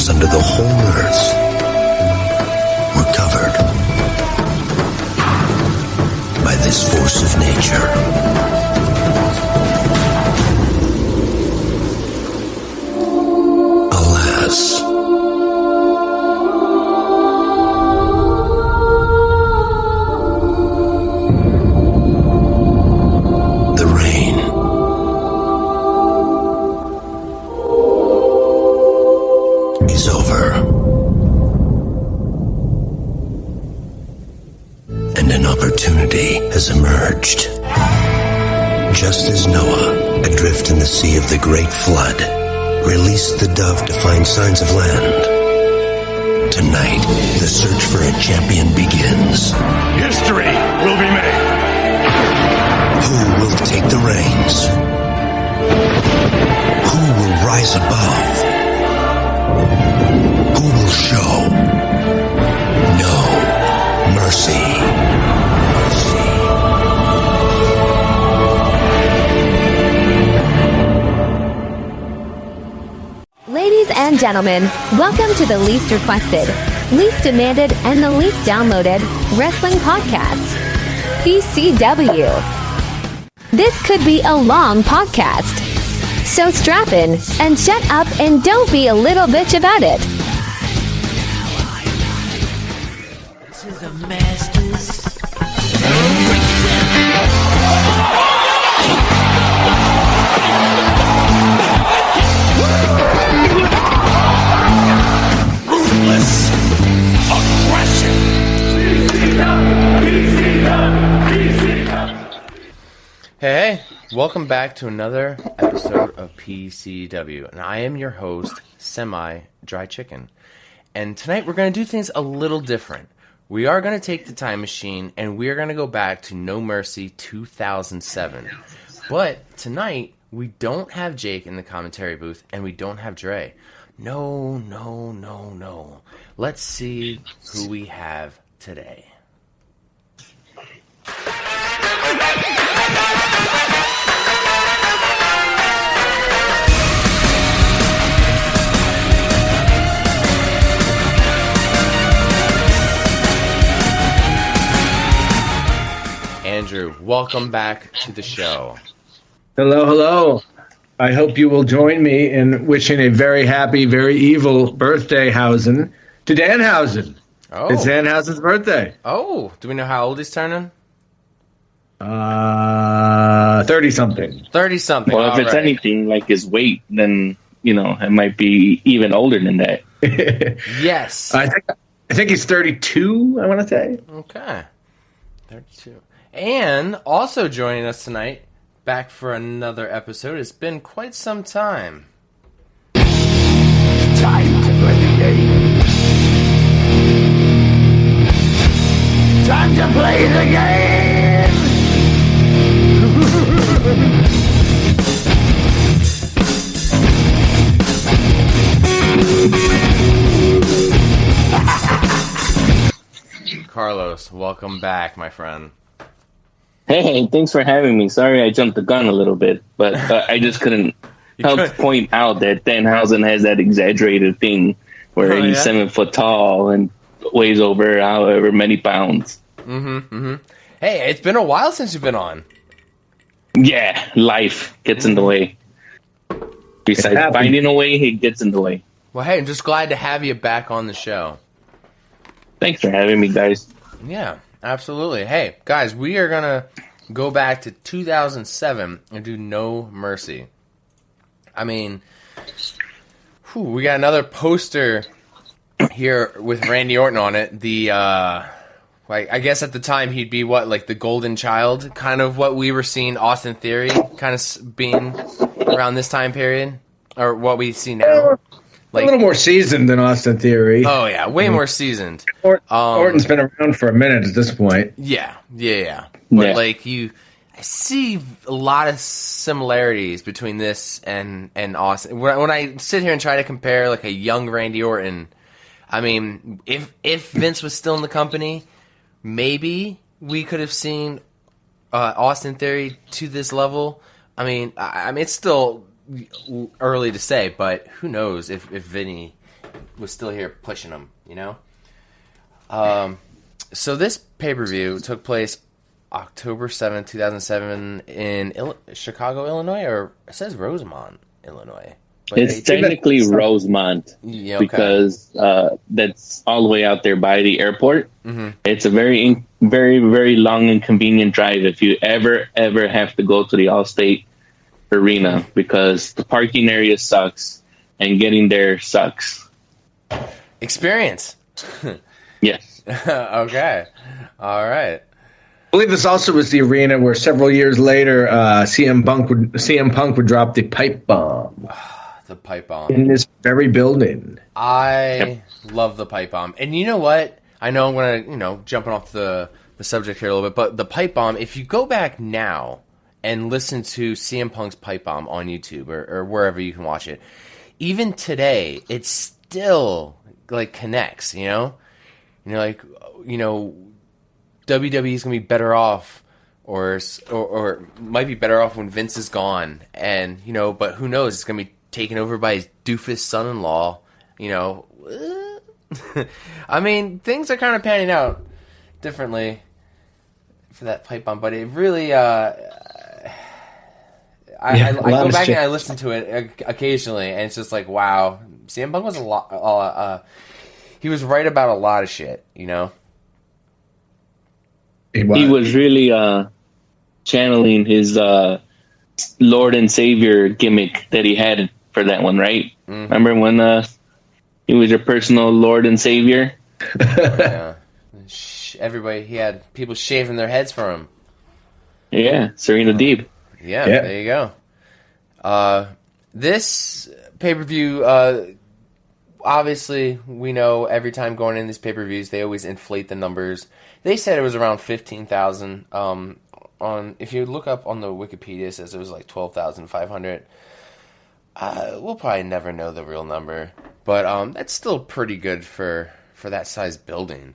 systems under the whole Earth were covered by this force of nature. Alas, the rain is over, and an opportunity has emerged. Just as Noah, adrift in the sea of the Great Flood, released the dove to find signs of land, tonight the search for a champion begins. History will be made. Who will take the reins? Who will rise above? Who will show no mercy? Ladies and gentlemen, welcome to the least requested, least demanded, and the least downloaded wrestling podcast, PCW. This could be a long podcast, so strap in and shut up and don't be a little bitch about it. This is a master's. Ruthless aggression. Hey, welcome back to another episode of PCW, and I am your host, Semi-Dry Chicken. And tonight we're going to do things a little different. We are going to take the time machine, and we are going to go back to No Mercy 2007. But tonight, we don't have Jake in the commentary booth, and we don't have Dre. No. Let's see who we have today. Andrew, welcome back to the show. Hello. I hope you will join me in wishing a very happy, very evil birthday, Hausen, to Danhausen. Oh. It's Danhausen's birthday. Oh, do we know how old he's turning? 30-something. 30-something. Well, if it's anything like his weight, then, it might be even older than that. Yes. I think he's 32, I want to say. Okay. 32. And also joining us tonight, back for another episode. It's been quite some time. Time to play the game. Time to play the game. Carlos, welcome back, my friend. Hey, thanks for having me. Sorry I jumped the gun a little bit, but I just couldn't help point out that Danhausen has that exaggerated thing where he's 7 foot tall and weighs over however many pounds. Mm-hmm. Hey, it's been a while since you've been on. Yeah, life gets in the way. Besides finding a way, it gets in the way. Well, hey, I'm just glad to have you back on the show. Thanks for having me, guys. Yeah, absolutely. Hey, guys, we are going to go back to 2007 and do No Mercy. I mean, we got another poster here with Randy Orton on it. The, I guess at the time he'd be like the golden child, kind of what we were seeing Austin Theory kind of being around this time period, or what we see now. A little more seasoned than Austin Theory. Oh, yeah, way more seasoned. Orton's been around for a minute at this point. Yeah. But, I see a lot of similarities between this and Austin. When I sit here and try to compare, a young Randy Orton, I mean, if Vince was still in the company, maybe we could have seen Austin Theory to this level. I mean, it's still early to say, but who knows if Vinny was still here pushing them, you know? So this pay-per-view took place October 7th, 2007 in Chicago, Illinois, or it says Rosemont, Illinois. But it's technically Rosemont because that's all the way out there by the airport. Mm-hmm. It's a very, very, very long and convenient drive if you ever have to go to the Allstate Arena because the parking area sucks and getting there sucks. Experience. Yes. Okay. All right. I believe this also was the arena where several years later CM Punk would drop the pipe bomb. The pipe bomb. In this very building. I love the pipe bomb. And you know what? I know I'm going to, jumping off the subject here a little bit, but the pipe bomb, if you go back now and listen to CM Punk's pipe bomb on YouTube or wherever you can watch it, even today, it still, connects, WWE is going to be better off or might be better off when Vince is gone. And, but who knows? It's going to be taken over by his doofus son-in-law, I mean, things are kind of panning out differently for that pipe bomb, but it really, I go back and I listen to it occasionally, and it's just like, wow, CM Punk was he was right about a lot of shit, He was really channeling his Lord and Savior gimmick that he had for that one, right? Mm-hmm. Remember when he was your personal Lord and Savior? Yeah. Everybody, he had people shaving their heads for him. Yeah, Serena Deeb. Yeah, there you go. This pay-per-view, obviously, we know every time going in these pay-per-views, they always inflate the numbers. They said it was around 15,000. If you look up on the Wikipedia, it says it was like 12,500. We'll probably never know the real number, but that's still pretty good for that size building.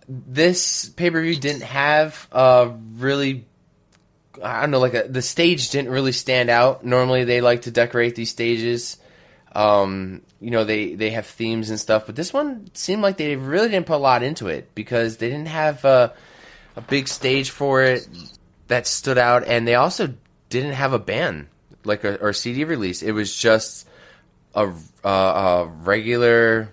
This pay-per-view didn't have really, I don't know, the stage didn't really stand out. Normally they like to decorate these stages. They have themes and stuff, but this one seemed like they really didn't put a lot into it because they didn't have a big stage for it that stood out, and they also didn't have a band or CD release. It was just a regular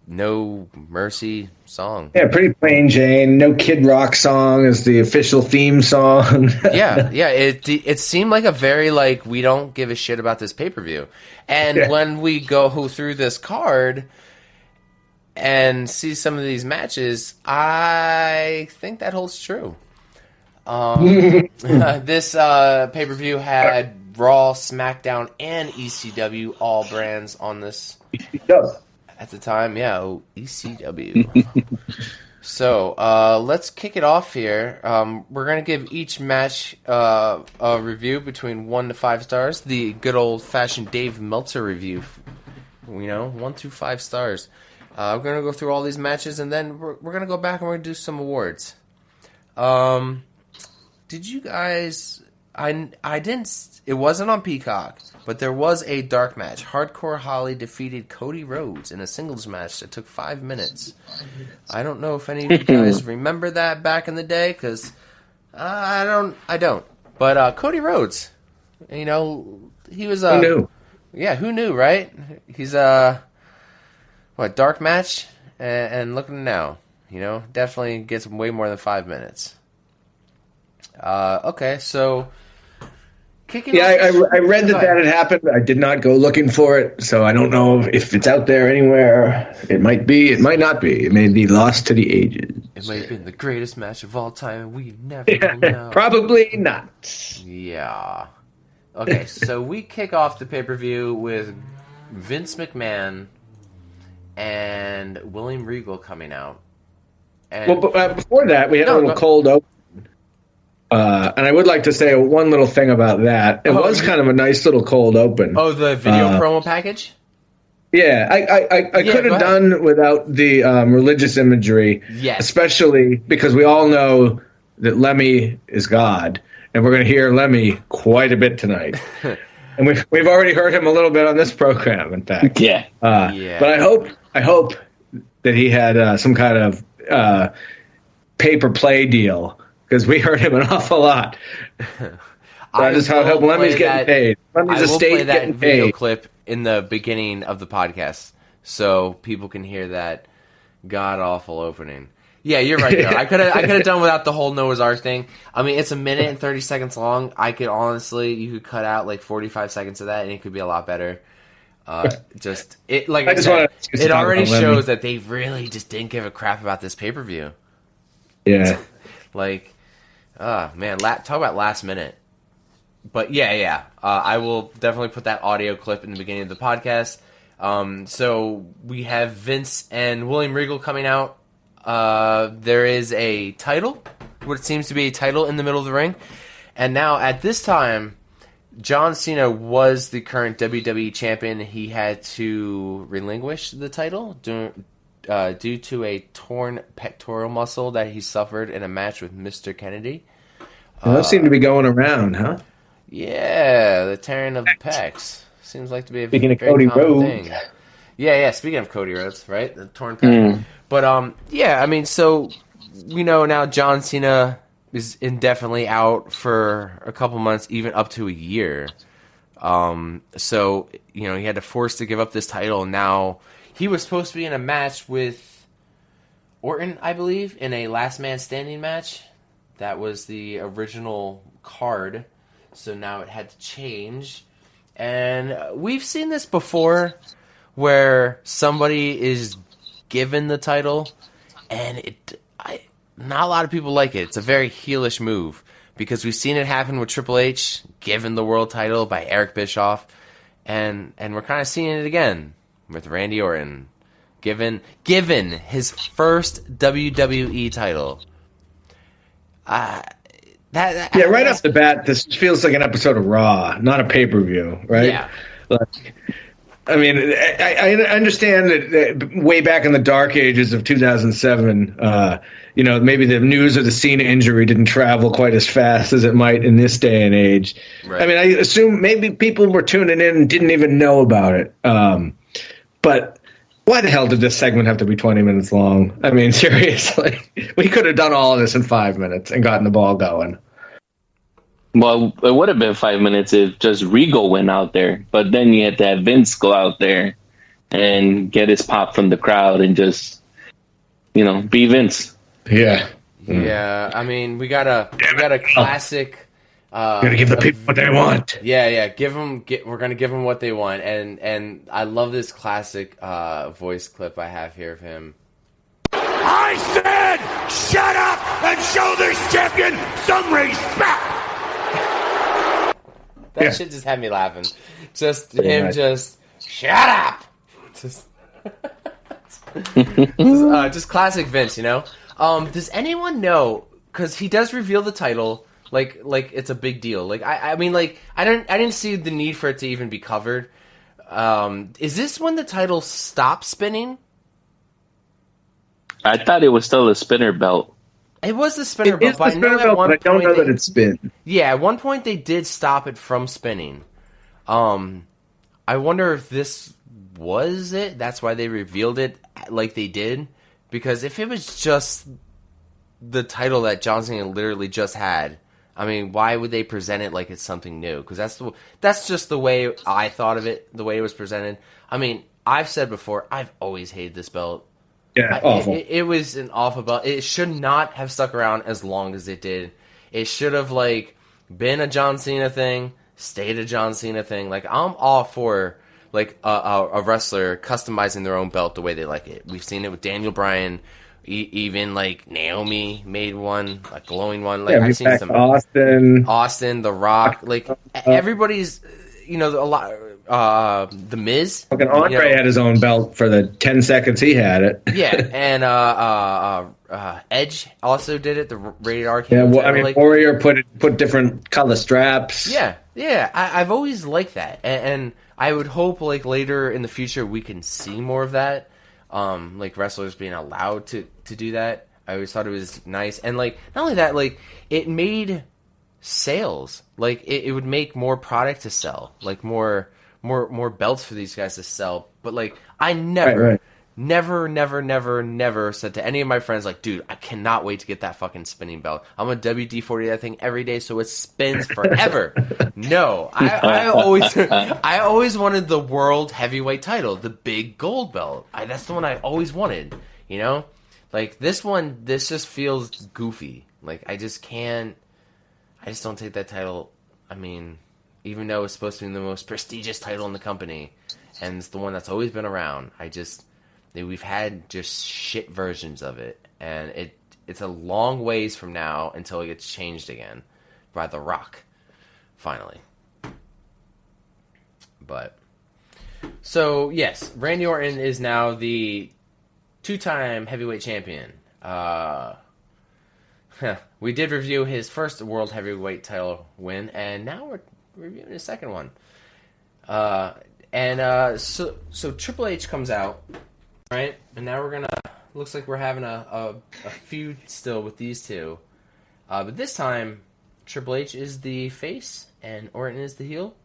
No Mercy song. Yeah, pretty plain Jane. No Kid Rock song is the official theme song. yeah. It seemed like a very we don't give a shit about this pay-per-view. And when we go through this card and see some of these matches, I think that holds true. This pay-per-view had Raw, SmackDown, and ECW all brands on this. At the time, ECW. So, let's kick it off here. We're going to give each match a review between 1 to 5 stars. The good old-fashioned Dave Meltzer review. 1 through 5 stars. We're going to go through all these matches, and then we're going to go back and we're going to do some awards. Did you guys... I didn't... It wasn't on Peacock, but there was a dark match. Hardcore Holly defeated Cody Rhodes in a singles match that took 5 minutes. I don't know if any of you guys remember that back in the day, because I don't. But Cody Rhodes, he was... who knew? Yeah, who knew, right? He's dark match, and look at him now. Definitely gets way more than 5 minutes. Okay, so... I read that had happened. I did not go looking for it, so I don't know if it's out there anywhere. It might be. It might not be. It may be lost to the ages. It might have been the greatest match of all time, and we never know. Probably not. Yeah. Okay, so we kick off the pay-per-view with Vince McMahon and William Regal coming out. And before that, we had a little cold open. And I would like to say one little thing about that. It was kind of a nice little cold open. Oh, the video promo package? Yeah, I could have done without the religious imagery. Yes. Especially because we all know that Lemmy is God. And we're going to hear Lemmy quite a bit tonight. and we've already heard him a little bit on this program. In fact, Yeah. But I hope that he had some kind of pay-per-play deal, because we heard him an awful lot. I just hope Lemmy's getting paid. Lemmy's I will play that getting video paid. clip in the beginning of the podcast so people can hear that god awful opening. Yeah, you're right there. I could have done without the whole Noah's Ark thing. I mean, it's 1 minute and 30 seconds long. You could cut out like 45 seconds of that, and it could be a lot better. It already shows that they really just didn't give a crap about this pay-per-view. Yeah. Man, talk about last minute. But yeah. I will definitely put that audio clip in the beginning of the podcast. So we have Vince and William Regal coming out. There is a title, what seems to be a title in the middle of the ring. And now at this time, John Cena was the current WWE champion. He had to relinquish the title due to a torn pectoral muscle that he suffered in a match with Mr. Kennedy. Those seem to be going around, huh? Yeah, the tearing of the pecs. Seems like to be a Speaking of very Cody common Rhodes. thing. Yeah, speaking of Cody Rhodes, right? The torn pec. But, yeah, I mean, so we know now John Cena is indefinitely out for a couple months, even up to a year. So, he had to force to give up this title. Now, he was supposed to be in a match with Orton, I believe, in a last man standing match. That was the original card. So now it had to change. And we've seen this before where somebody is given the title and not a lot of people like it. It's a very heelish move because we've seen it happen with Triple H, given the world title by Eric Bischoff, and we're kind of seeing it again with Randy Orton, given his first WWE title. Right off the bat, this feels like an episode of Raw, not a pay-per-view, right? Yeah. I mean, I understand that way back in the dark ages of 2007, maybe the news of the Cena injury didn't travel quite as fast as it might in this day and age. Right. I mean, I assume maybe people were tuning in and didn't even know about it. But why the hell did this segment have to be 20 minutes long? I mean, seriously, we could have done all of this in 5 minutes and gotten the ball going. Well, it would have been 5 minutes if just Regal went out there. But then you had to have Vince go out there and get his pop from the crowd and just, be Vince. Yeah. Yeah, I mean, we got a classic. Gotta give the people what they want. Yeah. We're gonna give them what they want, and I love this classic voice clip I have here of him. I said, shut up and show this champion some respect. That shit just had me laughing. Just him, just shut up. Just classic Vince, Does anyone know? Because he does reveal the title, like it's a big deal. Like I mean, like I didn't see the need for it to even be covered. Is this when the title stopped spinning? I thought it was still a spinner belt. It was the spinner belt, but I don't know that it spins. Yeah, at one point they did stop it from spinning. I wonder if this was it. That's why they revealed it like they did. Because if it was just the title that John Cena literally just had, I mean, why would they present it like it's something new? Because that's just the way I thought of it, the way it was presented. I mean, I've said before, I've always hated this belt. Yeah, awful. It was an awful belt. It should not have stuck around as long as it did. It should have been a John Cena thing, stayed a John Cena thing. I'm all for a wrestler customizing their own belt the way they like it. We've seen it with Daniel Bryan. Even Naomi made one, a glowing one. I've seen some Austin, The Rock. Everybody's, a lot. The Miz. Fucking Andre had his own belt for the 10 seconds he had it. Yeah, and Edge also did it. The rated R. Yeah, Warrior put different color straps. Yeah. I've always liked that, and I would hope later in the future we can see more of that. Wrestlers being allowed to do that. I always thought it was nice, and not only that, it made sales. Like it would make more product to sell, like more belts for these guys to sell. But like I never said to any of my friends, like, dude, I cannot wait to get that fucking spinning belt. I'm a WD-40 that thing every day so it spins forever. No, I always wanted the world heavyweight title, the big gold belt. That's the one I always wanted, you know? Like this just feels goofy. Like I just don't take that title. I mean, even though it's supposed to be the most prestigious title in the company and it's the one that's always been around, we've had just shit versions of it, and it's a long ways from now until it gets changed again by The Rock, finally. But so yes, Randy Orton is now the 2-time heavyweight champion. We did review his first world heavyweight title win, and now we're reviewing his second one. So Triple H comes out. Right, and now looks like we're having a feud still with these two. But this time, Triple H is the face and Orton is the heel.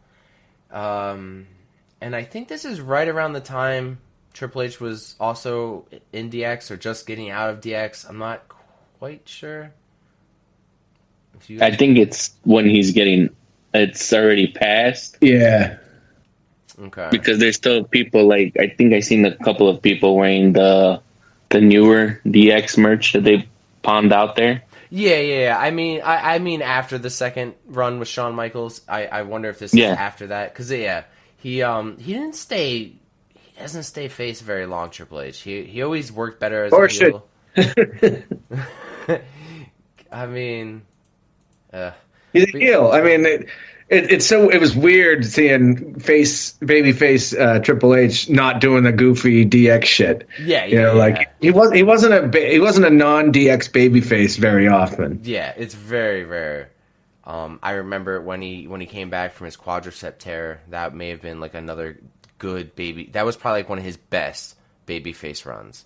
And I think this is right around the time Triple H was also in DX or just getting out of DX. I'm not quite sure. I think it's when it's already passed. Yeah. Okay. Because there's still people like I think I've seen a couple of people wearing the newer DX merch that they pawned out there. Yeah. I mean after the second run with Shawn Michaels, I wonder if this is after that because he doesn't stay face very long. Triple H he always worked better as a heel. I mean, he's a heel. I mean. It was weird seeing babyface Triple H not doing the goofy DX shit. Like he wasn't a non-DX babyface very often. Yeah, it's very rare. I remember when he came back from his quadricep tear, that may have been like another good baby. That was probably like one of his best babyface runs.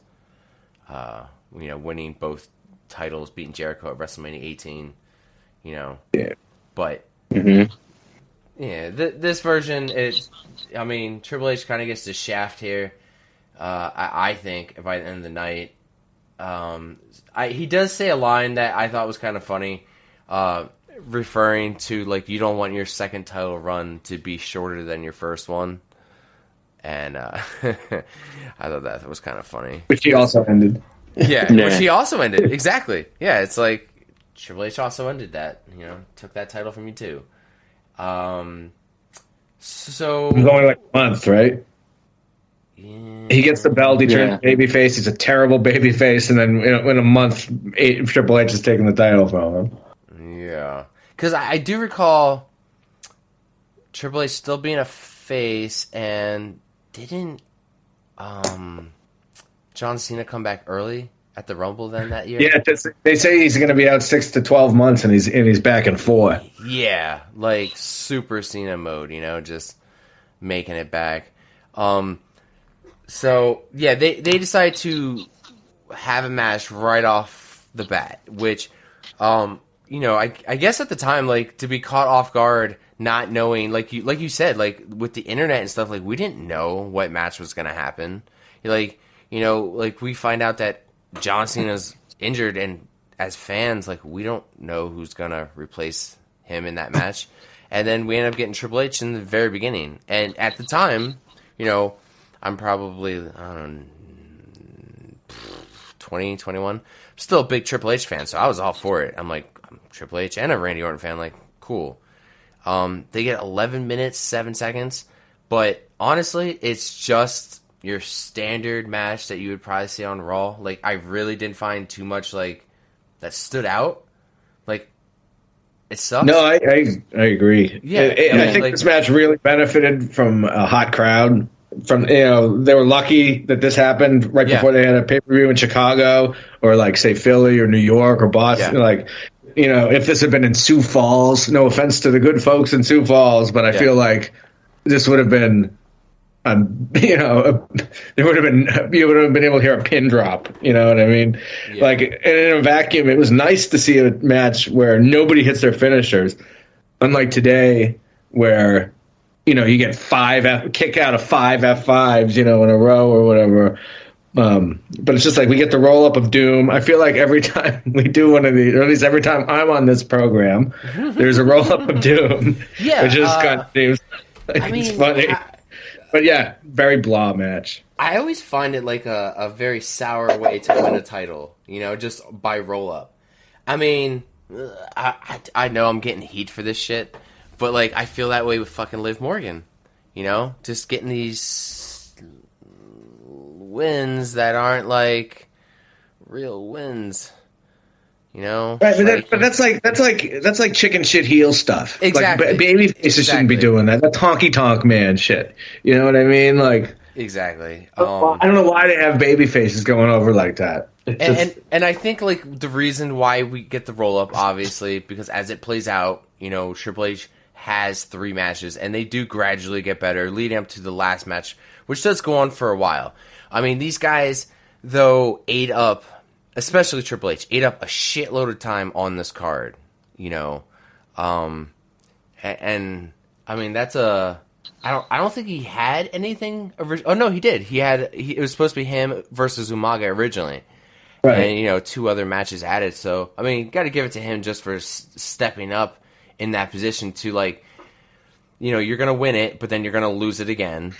Winning both titles, beating Jericho at WrestleMania 18. Yeah, but. Mm-hmm. Yeah, this version, Triple H kind of gets the shaft here. I think by the end of the night, he does say a line that I thought was kind of funny, referring to like you don't want your second title run to be shorter than your first one, and I thought that was kind of funny. Which he also ended. Yeah, which he also ended exactly. Yeah, it's like Triple H also ended that. Took that title from you too. So it was only like a month, right? Yeah. He gets the belt. He turns babyface. He's a terrible babyface, and then in a month, Triple H is taking the title from him. Yeah, because I do recall Triple H still being a face, and didn't John Cena come back early at the Rumble then that year? Yeah, they say he's going to be out 6 to 12 months, and he's back and forth. Yeah, like Super Cena mode, just making it back. So yeah, they decide to have a match right off the bat, which, I guess at the time, like to be caught off guard, not knowing, like you said, like with the internet and stuff, like we didn't know what match was going to happen. Like we find out that John Cena's injured, and as fans, like we don't know who's gonna replace him in that match, and then we end up getting Triple H in the very beginning. And at the time, I'm probably 20, 21, still a big Triple H fan, so I was all for it. I'm Triple H and a Randy Orton fan, like cool. They get 11 minutes 7 seconds, but honestly, it's just your standard match that you would probably see on Raw. Like, I really didn't find too much, like, that stood out. Like, it sucks. No, I agree. Yeah. I think this match really benefited from a hot crowd. They were lucky that this happened right before they had a pay-per-view in Chicago or, like, say, Philly or New York or Boston. Yeah. Like, if this had been in Sioux Falls, no offense to the good folks in Sioux Falls, but I feel like this would have been there would have been you would have been able to hear a pin drop. You know what I mean? Yeah. Like in a vacuum, it was nice to see a match where nobody hits their finishers, unlike today where you get kick out of 5 F5s in a row or whatever. But it's just like we get the roll up of doom. I feel like every time we do one of these, or at least every time I'm on this program, there's a roll up of doom. Yeah, which is kind of seems like it's funny. But yeah, very blah match. I always find it like a very sour way to win a title, just by roll up. I mean, I know I'm getting heat for this shit, but like I feel that way with fucking Liv Morgan, just getting these wins that aren't like real wins, Right, but that's like chicken shit heel stuff. Exactly. Like baby faces shouldn't be doing that. That's honky tonk man shit. You know what I mean? Like exactly. I don't know why they have baby faces going over like that. And I think like the reason why we get the roll up, obviously, because as it plays out, Triple H has 3 matches, and they do gradually get better, leading up to the last match, which does go on for a while. I mean, these guys, though, ate up, especially Triple H, ate up a shitload of time on this card, and I mean that's I don't think he had anything. Oh no, he did. It was supposed to be him versus Umaga originally, right? And 2 other matches added. So I mean, got to give it to him just for stepping up in that position to like, you're gonna win it, but then you're gonna lose it again.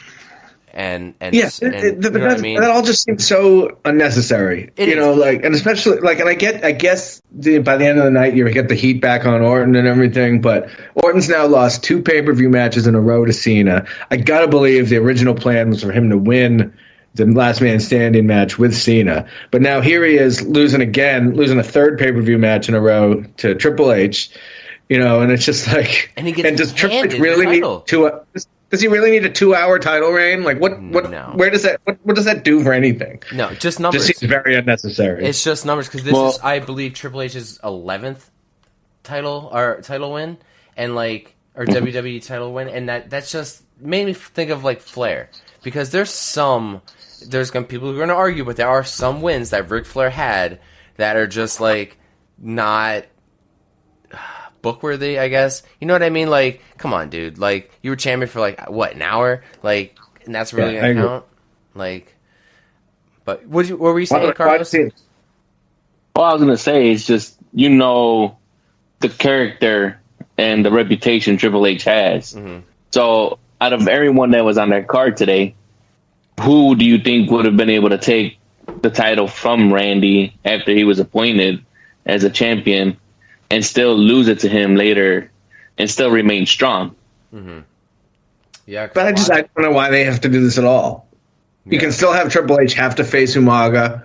And that all just seems so unnecessary. And especially and I guess by the end of the night you get the heat back on Orton and everything, but Orton's now lost 2 pay-per-view matches in a row to Cena. I gotta believe the original plan was for him to win the last man standing match with Cena, but now here he is losing a 3rd pay-per-view match in a row to Triple H. And it's just like, and does Triple H really need Does he really need a 2-hour title reign? Like what? No. Where does that? What does that do for anything? No, just numbers. Just seems very unnecessary. It's just numbers because this is, I believe, Triple H's 11th title win, and WWE title win, and that's just made me think of like Flair, because there's gonna be people who are gonna argue, but there are some wins that Ric Flair had that are just like not book-worthy, I guess. You know what I mean? Like, come on, dude. Like, you were champion for, like, what, an hour? Like, and that's really going to count? Like, but what were you saying, Carlos? All I was going to say is just, the character and the reputation Triple H has. Mm-hmm. So, out of everyone that was on that card today, who do you think would have been able to take the title from Randy after he was appointed as a champion and still lose it to him later and still remain strong? Mm-hmm. Yeah, but I don't know why they have to do this at all. Yeah. You can still have Triple H have to face Umaga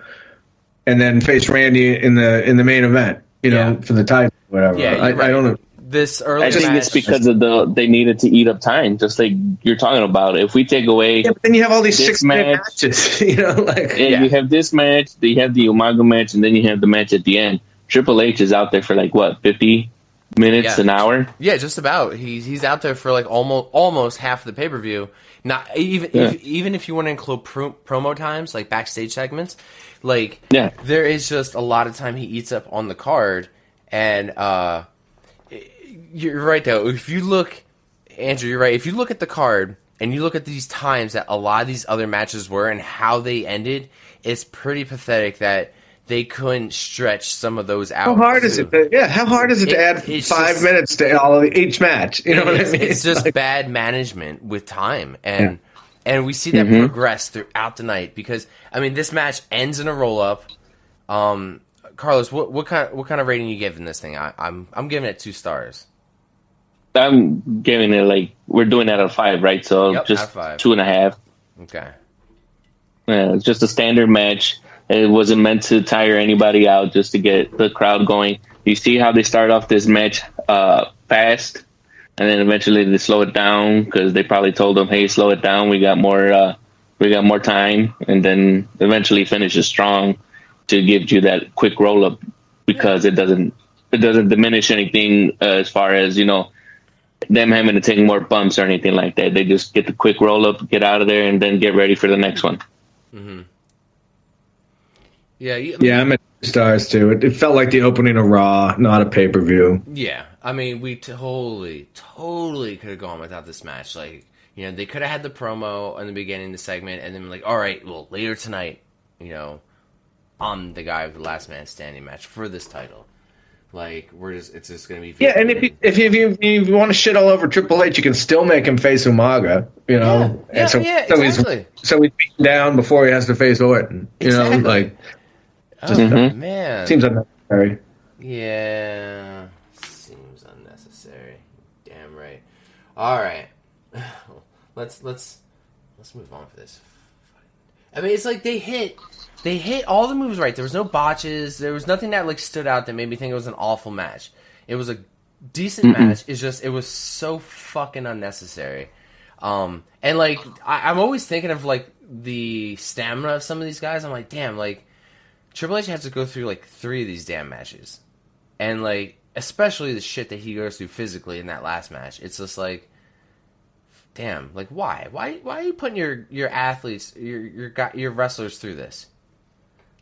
and then face Randy in the main event, for the title, whatever. Yeah, I don't know. This early I think it's because of they needed to eat up time, just like you're talking about. If we take away, but then you have all these 6-minute matches, you have this match, you have the Umaga match, and then you have the match at the end. Triple H is out there for 50 minutes, an hour? Yeah, just about. He's out there for almost half the pay-per-view. Not even if you want to include promo times, like backstage segments, there is just a lot of time he eats up on the card. And you're right though. If you look, Andrew, you're right. If you look at the card and you look at these times that a lot of these other matches were and how they ended, it's pretty pathetic that they couldn't stretch some of those out. How hard is it? How hard is it to add 5 minutes to each match? You know what I mean? It's just bad management with time, and we see that progress throughout the night. Because I mean, this match ends in a roll up. Carlos, what kind of rating you giving this thing? I'm giving it 2 stars. I'm giving it we're doing that out of 5, right? So just 2.5. Okay. Yeah, it's just a standard match. It wasn't meant to tire anybody out, just to get the crowd going. You see how they start off this match fast, and then eventually they slow it down because they probably told them, "Hey, slow it down. We got more time." And then eventually finishes strong to give you that quick roll up, because it doesn't diminish anything as far as them having to take more bumps or anything like that. They just get the quick roll up, get out of there, and then get ready for the next one. Mm-hmm. Yeah, I'm at 2 stars too. It felt like the opening of Raw, not a pay-per-view. Yeah, I mean, we totally could have gone without this match. Like, you know, they could have had the promo in the beginning of the segment, and then like, all right, well, later tonight, you know, I'm the guy with the last man standing match for this title. Like, it's just gonna be and if you want to shit all over Triple H, you can still make him face Umaga. You know, exactly. So he's beaten down before he has to face Orton. You know, like. Man, seems unnecessary. Yeah, seems unnecessary. Damn right. All right, let's move on for this. I mean, it's like they hit all the moves right. There was no botches. There was nothing that like stood out that made me think it was an awful match. It was a decent match. It's just it was so fucking unnecessary. And like I'm always thinking of like the stamina of some of these guys. I'm like, damn, like. Triple H has to go through like 3 of these damn matches, and like especially the shit that he goes through physically in that last match. It's just like, damn, like why are you putting your athletes, your wrestlers through this?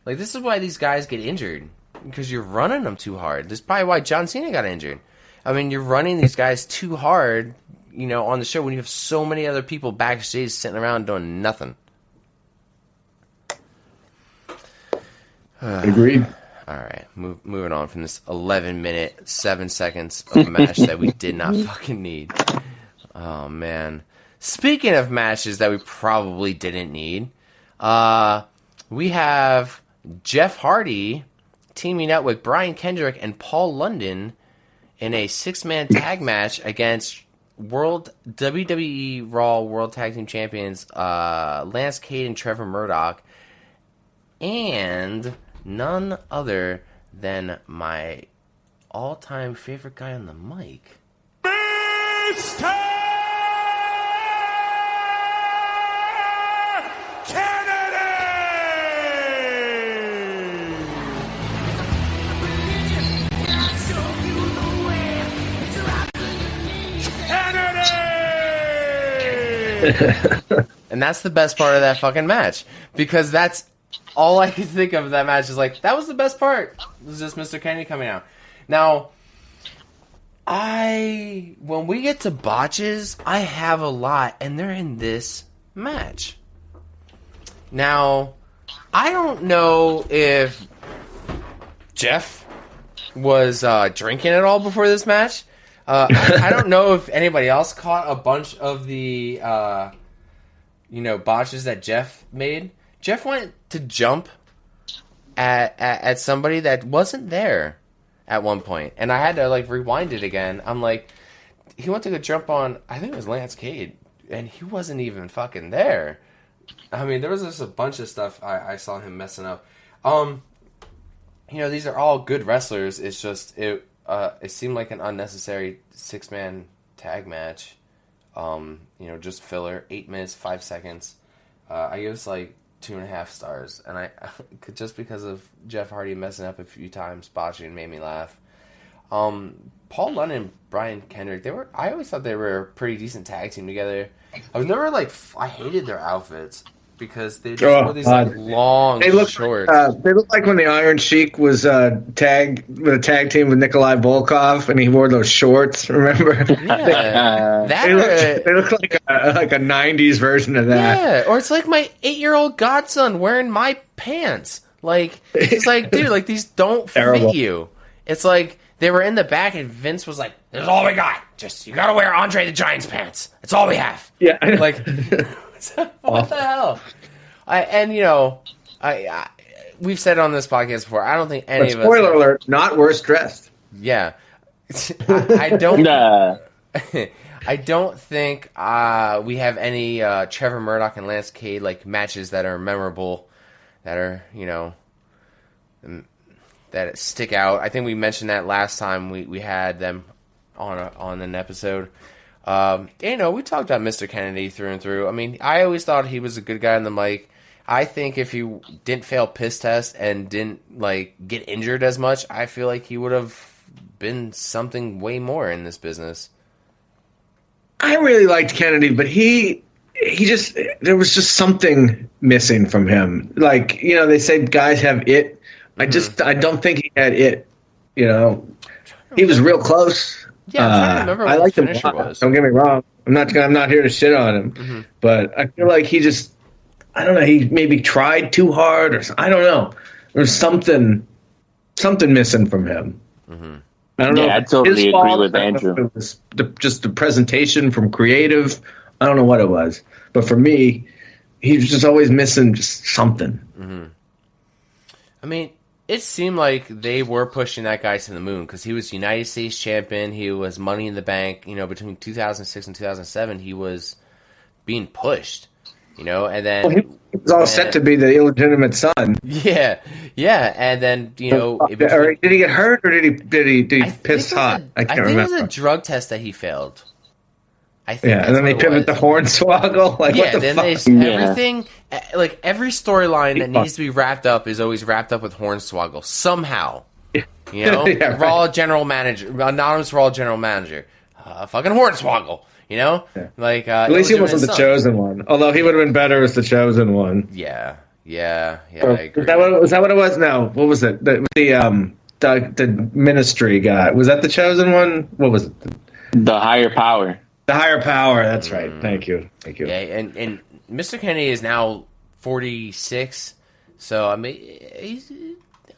Like this is why these guys get injured, because you're running them too hard. This is probably why John Cena got injured. I mean, you're running these guys too hard, you know, on the show when you have so many other people backstage sitting around doing nothing. Agreed. All right, moving on from this 11-minute, 7 seconds of a match that we did not fucking need. Oh, man. Speaking of matches that we probably didn't need, we have Jeff Hardy teaming up with Brian Kendrick and Paul London in a 6-man tag match against WWE Raw World Tag Team Champions Lance Cade and Trevor Murdoch, and none other than my all-time favorite guy on the mic, Mr. Kennedy! Kennedy! And that's the best part of that fucking match, because that's all I could think of that match is like, that was the best part. It was just Mr. Kennedy coming out. Now, when we get to botches, I have a lot, and they're in this match. Now, I don't know if Jeff was drinking at all before this match. I don't know if anybody else caught a bunch of the botches that Jeff made. Jeff went to jump at somebody that wasn't there at one point, and I had to like rewind it again. I'm like, he went to go jump on, I think it was Lance Cade, and he wasn't even fucking there. I mean, there was just a bunch of stuff I saw him messing up. These are all good wrestlers. It's just it seemed like an unnecessary 6-man tag match. Just filler. 8 minutes 5 seconds. I give us like 2.5 stars, and I just because of Jeff Hardy messing up a few times, botching, made me laugh. Paul London and Brian Kendrick, I always thought they were a pretty decent tag team together. I was never I hated their outfits because they just wore these long shorts. They look like when the Iron Sheik was tag team with Nikolai Volkov, and he wore those shorts. Remember? Yeah, they look like a '90s version of that. Yeah, or it's like my 8-year-old godson wearing my pants. Like it's like, dude, like these don't fit you. It's like they were in the back, and Vince was like, "This is all we got. Just you got to wear Andre the Giant's pants. That's all we have." Yeah, like. What the hell? We've said on this podcast before, I don't think any of us... Spoiler alert, not worse dressed. Yeah. I don't... I don't think we have any Trevor Murdoch and Lance Cade matches that are memorable, that are, that stick out. I think we mentioned that last time we had them on an episode. We talked about Mr. Kennedy through and through. I mean, I always thought he was a good guy on the mic. I think if he didn't fail piss test and didn't get injured as much, I feel like he would have been something way more in this business. I really liked Kennedy, but he just, there was just something missing from him. Like, you know, they say guys have it. I don't think he had it. You know, he was real close. Yeah, I'm trying to remember what liked the him finisher a lot. was. Don't get me wrong. I'm not here to shit on him, but I feel like he just, I don't know, he maybe tried too hard, or I don't know. There's something missing from him. I don't know. I totally agree with Andrew. It was just the presentation from creative. I don't know what it was, but for me, he was just always missing just something. I mean, it seemed like they were pushing that guy to the moon because he was United States champion. He was Money in the Bank. You know, between 2006 and 2007, he was being pushed. You know, and then he was all set to be the illegitimate son. Yeah, and then you know, did he get hurt or did he piss hot? I think it was a drug test that he failed. I think and then they pivot the Hornswoggle. Like, what the then fuck? everything, like every storyline that needs to be wrapped up is always wrapped up with Hornswoggle somehow. You know, Raw general manager, anonymous Raw general manager, fucking Hornswoggle. You know, like at least he wasn't the chosen one. Although he would have been better as the chosen one. Yeah. I agree. Was that what it was? No, what was it? The ministry guy, was that the chosen one? What was it? The higher power. The higher power. That's right. Thank you. Yeah, and Mr. Kennedy is now 46, so I mean, I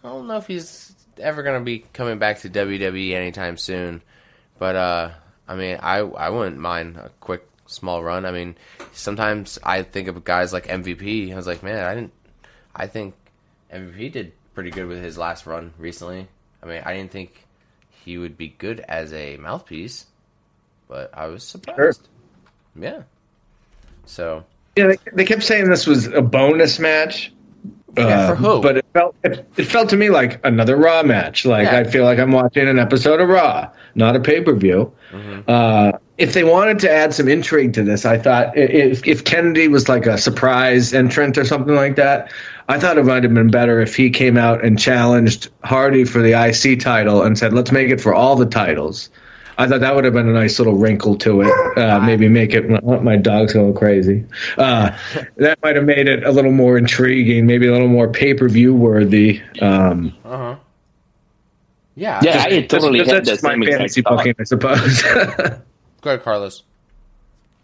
don't know if he's ever gonna be coming back to WWE anytime soon, but I mean, I wouldn't mind a quick, small run. I mean, sometimes I think of guys like MVP. I was like, man, I think MVP did pretty good with his last run recently. I mean, I didn't think he would be good as a mouthpiece, but I was surprised. Sure. Yeah. So. Yeah, they kept saying this was a bonus match. For who? But it felt to me like another Raw match. Like, I feel like I'm watching an episode of Raw, not a pay-per-view. If they wanted to add some intrigue to this, I thought if Kennedy was like a surprise entrant or something like that, I thought it might have been better if he came out and challenged Hardy for the IC title and said, let's make it for all the titles. I thought that would have been a nice little wrinkle to it. Maybe make it, my dog's going crazy. That might have made it a little more intriguing, maybe a little more pay-per-view worthy. Yeah, I totally had that's the my same fantasy exact booking, I suppose. Go ahead, Carlos.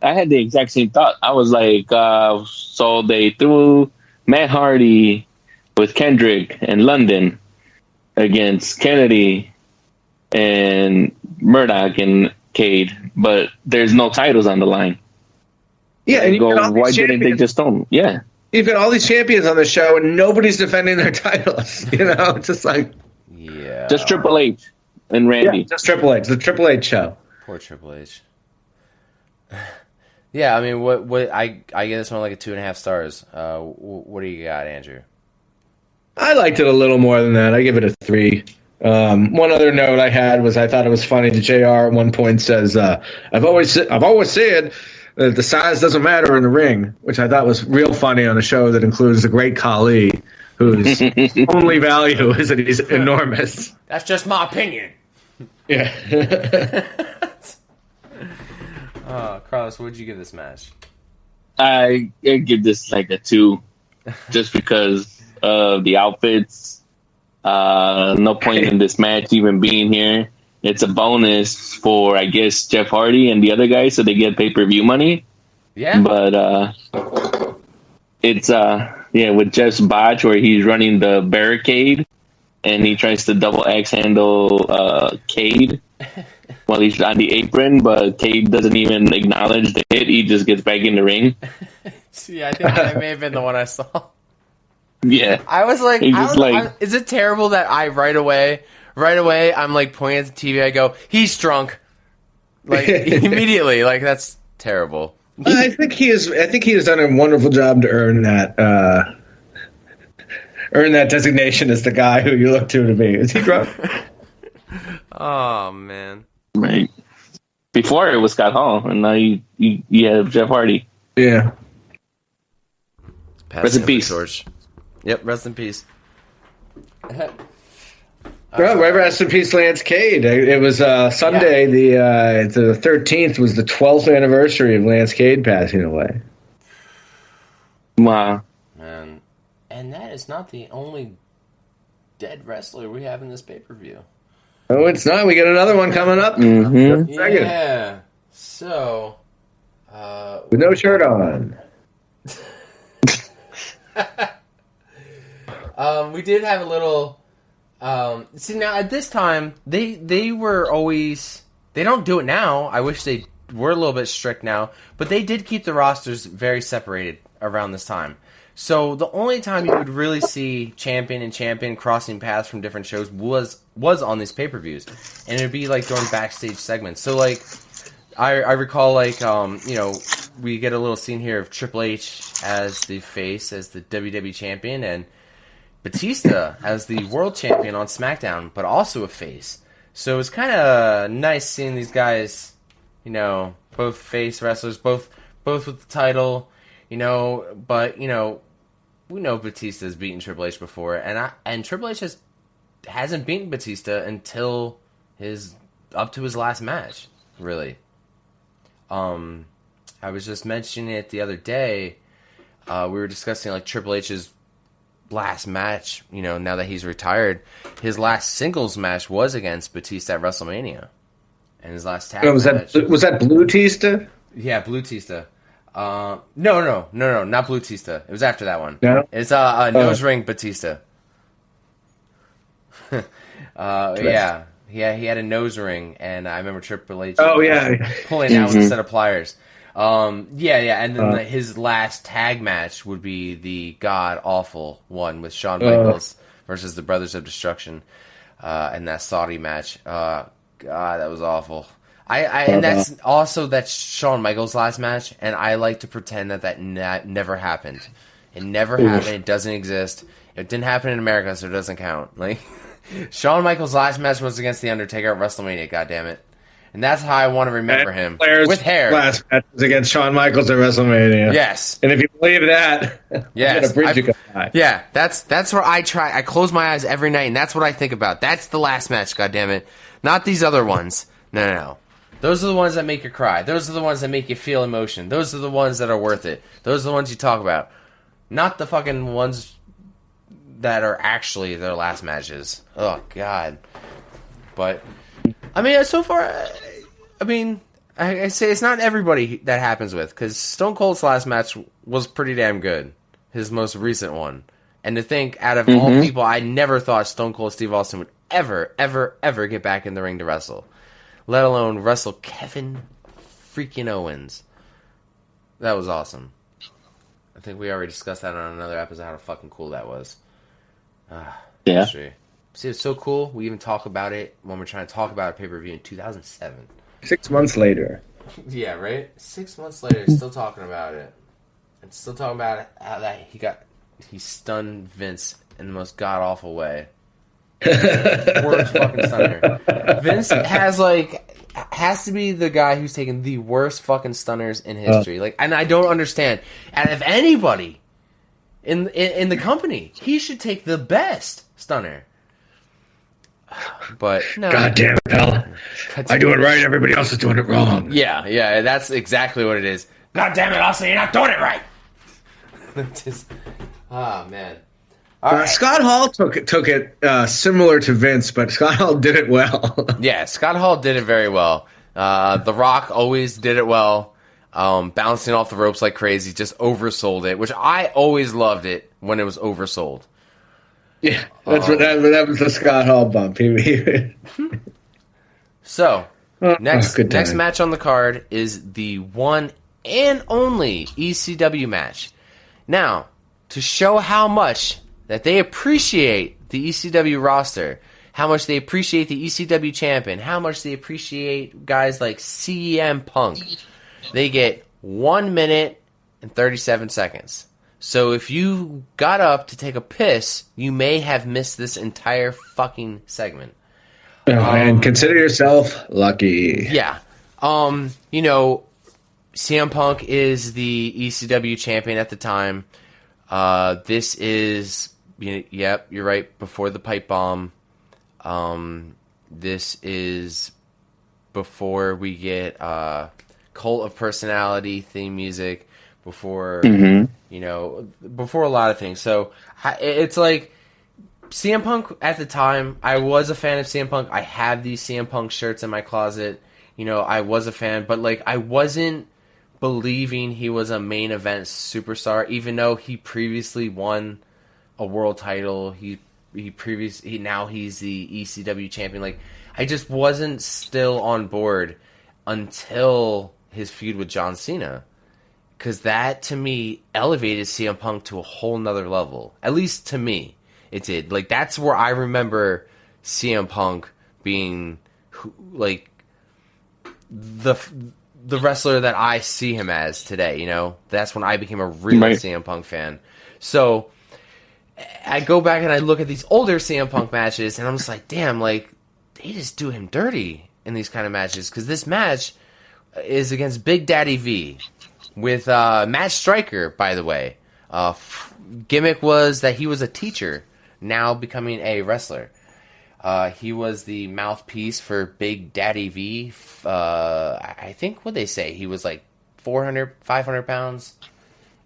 I had the exact same thought. I was like, so they threw Matt Hardy with Kendrick and London against Kennedy and Murdoch and Cade, but there's no titles on the line. Yeah, and why didn't they just don't? Yeah. You've got all these champions on the show and nobody's defending their titles. You know, it's just like... Yeah. Just Triple H and Randy. Yeah, just Triple H. The Triple H show. Poor Triple H. Yeah, I mean, what I give this one like a 2.5 stars. What do you got, Andrew? I liked it a little more than that. I give it a 3. One other note I had was I thought it was funny that JR at one point says, I've always said that the size doesn't matter in the ring, which I thought was real funny on a show that includes the great Khali, whose only value is that he's enormous. That's just my opinion. Yeah. Carlos, what would you give this match? I give this like a 2, just because of the outfits. No point in this match even being here. It's a bonus for, I guess, Jeff Hardy and the other guys, so they get pay-per-view money. Yeah. But it's with Jeff's botch where he's running the barricade and he tries to double X handle Cade while he's on the apron, but Cade doesn't even acknowledge the hit. He just gets back in the ring. Yeah, I think that may have been the one I saw. Yeah. I was like, is it terrible that I right away, I'm like pointing at the TV, I go, he's drunk. Like, immediately. Like, that's terrible. I think he has done a wonderful job to earn that designation as the guy who you look to be. Is he drunk? Oh, man. Right. Before it was Scott Hall, and now you have Jeff Hardy. Yeah. Rest in peace, George. Yep, rest in peace. Well, rest in peace, Lance Cade. It was Sunday, the 13th was the 12th anniversary of Lance Cade passing away. Wow. Man. And that is not the only dead wrestler we have in this pay-per-view. Oh, it's not. We got another one coming up. Mm-hmm. Yeah. So, with no shirt on. We did have a little. See, now at this time, they were always. They don't do it now. I wish they were a little bit strict now, but they did keep the rosters very separated around this time. So the only time you would really see champion and champion crossing paths from different shows was on these pay-per-views, and it'd be like during backstage segments. So like, I recall like we get a little scene here of Triple H as the face, as the WWE champion, and Batista as the world champion on SmackDown, but also a face. So it's kind of nice seeing these guys, both face wrestlers, both with the title, but we know Batista's beaten Triple H before, and Triple H hasn't beaten Batista until up to his last match, really. I was just mentioning it the other day. We were discussing like Triple H's last match, now that he's retired. His last singles match was against Batista at WrestleMania. And his last tag match... Was that Blue Tista? Yeah, Blue Tista. No, not Blue Tista. It was after that one. No? It's Nose Ring Batista. Yeah, he had a nose ring, and I remember Triple H pulling out with a set of pliers. And then his last tag match would be the god-awful one with Shawn Michaels versus the Brothers of Destruction, and that Saudi match. God, that was awful. And that's Shawn Michaels' last match, and I like to pretend that never happened. It never happened. It doesn't exist. It didn't happen in America, so it doesn't count. Like, Shawn Michaels' last match was against The Undertaker at WrestleMania, goddammit. And that's how I want to remember him. Flair's with hair. Last match was against Shawn Michaels at WrestleMania. Yes. And if you believe that, yes. a bridge you can buy. Yeah, that's where I try. I close my eyes every night, and that's what I think about. That's the last match, goddammit. Not these other ones. No. Those are the ones that make you cry. Those are the ones that make you feel emotion. Those are the ones that are worth it. Those are the ones you talk about. Not the fucking ones that are actually their last matches. Oh, God. But, I mean, so far, I say it's not everybody that happens with, because Stone Cold's last match was pretty damn good. His most recent one. And to think, out of all people, I never thought Stone Cold Steve Austin would ever, ever, ever get back in the ring to wrestle. Let alone wrestle Kevin freaking Owens. That was awesome. I think we already discussed that on another episode, how fucking cool that was. Yeah. See, it's so cool. We even talk about it when we're trying to talk about a pay-per-view in 2007. 6 months later. Yeah, right? 6 months later, still talking about it. And still talking about how that he stunned Vince in the most god-awful way. Worst fucking stunner. Vince has to be the guy who's taken the worst fucking stunners in history. And I don't understand. And if anybody in the company, he should take the best stunner. But no. God damn it, pal. I do it right, everybody else is doing it wrong. Yeah, that's exactly what it is. God damn it, Austin, you're not doing it right. Man. Right. Scott Hall took it similar to Vince, but Scott Hall did it well. Yeah, Scott Hall did it very well. The Rock always did it well, bouncing off the ropes like crazy, just oversold it, which I always loved it when it was oversold. Yeah, that was the Scott Hall bump. So, next match on the card is the one and only ECW match. Now, to show how much that they appreciate the ECW roster, how much they appreciate the ECW champion, how much they appreciate guys like CM Punk, they get 1 minute and 37 seconds. So if you got up to take a piss, you may have missed this entire fucking segment. And consider yourself lucky. Yeah. CM Punk is the ECW champion at the time. This is, yep, you're right, before the pipe bomb. This is before we get Cult of Personality theme music, before before a lot of things. So it's like CM Punk at the time. I was a fan of CM Punk. I have these CM Punk shirts in my closet. I was a fan, but like I wasn't believing he was a main event superstar, even though he previously won a world title. Now he's the ECW champion. Like I just wasn't still on board until his feud with John Cena. Because that, to me, elevated CM Punk to a whole nother level. At least to me, it did. Like, that's where I remember CM Punk being, like, the wrestler that I see him as today, That's when I became a real CM Punk fan. So, I go back and I look at these older CM Punk matches, and I'm just like, damn, like, they just do him dirty in these kind of matches. Because this match is against Big Daddy V. With Matt Striker, by the way. Gimmick was that he was a teacher, now becoming a wrestler. He was the mouthpiece for Big Daddy V. I think, what they say, he was like 400, 500 pounds.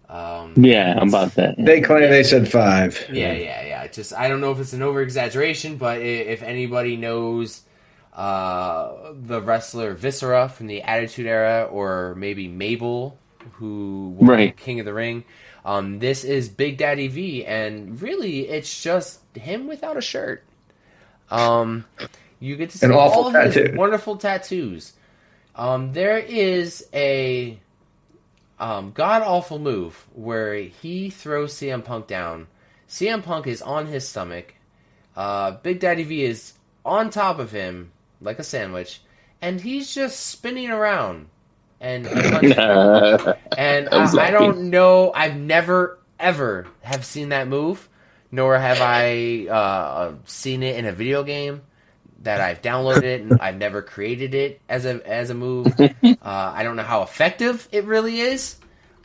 About that. They claim they said 5. Yeah. I don't know if it's an over-exaggeration, but if anybody knows the wrestler Viscera from the Attitude Era, or maybe Mabel, who won King of the Ring. This is Big Daddy V, and really, it's just him without a shirt. You get to see all his wonderful tattoos. There is a god-awful move where he throws CM Punk down. CM Punk is on his stomach. Big Daddy V is on top of him, like a sandwich, and he's just spinning around. And I don't know. I've never ever have seen that move, nor have I seen it in a video game that I've downloaded it, and I've never created it as a move. I don't know how effective it really is.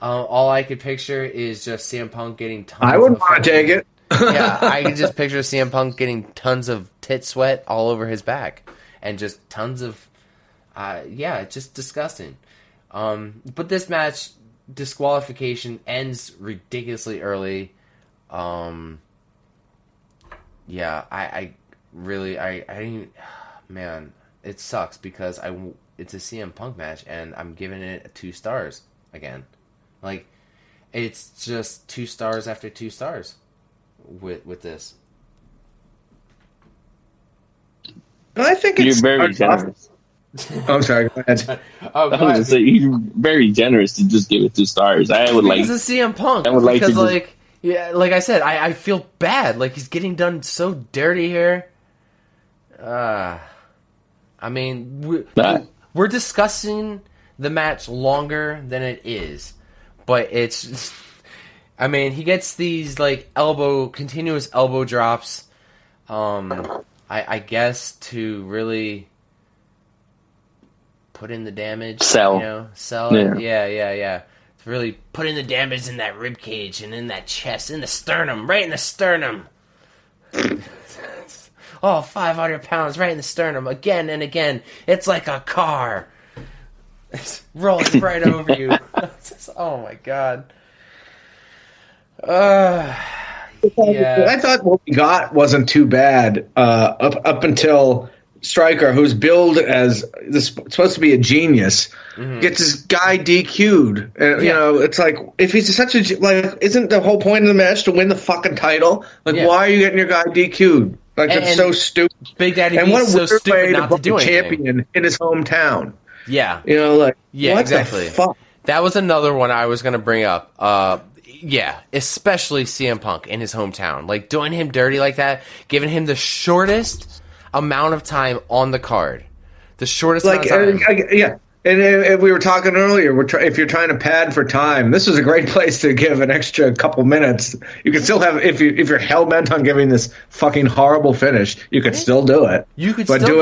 All I could picture is just CM Punk getting tons. I wouldn't want to take it. Yeah, I can just picture CM Punk getting tons of tit sweat all over his back, and just tons of just disgusting. But this match, disqualification, ends ridiculously early. I didn't, man, it sucks because it's a CM Punk match and I'm giving it 2 stars again. Like, it's just 2 stars after 2 stars with this. I think you're very generous. I'm sorry. Go ahead. I was going to say you're very generous to just give it 2 stars. I would like. It's a CM Punk. I would like because, to like, like I said, I feel bad. Like he's getting done so dirty here. I mean, we're discussing the match longer than it is, but it's. I mean, he gets these like continuous elbow drops. I guess to really put in the damage. Sell. Sell it. Yeah. To really put in the damage in that rib cage and in that chest, in the sternum, right in the sternum. 500 pounds right in the sternum, again and again. It's like a car. It's rolling right over you. Oh my god. Yeah. I thought what we got wasn't too bad up until Stryker, who's billed as supposed to be a genius, gets this guy DQ'd. You know, it's like, if he's such a isn't the whole point of the match to win the fucking title? Like, why are you getting your guy DQ'd? Like, it's so stupid. Big Daddy and what a so weird stupid way not to to do book a anything. champion in his hometown. Yeah, you know, like, what exactly. the fuck? That was another one I was going to bring up. Especially CM Punk in his hometown. Like, doing him dirty like that, giving him the shortest amount of time on the card. The shortest amount of time. And if we were talking earlier, if you're trying to pad for time, this is a great place to give an extra couple minutes. You can still have, if you're hell bent on giving this fucking horrible finish, you could still do it. You could, but still do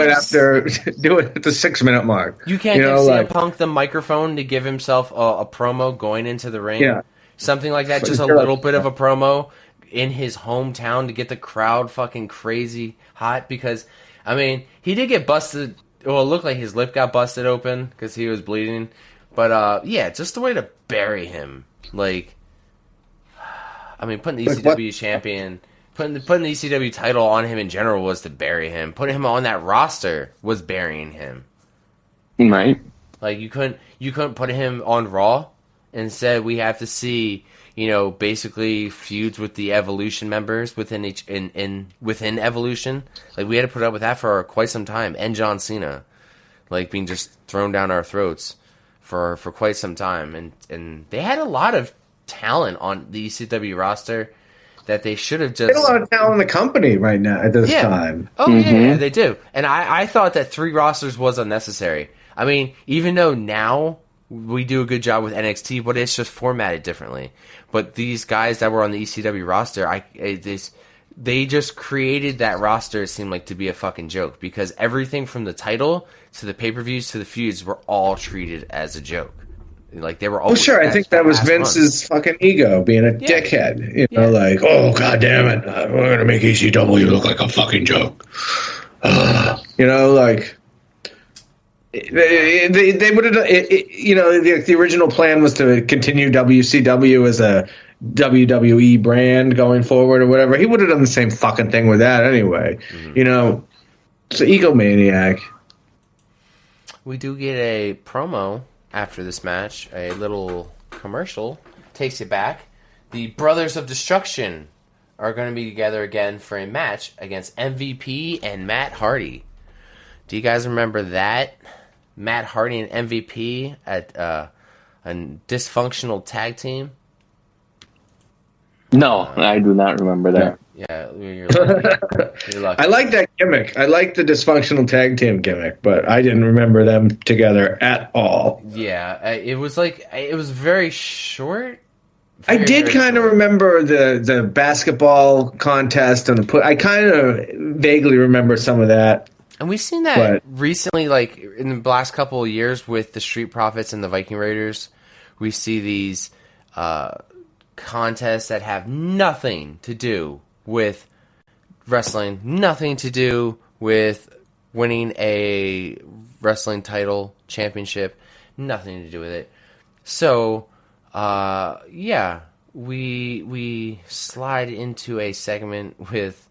it at the 6-minute mark. You can't give CM Punk the microphone to give himself a promo going into the ring. Yeah. Something like that, just a little bit of a promo. in his hometown to get the crowd fucking crazy hot because, I mean, he did get busted. Well, it looked like his lip got busted open because he was bleeding. But, yeah, just the way to bury him. Like, I mean, putting the ECW champion, putting the ECW title on him in general was to bury him. Putting him on that roster was burying him. Right. Like, you couldn't put him on Raw. Instead, we have to see, you know, basically feuds with the Evolution members within within Evolution. Like, we had to put up with that for quite some time. And John Cena, like, being just thrown down our throats for quite some time. And they had a lot of talent on the ECW roster that they should have just... They had a lot of talent in the company right now at this time. Oh, yeah, they do. And I thought that 3 rosters was unnecessary. I mean, even though now we do a good job with NXT, but it's just formatted differently. But these guys that were on the ECW roster, they just created that roster, it seemed like, to be a fucking joke. Because everything from the title to the pay-per-views to the feuds were all treated as a joke. Like, they were all... Well, sure, I think that was Vince's fucking ego being a dickhead. You know, like, oh, God damn it, we're going to make ECW look like a fucking joke. You know, like... They would have, you know, the original plan was to continue WCW as a WWE brand going forward or whatever. He would have done the same fucking thing with that anyway. You know, it's an egomaniac. We do get a promo after this match, a little commercial, takes it back. The Brothers of Destruction are going to be together again for a match against MVP and Matt Hardy. Do you guys remember that? Matt Hardy and MVP at a dysfunctional tag team? No, I do not remember that. Yeah, you're lucky. You're lucky. I like that gimmick. I like the dysfunctional tag team gimmick, but I didn't remember them together at all. Yeah, it was very short. I did kind of remember the basketball contest and I kind of vaguely remember some of that. And we've seen that recently, like in the last couple of years with the Street Profits and the Viking Raiders. We see these contests that have nothing to do with wrestling, nothing to do with winning a wrestling title, championship, nothing to do with it. So, yeah, we slide into a segment with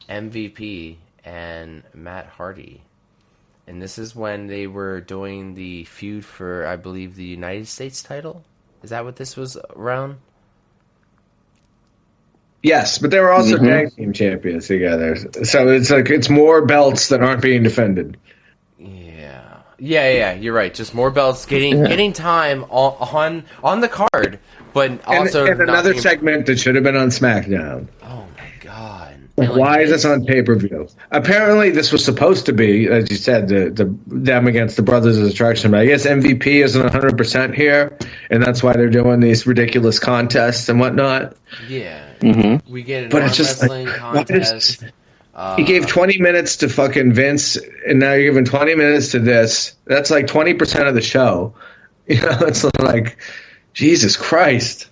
MVP and Matt Hardy. And this is when they were doing the feud for, I believe, the United States title? Is that what this was around? Yes, but they were also tag team champions together. So it's like it's more belts that aren't being defended. Yeah, you're right. Just more belts getting time on the card, but also and another segment that should have been on SmackDown. Oh my god. Why is this on pay-per-view? Apparently, this was supposed to be, as you said, them against the Brothers of Destruction. But I guess MVP isn't 100% here, and that's why they're doing these ridiculous contests and whatnot. Yeah. We get an but arm it's just wrestling like, contest. You gave 20 minutes to fucking Vince, and now you're giving 20 minutes to this. That's like 20% of the show. You know, it's like, Jesus Christ.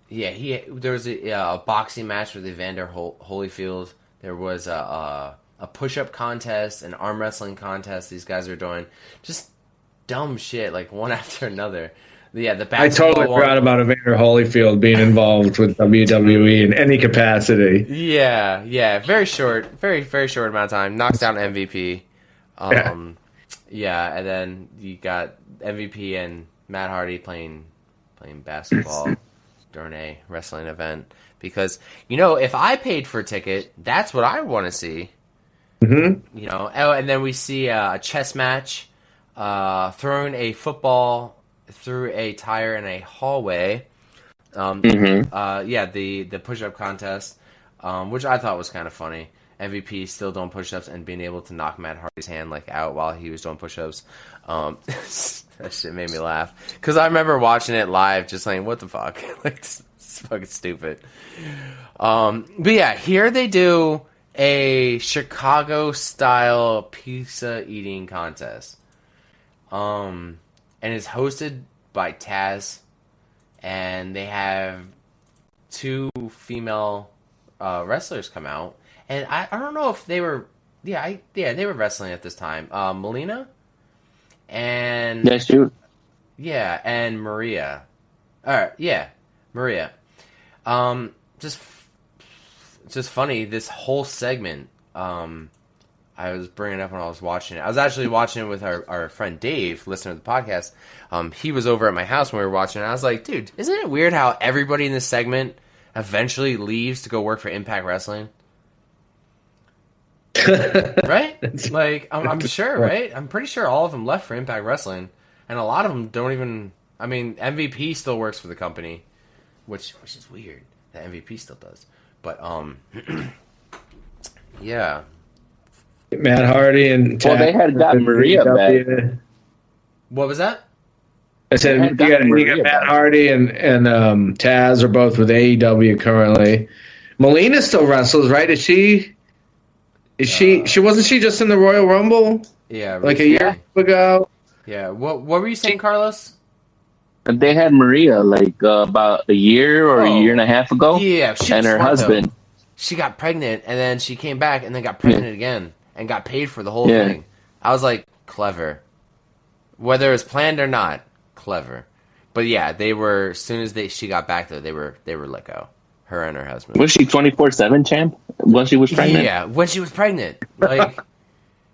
Yeah, there was a boxing match with Evander Holyfield. There was a push-up contest, an arm wrestling contest these guys are doing. Just dumb shit, like one after another. Yeah, the I totally forgot about Evander Holyfield being involved with WWE in any capacity. Yeah, very short amount of time. Knocks down MVP. Yeah, and then you got MVP and Matt Hardy playing basketball during a wrestling event. Because, you know, if I paid for a ticket, that's what I want to see. Mm-hmm. You know, and then we see a chess match, throwing a football through a tire in a hallway. The push-up contest, which I thought was kind of funny. MVP still doing push-ups and being able to knock Matt Hardy's hand out while he was doing push-ups. That shit made me laugh because I remember watching it live, just saying, "What the fuck?" It's fucking stupid. But yeah, here they do a Chicago-style pizza eating contest. And it's hosted by Taz, and they have two female wrestlers come out, and I don't know if they were they were wrestling at this time. Melina and and Maria. Maria. Just funny. This whole segment. I was bringing it up when I was watching it. I was actually watching it with our friend Dave, listener to the podcast. He was over at my house when we were watching it. I was like, dude, isn't it weird how everybody in this segment eventually leaves to go work for Impact Wrestling? Right? Like, I'm sure, right? I'm pretty sure all of them left for Impact Wrestling. And a lot of them don't even... I mean, MVP still works for the company, which is weird that MVP still does. But, yeah... Matt Hardy and Taz they had got Maria back. What was that? I said you got Matt Hardy and Taz are both with AEW currently. Melina still wrestles, right? She wasn't she just in the Royal Rumble? Yeah, like a year ago. Yeah. What were you saying, Carlos? They had Maria like about a year or a year and a half ago. Yeah, and her husband. She got pregnant and then she came back and then got pregnant again. And got paid for the whole thing. I was like, clever. Whether it was planned or not, clever. But yeah, they were, as soon as she got back though, they were let go. Her and her husband. Was she 24/7 champ when she was pregnant? Yeah, when she was pregnant. Like,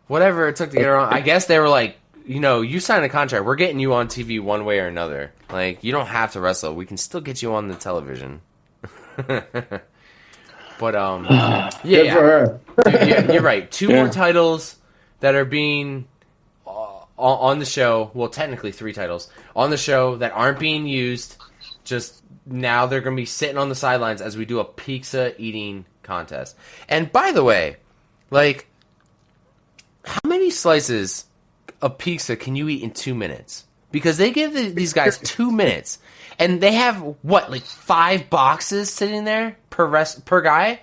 whatever it took to get her on. I guess they were like, you signed a contract. We're getting you on TV one way or another. Like, you don't have to wrestle. We can still get you on the television. But you're right. Two more titles that are being on the show. Well, technically 3 titles on the show that aren't being used. Just now they're going to be sitting on the sidelines as we do a pizza eating contest. And by the way, like, how many slices of pizza can you eat in 2 minutes? Because they give these guys 2 minutes. And they have, what, like 5 boxes sitting there per guy?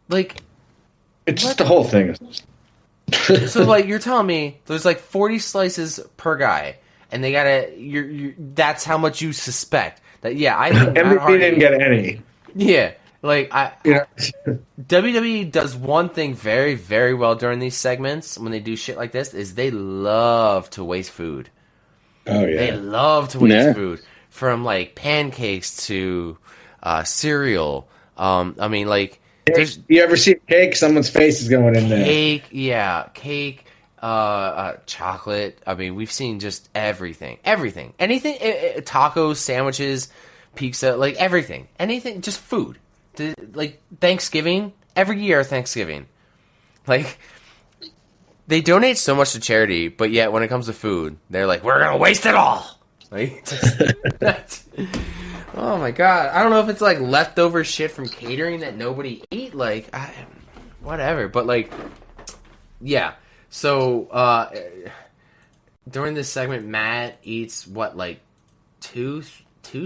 Like... It's just the whole thing. So, like, you're telling me there's, like, 40 slices per guy. And they gotta... that's how much you suspect. That, yeah, I think MVP didn't get any. Yeah. Like, WWE does one thing very, very well during these segments when they do shit like this, is they love to waste food. Oh, yeah. They love to waste food. From, like, pancakes to cereal. I mean, like... You ever see a cake? Someone's face is going in there. Cake, chocolate. I mean, we've seen just everything. Anything. Tacos, sandwiches, pizza, like, everything. Anything, just food. Like, Thanksgiving, every year Thanksgiving. Like... They donate so much to charity, but yet when it comes to food, they're like, we're going to waste it all. Like, oh my God. I don't know if it's like leftover shit from catering that nobody ate. Like, whatever. But like, yeah. So, during this segment, Matt eats what, like two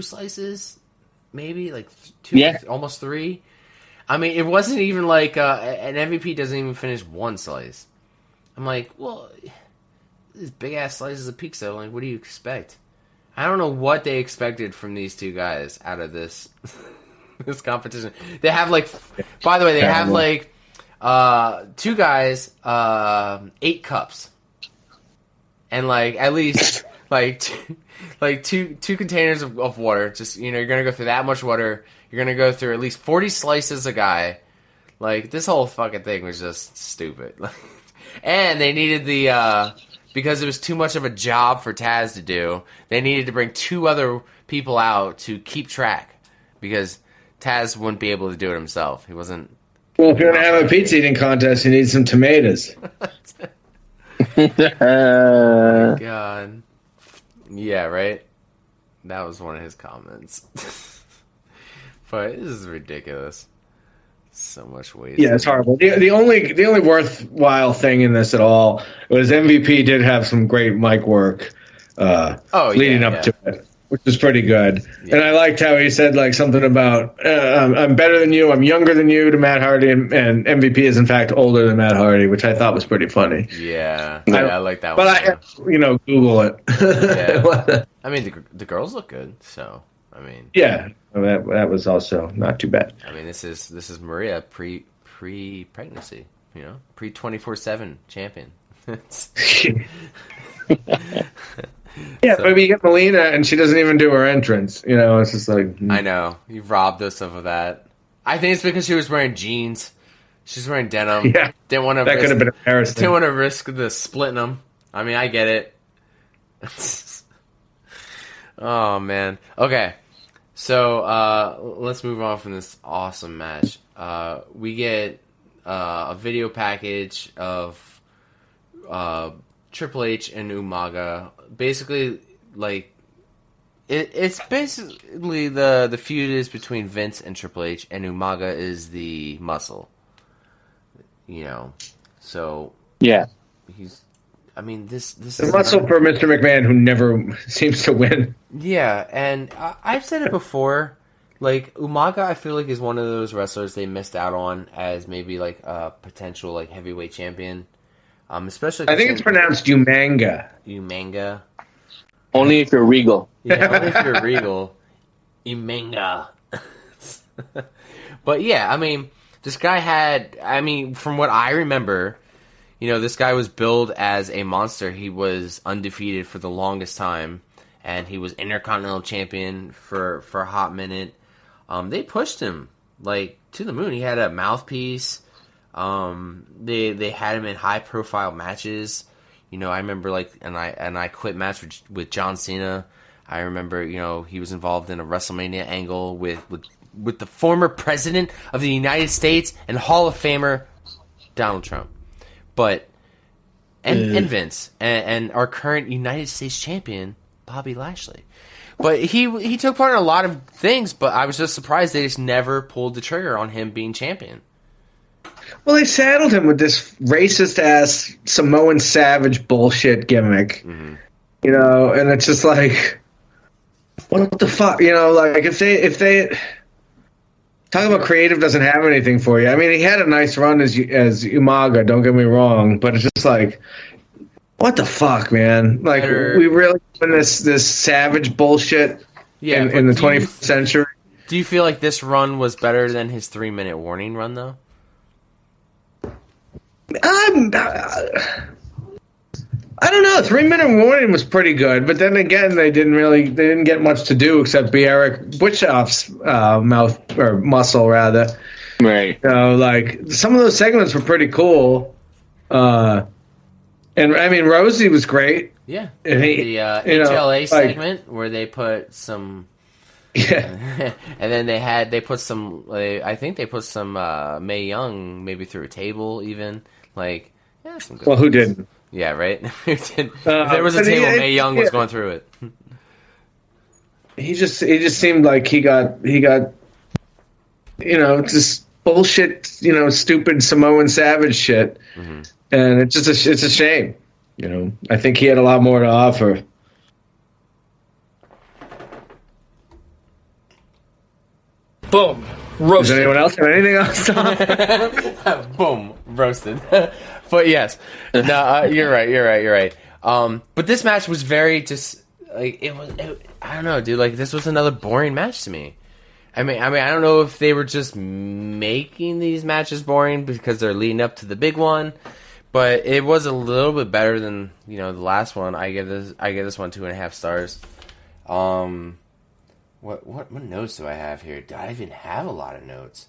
slices? Maybe? Like 2, almost 3? I mean, it wasn't even like, an MVP doesn't even finish 1 slice. I'm like, well, these big-ass slices of pizza, like, what do you expect? I don't know what they expected from these 2 guys out of this this competition. They have, like, by the way, they have, like, 2 guys, 8 cups. And, like, at least, like, two containers of water. Just, you're going to go through that much water. You're going to go through at least 40 slices a guy. Like, this whole fucking thing was just stupid. And they needed because it was too much of a job for Taz to do, they needed to bring 2 other people out to keep track. Because Taz wouldn't be able to do it himself. He wasn't... Well, if you're going to have a pizza eating contest, you need some tomatoes. Oh my God. Yeah, right? That was one of his comments. But this is ridiculous. So much waste. Yeah, it's horrible. The only worthwhile thing in this at all was MVP did have some great mic work leading up to it, which was pretty good. Yeah. And I liked how he said like something about I'm better than you, I'm younger than you to Matt Hardy, and MVP is in fact older than Matt Hardy, which I thought was pretty funny. Yeah, I like that but one. But I had Google it. Yeah. I mean, the girls look good, so I mean, yeah. that was also not too bad. I mean, this is Maria pre-pregnancy, pre 24/7 champion. Yeah, so, but you get Melina and she doesn't even do her entrance. It's just like I know you robbed us of that. I think it's because she was wearing jeans. She's wearing denim. Yeah, didn't want to. That could have been embarrassing. Didn't want to risk the splitting them. I mean, I get it. Oh man. Okay. So let's move on from this awesome match. We get a video package of Triple H and Umaga. Basically, like it's basically the feud is between Vince and Triple H, and Umaga is the muscle. So yeah, he's. I mean, this the muscle for Mr. McMahon, who never seems to win. Yeah, and I've said it before. Like Umaga, I feel like is one of those wrestlers they missed out on as maybe like a potential like heavyweight champion. Especially, I think it's pronounced Umanga. Umanga. Only if you're Regal. Yeah, only if you're Regal. Umanga. But yeah, I mean, this guy had. I mean, from what I remember. This guy was billed as a monster. He was undefeated for the longest time, and he was Intercontinental Champion for a hot minute. They pushed him like to the moon. He had a mouthpiece. They had him in high profile matches. I remember and I quit match with John Cena. I remember he was involved in a WrestleMania angle with the former president of the United States and Hall of Famer Donald Trump. But and Vince and our current United States champion Bobby Lashley, but he took part in a lot of things. But I was just surprised they just never pulled the trigger on him being champion. Well, they saddled him with this racist ass Samoan Savage bullshit gimmick, and it's just like, what the fuck, like if they. Talk about creative doesn't have anything for you. I mean, he had a nice run as Umaga, don't get me wrong, but it's just like, what the fuck, man? Like, we really doing this savage bullshit in the 21st century? Do you feel like this run was better than his 3-minute warning run, though? I don't know. 3-minute warning was pretty good, but then again, they didn't get much to do except be Eric Bischoff's mouth or muscle rather. Right. Like some of those segments were pretty cool. And I mean, Rosie was great. Yeah. And the HLA segment where they put some. Yeah. And then they put some. I think they put some Mae Young maybe through a table even some good. Well, who didn't? Yeah, right. If there was a table, Mae Young was going through it. He just seemed like he got just bullshit, stupid Samoan Savage shit, and it's a shame. I think he had a lot more to offer. Boom. Roasted. Does anyone else have anything else to offer? Boom. Roasted. But yes. No, you're right. But this match was very just like I don't know, dude. Like this was another boring match to me. I mean, I don't know if they were just making these matches boring because they're leading up to the big one, but it was a little bit better than the last one. I give this one 2.5 stars. What notes do I have here? Do I even have a lot of notes?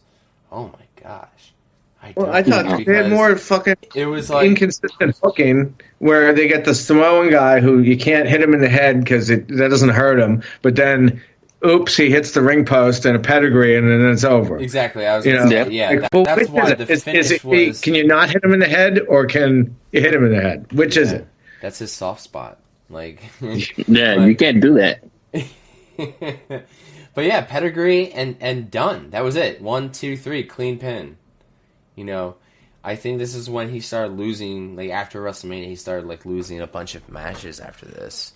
Oh my gosh. I thought they had more fucking it was like inconsistent booking where they get the Samoan guy who you can't hit him in the head because that doesn't hurt him, but then oops, he hits the ring post and a pedigree and then it's over. Exactly. I was going to say, yeah. That's why the finish was... Can you not hit him in the head or can you hit him in the head? Which is it? That's his soft spot. Like, yeah, you can't do that. But yeah, pedigree and done. That was it. 1, 2, 3, clean pin. I think this is when he started losing. Like after WrestleMania, he started like losing a bunch of matches after this.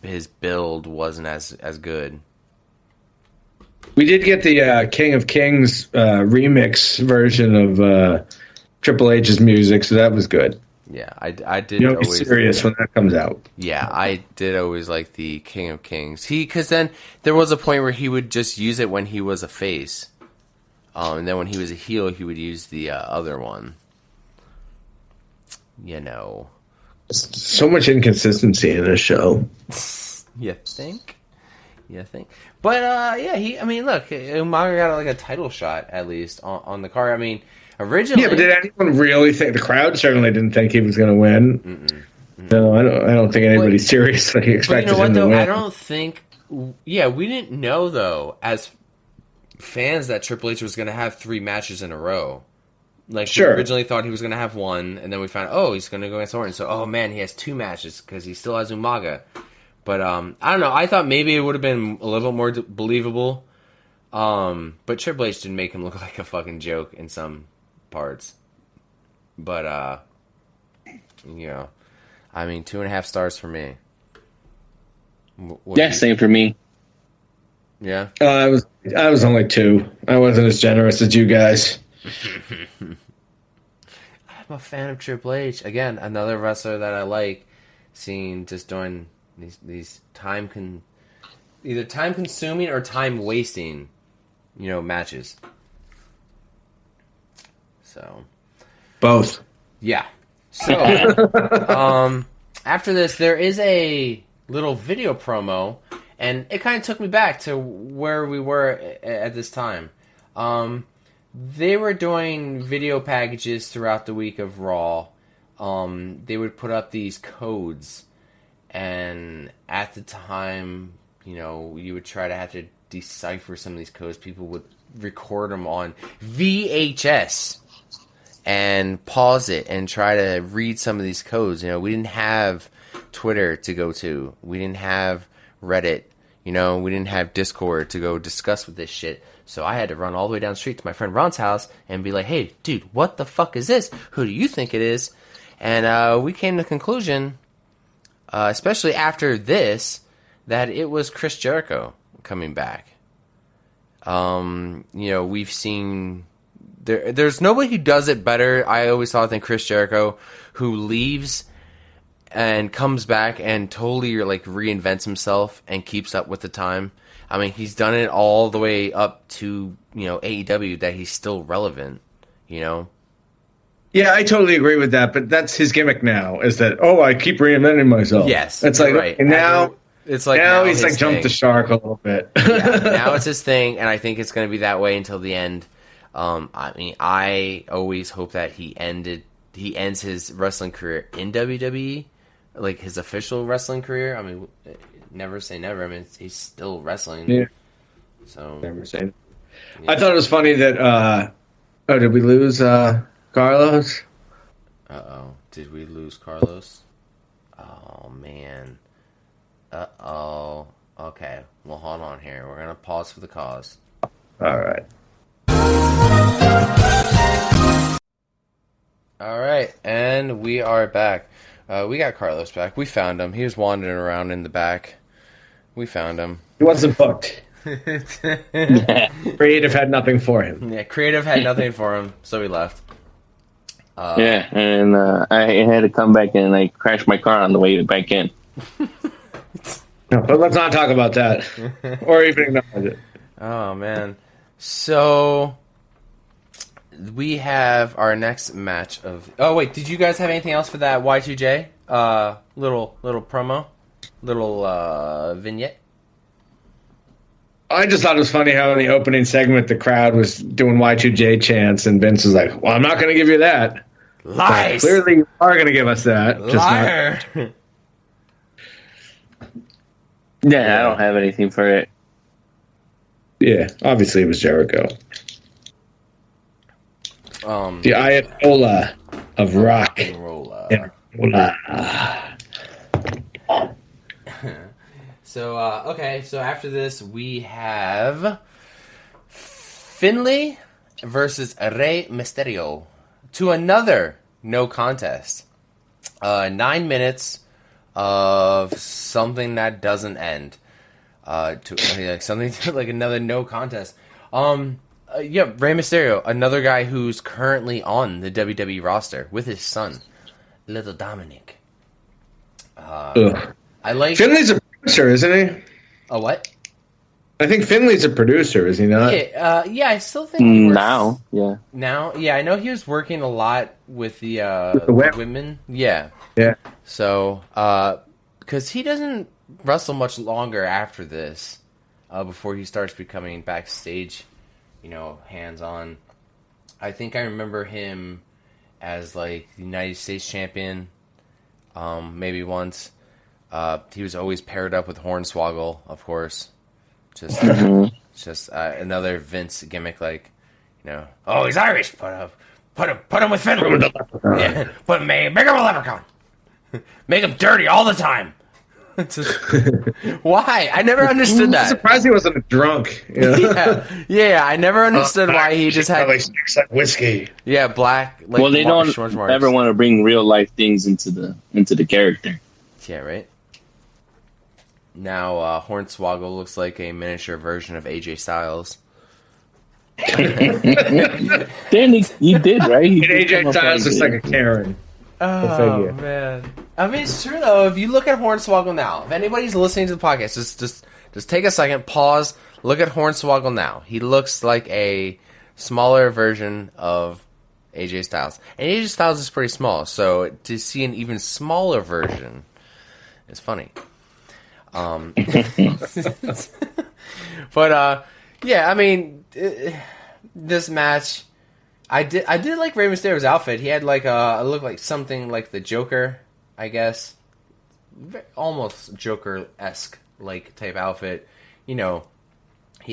His build wasn't as good. We did get the King of Kings remix version of Triple H's music, so that was good. Yeah, I did You know, be always serious when that comes out. Yeah, I did always like the King of Kings. Because then there was a point where he would just use it when he was a face. And then when he was a heel, he would use the other one. You know. So much inconsistency in this show. You think? But, look, Umaga got like a title shot, at least, on the card. I mean, originally... Yeah, but did anyone really think... The crowd certainly didn't think he was going to win. No, I don't think anybody seriously expected him to win. I don't think... Yeah, we didn't know, though, as fans, that Triple H was going to have 3 matches in a row. Like, we originally thought he was going to have 1, and then we found, he's going to go against Orton. So, oh man, he has 2 matches, because he still has Umaga. But, I don't know, I thought maybe it would have been a little more believable. But Triple H didn't make him look like a fucking joke in some parts. But, 2.5 stars for me. Same for me. Yeah? I was only 2. I wasn't as generous as you guys. I'm a fan of Triple H. Again, another wrestler that I like seeing just doing these either time consuming or time wasting, matches. So both. Yeah. So after this, there is a little video promo, and it kind of took me back to where we were at this time. They were doing video packages throughout the week of Raw. They would put up these codes, and at the time, you would try to have to decipher some of these codes. People would record them on VHS and pause it and try to read some of these codes. We didn't have Twitter to go to. We didn't have Reddit. We didn't have Discord to go discuss with this shit. So I had to run all the way down the street to my friend Ron's house and be like, hey, dude, what the fuck is this? Who do you think it is? And we came to the conclusion, especially after this, that it was Chris Jericho coming back. We've seen... There's nobody who does it better, I always thought, than Chris Jericho, who leaves and comes back and totally reinvents himself and keeps up with the time. I mean, he's done it all the way up to, AEW, that he's still relevant, Yeah, I totally agree with that, but that's his gimmick now, is that, I keep reinventing myself. Yes, it's like, right. And now it's like now he's thing. Jumped the shark a little bit. Yeah, now it's his thing, and I think it's going to be that way until the end. I always hope that he ends his wrestling career in WWE, like his official wrestling career. I mean, never say never. I mean, he's still wrestling. Yeah. So never say. Yeah. I thought it was funny that. Did we lose Carlos? Did we lose Carlos? Oh man. Okay. Well, hold on here. We're gonna pause for the cause. All right. All right, and we are back. We got Carlos back. We found him. He was wandering around in the back. We found him. He wasn't booked. Creative had nothing for him. Yeah, creative had nothing for him, so he left. And I had to come back and I crashed my car on the way back in. No, but let's not talk about that, or even acknowledge it. Oh man. So we have our next match of... Oh, wait, did you guys have anything else for that Y2J? Little promo? Little vignette? I just thought it was funny how in the opening segment the crowd was doing Y2J chants, and Vince was like, well, I'm not going to give you that. Lies! But clearly you are going to give us that. Liar! Just not... Yeah, I don't have anything for it. Yeah, obviously it was Jericho. The Ayatollah of rock. Yeah. So, okay, so after this we have Finlay versus Rey Mysterio to another no contest. 9 minutes of something that doesn't end. Something like another no contest. Rey Mysterio, another guy who's currently on the WWE roster with his son. little Dominic. Ugh. I like Finley's a producer, isn't he? a what? I think Finley's a producer, is he not? Yeah, I still think he works Now, yeah. Now, yeah, I know he was working a lot with the women. Yeah. Yeah. So, because he doesn't wrestle much longer after this, before he starts becoming backstage, hands-on. I think I remember him as, like, the United States champion, maybe once. He was always paired up with Hornswoggle, of course. Just another Vince gimmick, like, oh, he's Irish. Put him with Finley. Yeah, make him a leprechaun. Make him dirty all the time. Why? I never understood that. I'm surprised he wasn't a drunk. Yeah. I never understood why he just had like whiskey. Yeah, black. Like, well, they don't ever want to bring real life things into the character. Yeah, right. Now, Hornswoggle looks like a miniature version of AJ Styles. Then he did, right? AJ Styles looks like a Karen. Oh, man. I mean, it's true, though. If you look at Hornswoggle now, if anybody's listening to the podcast, just take a second, pause, look at Hornswoggle now. He looks like a smaller version of AJ Styles. And AJ Styles is pretty small, so to see an even smaller version is funny. But, yeah, I mean, this match... I did like Rey Mysterio's outfit. He had like it looked like something like the Joker, I guess, almost Joker-esque like type outfit. He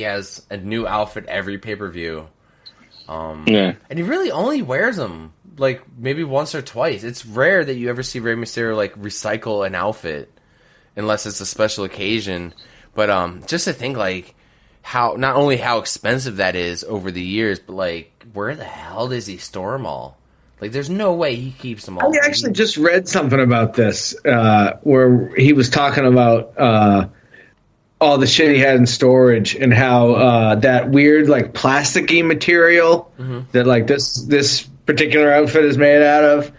has a new outfit every pay-per-view. And he really only wears them like maybe once or twice. It's rare that you ever see Rey Mysterio like recycle an outfit unless it's a special occasion. But just to think like how not only how expensive that is over the years, but like where the hell does he store them all? Like, there's no way he keeps them all. I actually just read something about this where he was talking about all the shit he had in storage and how that weird like plasticky material that like this particular outfit is made out of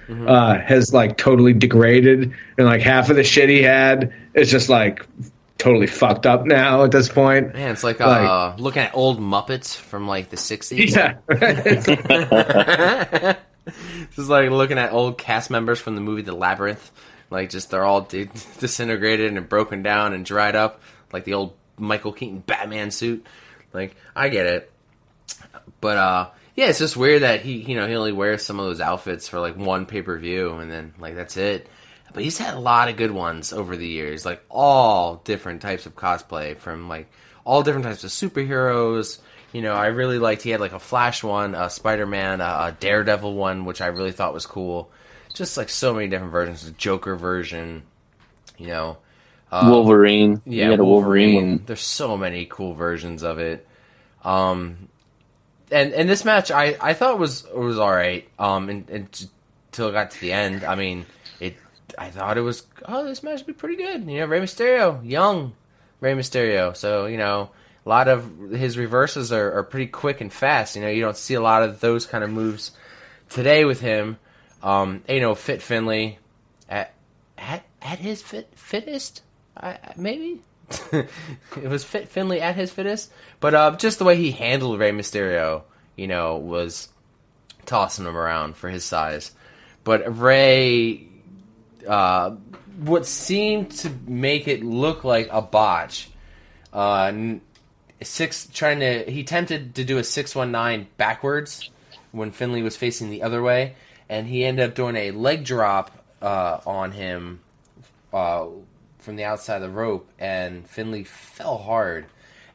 has like totally degraded, and like half of the shit he had is just like totally fucked up now at this point. Man, it's like looking at old Muppets from like the 60s. Yeah. This is like looking at old cast members from the movie The Labyrinth. Like, just they're all disintegrated and broken down and dried up. Like the old Michael Keaton Batman suit. Like, I get it. But, yeah, it's just weird that he only wears some of those outfits for like one pay-per-view and then like that's it. But he's had a lot of good ones over the years, like all different types of cosplay from like all different types of superheroes. I really liked he had like a Flash one, a Spider-Man, a Daredevil one, which I really thought was cool. Just like so many different versions, a Joker version, Wolverine. Yeah, he had a Wolverine one. There's so many cool versions of it. And this match I thought was all right. Until it got to the end. I mean, I thought it was, this match would be pretty good. Rey Mysterio, young Rey Mysterio. So, a lot of his reverses are pretty quick and fast. You don't see a lot of those kind of moves today with him. Fit Finley at his fittest, maybe? It was Fit Finley at his fittest. But just the way he handled Rey Mysterio, was tossing him around for his size. But Rey... what seemed to make it look like a botch. He attempted to do a 619 backwards when Finley was facing the other way, and he ended up doing a leg drop on him from the outside of the rope, and Finley fell hard.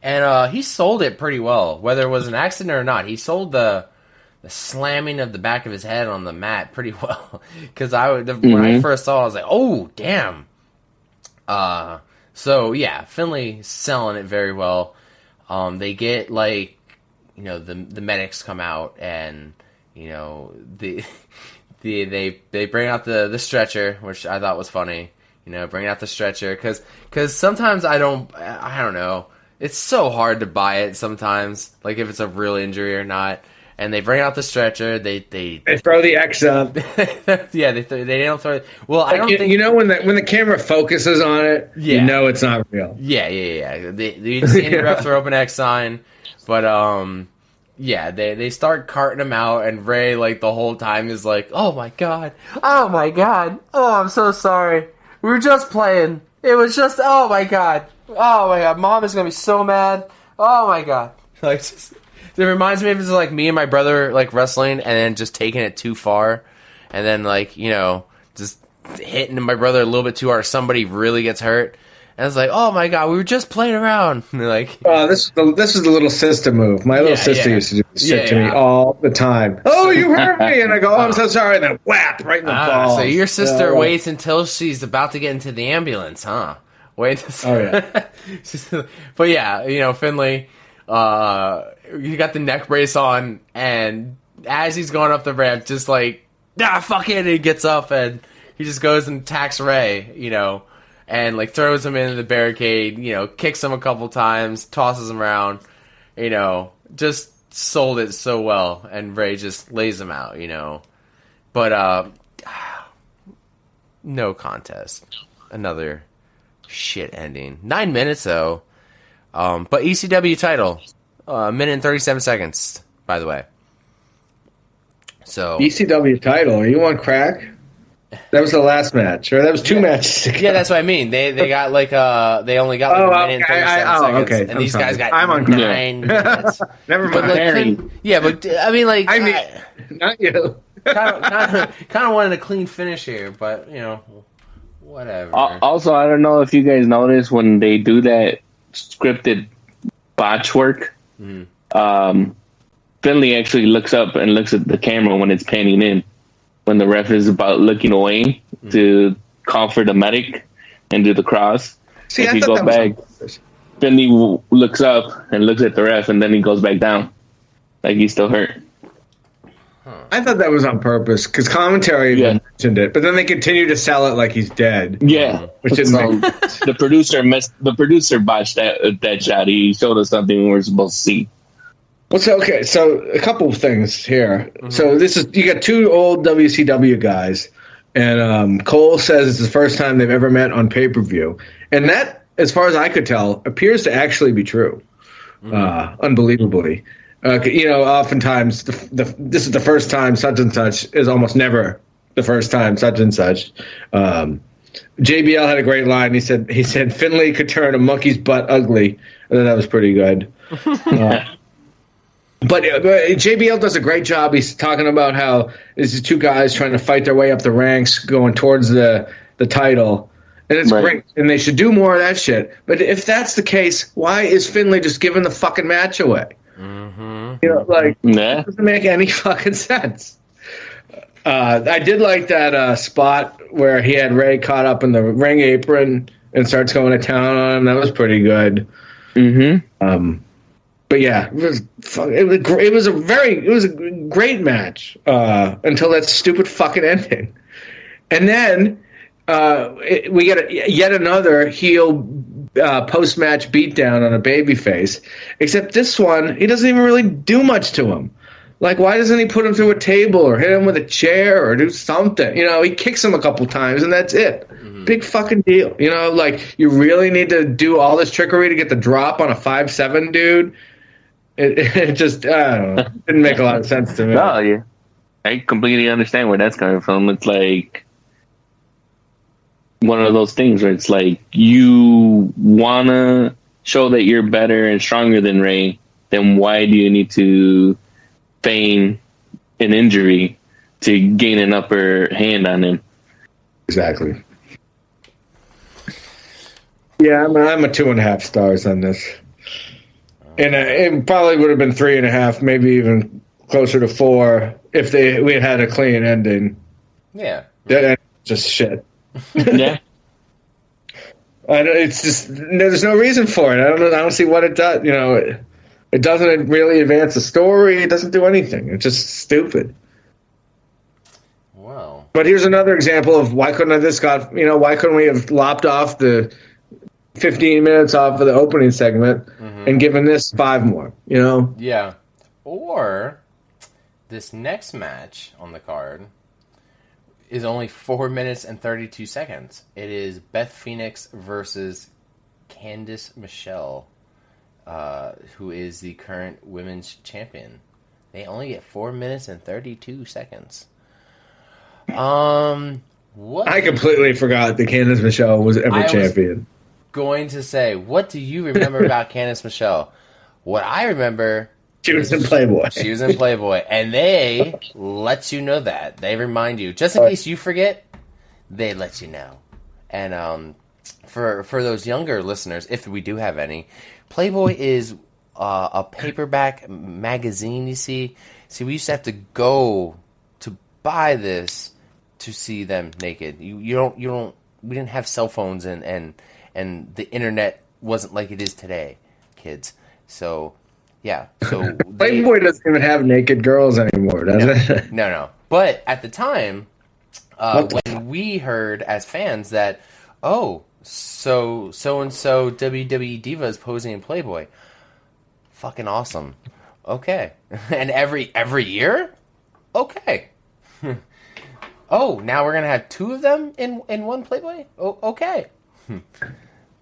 And he sold it pretty well, whether it was an accident or not. He sold the slamming of the back of his head on the mat pretty well, because when I first saw it, I was like, oh damn. So yeah, Finley selling it very well. They get like, the medics come out and they bring out the stretcher, which I thought was funny. Bring out the stretcher because sometimes I don't know. It's so hard to buy it sometimes, like if it's a real injury or not. and they bring out the stretcher. They throw the X up. Yeah, they don't throw it. Well, I don't think you know when the camera focuses on it, you know it's not real. Yeah. They see the ref throw up an X sign, but yeah, they start carting him out, and Ray like the whole time is like, oh my god, oh I'm so sorry. We were just playing. It was just oh my god, Mom is gonna be so mad. Oh my god, like just. It reminds me of like me and my brother like wrestling and then just taking it too far, and then like just hitting my brother a little bit too hard. Somebody really gets hurt, and it's like, oh my god, we were just playing around. And like, this is the little sister move. My little sister used to do this shit to me all the time. Oh, you hurt me, and I go, oh, I'm so sorry, and then whap right in the balls. So your sister waits until she's about to get into the ambulance, huh? Wait. Oh yeah. But yeah, Finlay. He got the neck brace on, and as he's going up the ramp, just like, fuck it, and he gets up, and he just goes and attacks Ray, and like throws him into the barricade, kicks him a couple times, tosses him around, just sold it so well, and Ray just lays him out, But, no contest. Another shit ending. 9 minutes, though. But ECW title, 1 minute and 37 seconds, by the way. So ECW title, are you on crack? That was the last match, or that was two matches ago. Yeah, that's what I mean. They got like they only got like 1 minute and 37 seconds, okay. and these guys got I'm on 9 minutes. Never But mind. but I mean, like, not you. kind of wanted a clean finish here, but whatever. Also, I don't know if you guys notice when they do that scripted botch work. Finlay actually looks up and looks at the camera when it's panning in, when the ref is about looking away to call for the medic and do the cross. See, if I you thought go that back, Finlay looks up and looks at the ref, and then he goes back down like he's still hurt. I thought that was on purpose because commentary mentioned it, but then they continue to sell it like he's dead. Yeah, which didn't make the producer botched that shot. He showed us something we were supposed to see. Well, so a couple of things here. So you got two old WCW guys, and Cole says it's the first time they've ever met on pay-per-view, and that, as far as I could tell, appears to actually be true. Unbelievably. Oftentimes this is the first time such and such is almost never the first time such and such. JBL had a great line. He said Finlay could turn a monkey's butt ugly. I thought that was pretty good. But JBL does a great job. He's talking about how this is two guys trying to fight their way up the ranks, going towards the title. And it's great. And they should do more of that shit. But if that's the case, why is Finlay just giving the fucking match away? It doesn't make any fucking sense. I did like that spot where he had Ray caught up in the ring apron and starts going to town on him. That was pretty good. But yeah, it was a great match until that stupid fucking ending, and then we get yet another heel post-match beatdown on a babyface. Except this one, he doesn't even really do much to him. Like, why doesn't he put him through a table or hit him with a chair or do something? He kicks him a couple times and that's it. Big fucking deal. Like, you really need to do all this trickery to get the drop on a 5'7" dude. It just, I don't know, didn't make a lot of sense to me. No, yeah. I completely understand where that's coming from. It's like one of those things where it's like you want to show that you're better and stronger than Ray, then why do you need to feign an injury to gain an upper hand on him? Exactly. Yeah, I'm a 2.5 stars on this. And it probably would have been 3.5, maybe even closer to 4 if we had had a clean ending. Yeah. That's just shit. Yeah. It's just there's no reason for it. I don't see what it does. It doesn't really advance the story. It doesn't do anything. It's just stupid. Wow. But here's another example of why couldn't why couldn't we have lopped off the 15 minutes off of the opening segment and given this 5 more? Yeah. Or this next match on the card is only 4 minutes and 32 seconds. It is Beth Phoenix versus Candice Michelle, who is the current women's champion. They only get 4 minutes and 32 seconds. What? I completely forgot that Candice Michelle was ever champion. Was going to say, what do you remember about Candice Michelle? What I remember... She was in Playboy. She was in Playboy. And they let you know that. They remind you. Just in case you forget, they let you know. And for those younger listeners, if we do have any, Playboy is a paperback magazine, you see. See, we used to have to go to buy this to see them naked. We didn't have cell phones and the internet wasn't like it is today, kids. So, yeah. So Playboy doesn't even have naked girls anymore, does it? No. But at the time, when we heard as fans that, so and so WWE diva is posing in Playboy, fucking awesome. Okay. And every year, okay. Oh, now we're gonna have two of them in one Playboy? Oh, okay.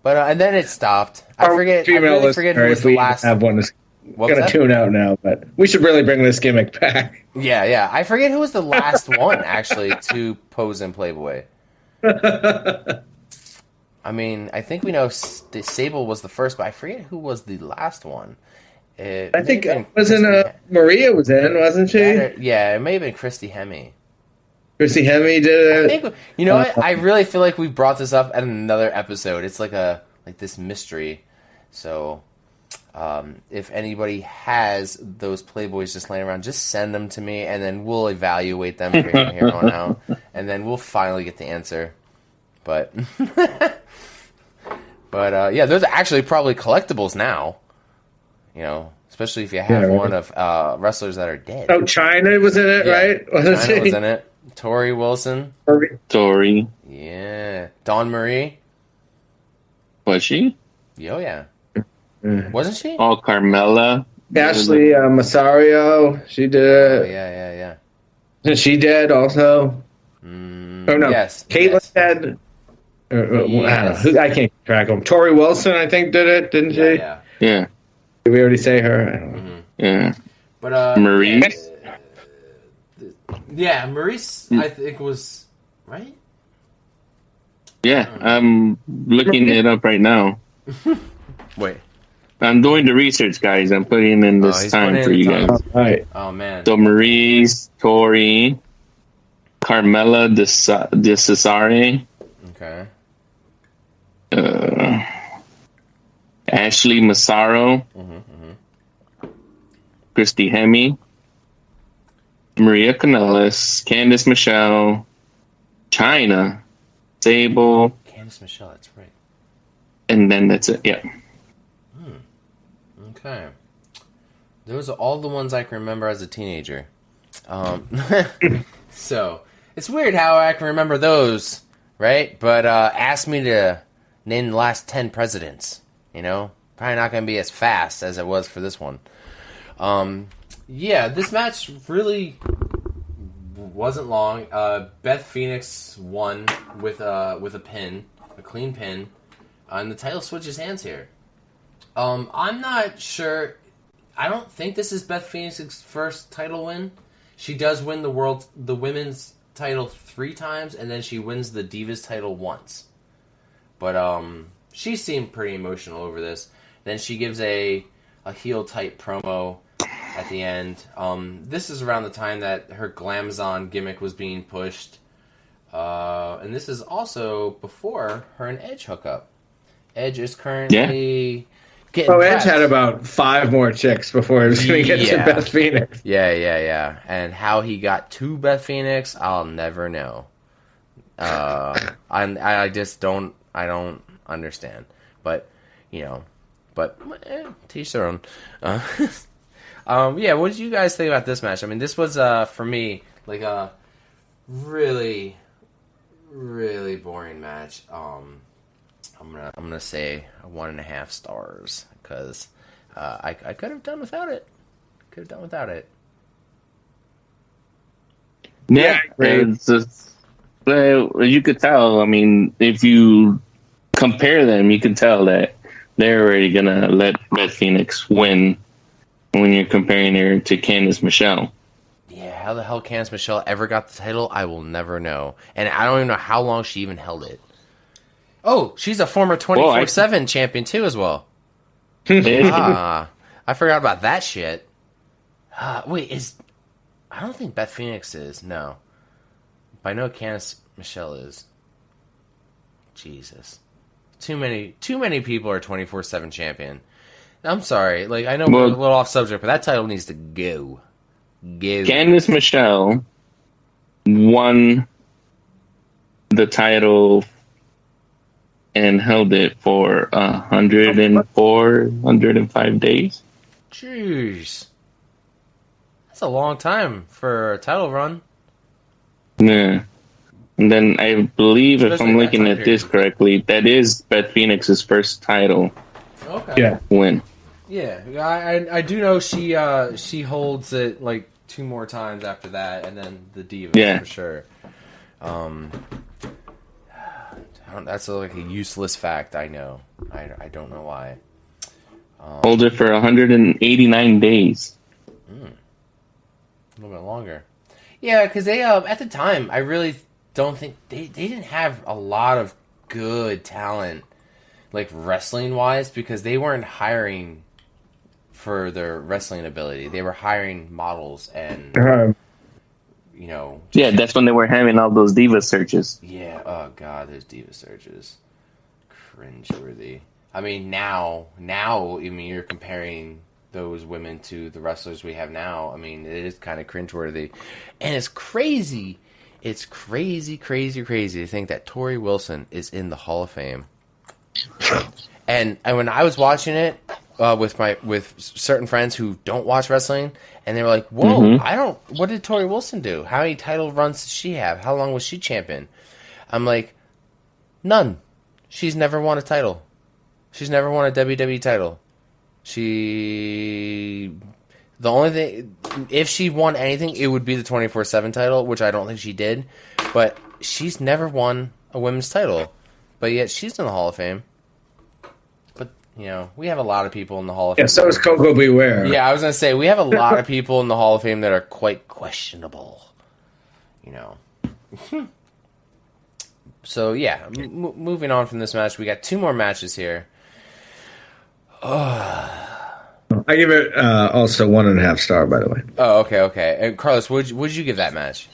But and then it stopped. I forget who was the last. Have one that's gonna tune out now, but we should really bring this gimmick back. Yeah. I forget who was the last one actually to pose in Playboy. I mean, I think we know Sable was the first, but I forget who was the last one. I think Maria was in, wasn't she? Yeah, it may have been Christy Hemme. Christy Hemme did it. I think, you know what? I really feel like we brought this up in another episode. It's like this mystery. So, if anybody has those Playboys just laying around, just send them to me, and then we'll evaluate them from here on out, and then we'll finally get the answer. But, yeah, those are actually probably collectibles now. You know, especially if you have one of wrestlers that are dead. Oh, Chyna was in it, right? Chyna was in it. Tori Wilson. Tori. Yeah. Dawn Marie. Was she? Oh, yeah. Wasn't she? Oh, Carmella. Ashley Massario. She did it. Oh, yeah. Is she dead also? Oh, no. Yes. Caitlin's dead. Yes. I can't keep track of them. Tori Wilson, I think, did it, didn't she? Yeah. Did we already say her? I don't know. Yeah. But, Maurice? Yeah, Maurice, I think, was... Right? Yeah, I'm looking it up right now. Wait. I'm doing the research, guys. I'm putting in this time for you guys. All right. Oh, man. So Maurice, Tori, Carmella de Cesare. Okay. Ashley Massaro. Christy Hemme. Maria Kanellis. Candice Michelle. Chyna. Sable. Candice Michelle, that's right. And then that's it, yeah. Okay. Those are all the ones I can remember as a teenager. So, it's weird how I can remember those, right? But ask me to name the last 10 presidents, you know? Probably not going to be as fast as it was for this one. Yeah, this match really wasn't long. Beth Phoenix won with a pin, a clean pin, and the title switches hands here. I'm not sure. I don't think this is Beth Phoenix's first title win. She does win the women's title 3 times, and then she wins the Divas title once. But she seemed pretty emotional over this. Then she gives a heel type promo at the end. This is around the time that her Glamazon gimmick was being pushed. And this is also before her and Edge hookup. Edge is currently getting Edge had about 5 more chicks before he was going to get to Beth Phoenix. Yeah. And how he got to Beth Phoenix, I'll never know. I just don't understand. But, you know, teach their own. Yeah, what did you guys think about this match? I mean, this was, for me, like a really, really boring match. I'm gonna say 1.5 stars because I could have done without it. Yeah, it's just, you could tell. I mean, if you compare them, you can tell that they're already gonna let Beth Phoenix win when you're comparing her to Candice Michelle. Yeah, how the hell Candice Michelle ever got the title, I will never know. And I don't even know how long she even held it. Oh, she's a former 24/7 champion too as well. I forgot about that shit. Wait, I don't think Beth Phoenix is. No. But I know Candice Michelle is. Jesus. Too many people are 24/7 champion. I'm sorry. Like, I know we're a little off subject, but that title needs to go. Candice Michelle won the title and held it for 105 days. Jeez. That's a long time for a title run. Yeah. And then I believe, if I'm looking at this correctly, that is Beth Phoenix's first title win. Yeah, I do know she holds it like 2 more times after that, and then the Divas for sure. That's like a useless fact. I know. I don't know why. Hold it for 189 days. A little bit longer. Yeah, because they at the time, I really don't think they didn't have a lot of good talent, like wrestling wise, because they weren't hiring for their wrestling ability. They were hiring models and Yeah, that's when they were having all those diva searches. Yeah, oh god, those diva searches. Cringeworthy. I mean, now, you're comparing those women to the wrestlers we have now. I mean, it is kind of cringeworthy. And it's crazy. It's crazy to think that Tori Wilson is in the Hall of Fame. And when I was watching it with certain friends who don't watch wrestling, and they were like, "Whoa, what did Tori Wilson do? How many title runs did she have? How long was she champion?" I'm like, none. She's never won a title. She's never won a WWE title. The only thing, if she won anything, it would be the 24/7 title, which I don't think she did. But she's never won a women's title. But yet she's in the Hall of Fame. But, we have a lot of people in the Hall of Fame. Yeah, so is Coco Beware. Yeah, I was going to say, we have a lot of people in the Hall of Fame that are quite questionable. So, yeah, moving on from this match, we got 2 more matches here. I give it also 1.5 star, by the way. Oh, okay. And Carlos, would you give that match?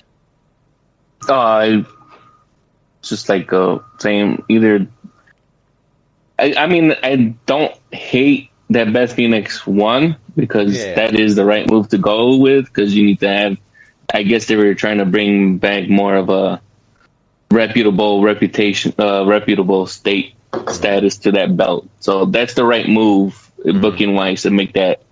Just like same either. I mean, I don't hate that Beth Phoenix won because that is the right move to go with, because you need to have. I guess they were trying to bring back more of a reputable state status to that belt. So that's the right move, booking wise, to make that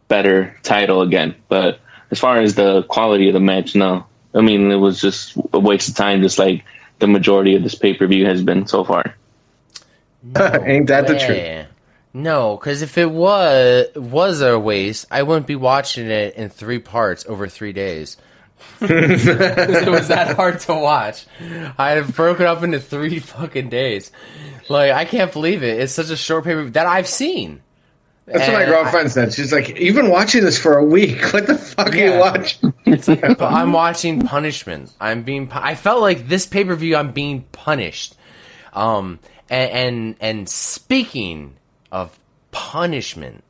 better title again. But as far as the quality of the match, no. I mean, it was just a waste of time, just like the majority of this pay-per-view has been so far. Ain't that the truth? No, because if it was a waste, I wouldn't be watching it in 3 parts over 3 days. It was that hard to watch. I have broken up into 3 fucking days. Like, I can't believe it. It's such a short pay-per-view that I've seen. That's what my girlfriend said. She's like, "You've been watching this for a week. What the fuck are you watching?" But I'm watching punishment. I felt like this pay-per-view, I'm being punished. And speaking of punishment,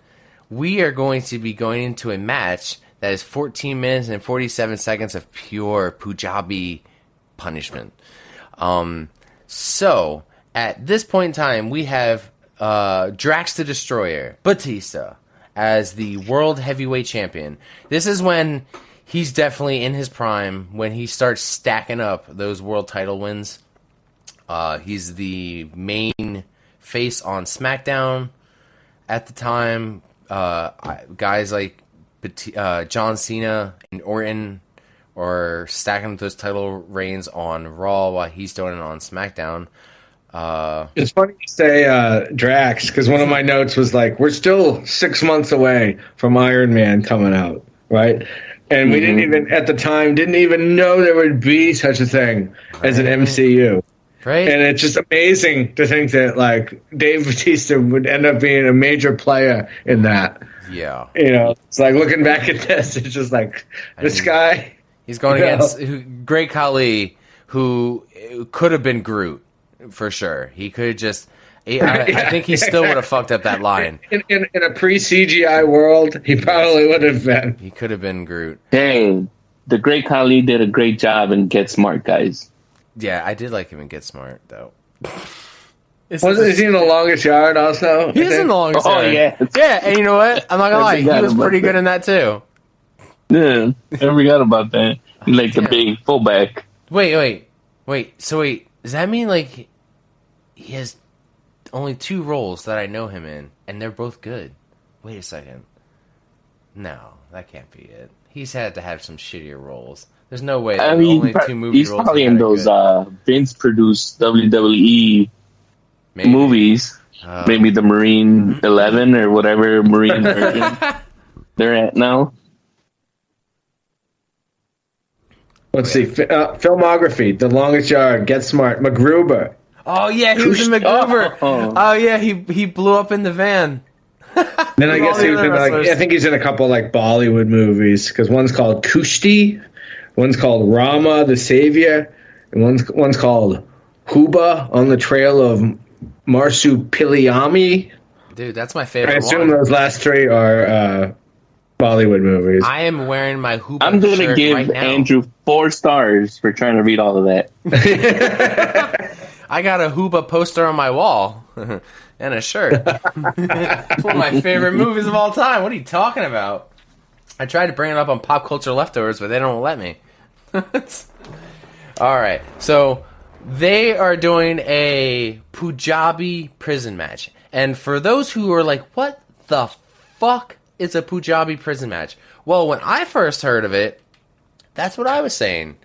we are going to be going into a match that is 14 minutes and 47 seconds of pure Punjabi punishment. So, at this point in time, we have Drax the Destroyer, Batista, as the World Heavyweight Champion. This is when he's definitely in his prime, when he starts stacking up those world title wins. He's the main face on SmackDown at the time. Guys like John Cena and Orton are stacking those title reigns on Raw while he's doing it on SmackDown. It's funny you say Drax, because one of my notes was like, we're still 6 months away from Iron Man coming out, right? And we didn't even, at the time, didn't even know there would be such a thing as an MCU. Right. And it's just amazing to think that, like, Dave Bautista would end up being a major player in that. Yeah. It's like looking back at this, it's just like, this guy. He's going against Great Khali, who could have been Groot, for sure. He could just... I think he still would have fucked up that line. In a pre-CGI world, he probably would have been. He could have been Groot. Dang, the Great Khali did a great job in Get Smart, guys. Yeah, I did like him in Get Smart, though. Is he in The Longest Yard also? He's in The Longest Yard. Oh, yeah. Yeah, and you know what? I'm not going to lie. He was pretty good in that, too. Yeah, I forgot about that. Like the big fullback. Wait. So, does that mean, like, he has... only 2 roles that I know him in, and they're both good. Wait a second. No, that can't be it. He's had to have some shittier roles. There's no way. Only 2 movie he's roles. Probably in those Vince-produced WWE movies. Maybe the Marine 11 or whatever Marine version they're at now. Let's see. Filmography: The Longest Yard, Get Smart, MacGruber. Oh yeah, he was in MacGruber. Oh yeah, he blew up in the van. Then I guess he was in I think he's in a couple like Bollywood movies because one's called Kushti, one's called Rama the Savior, and one's called Huba on the Trail of Marsupilami. Dude, that's my favorite. I assume those last 3 are Bollywood movies. I am wearing my Huba. I'm going to shirt give right now. Andrew 4 stars for trying to read all of that. I got a Huba poster on my wall and a shirt. One of my favorite movies of all time. What are you talking about? I tried to bring it up on Pop Culture Leftovers, but they don't let me. All right, so they are doing a Punjabi prison match. And for those who are like, what the fuck is a Punjabi prison match? Well, when I first heard of it, that's what I was saying.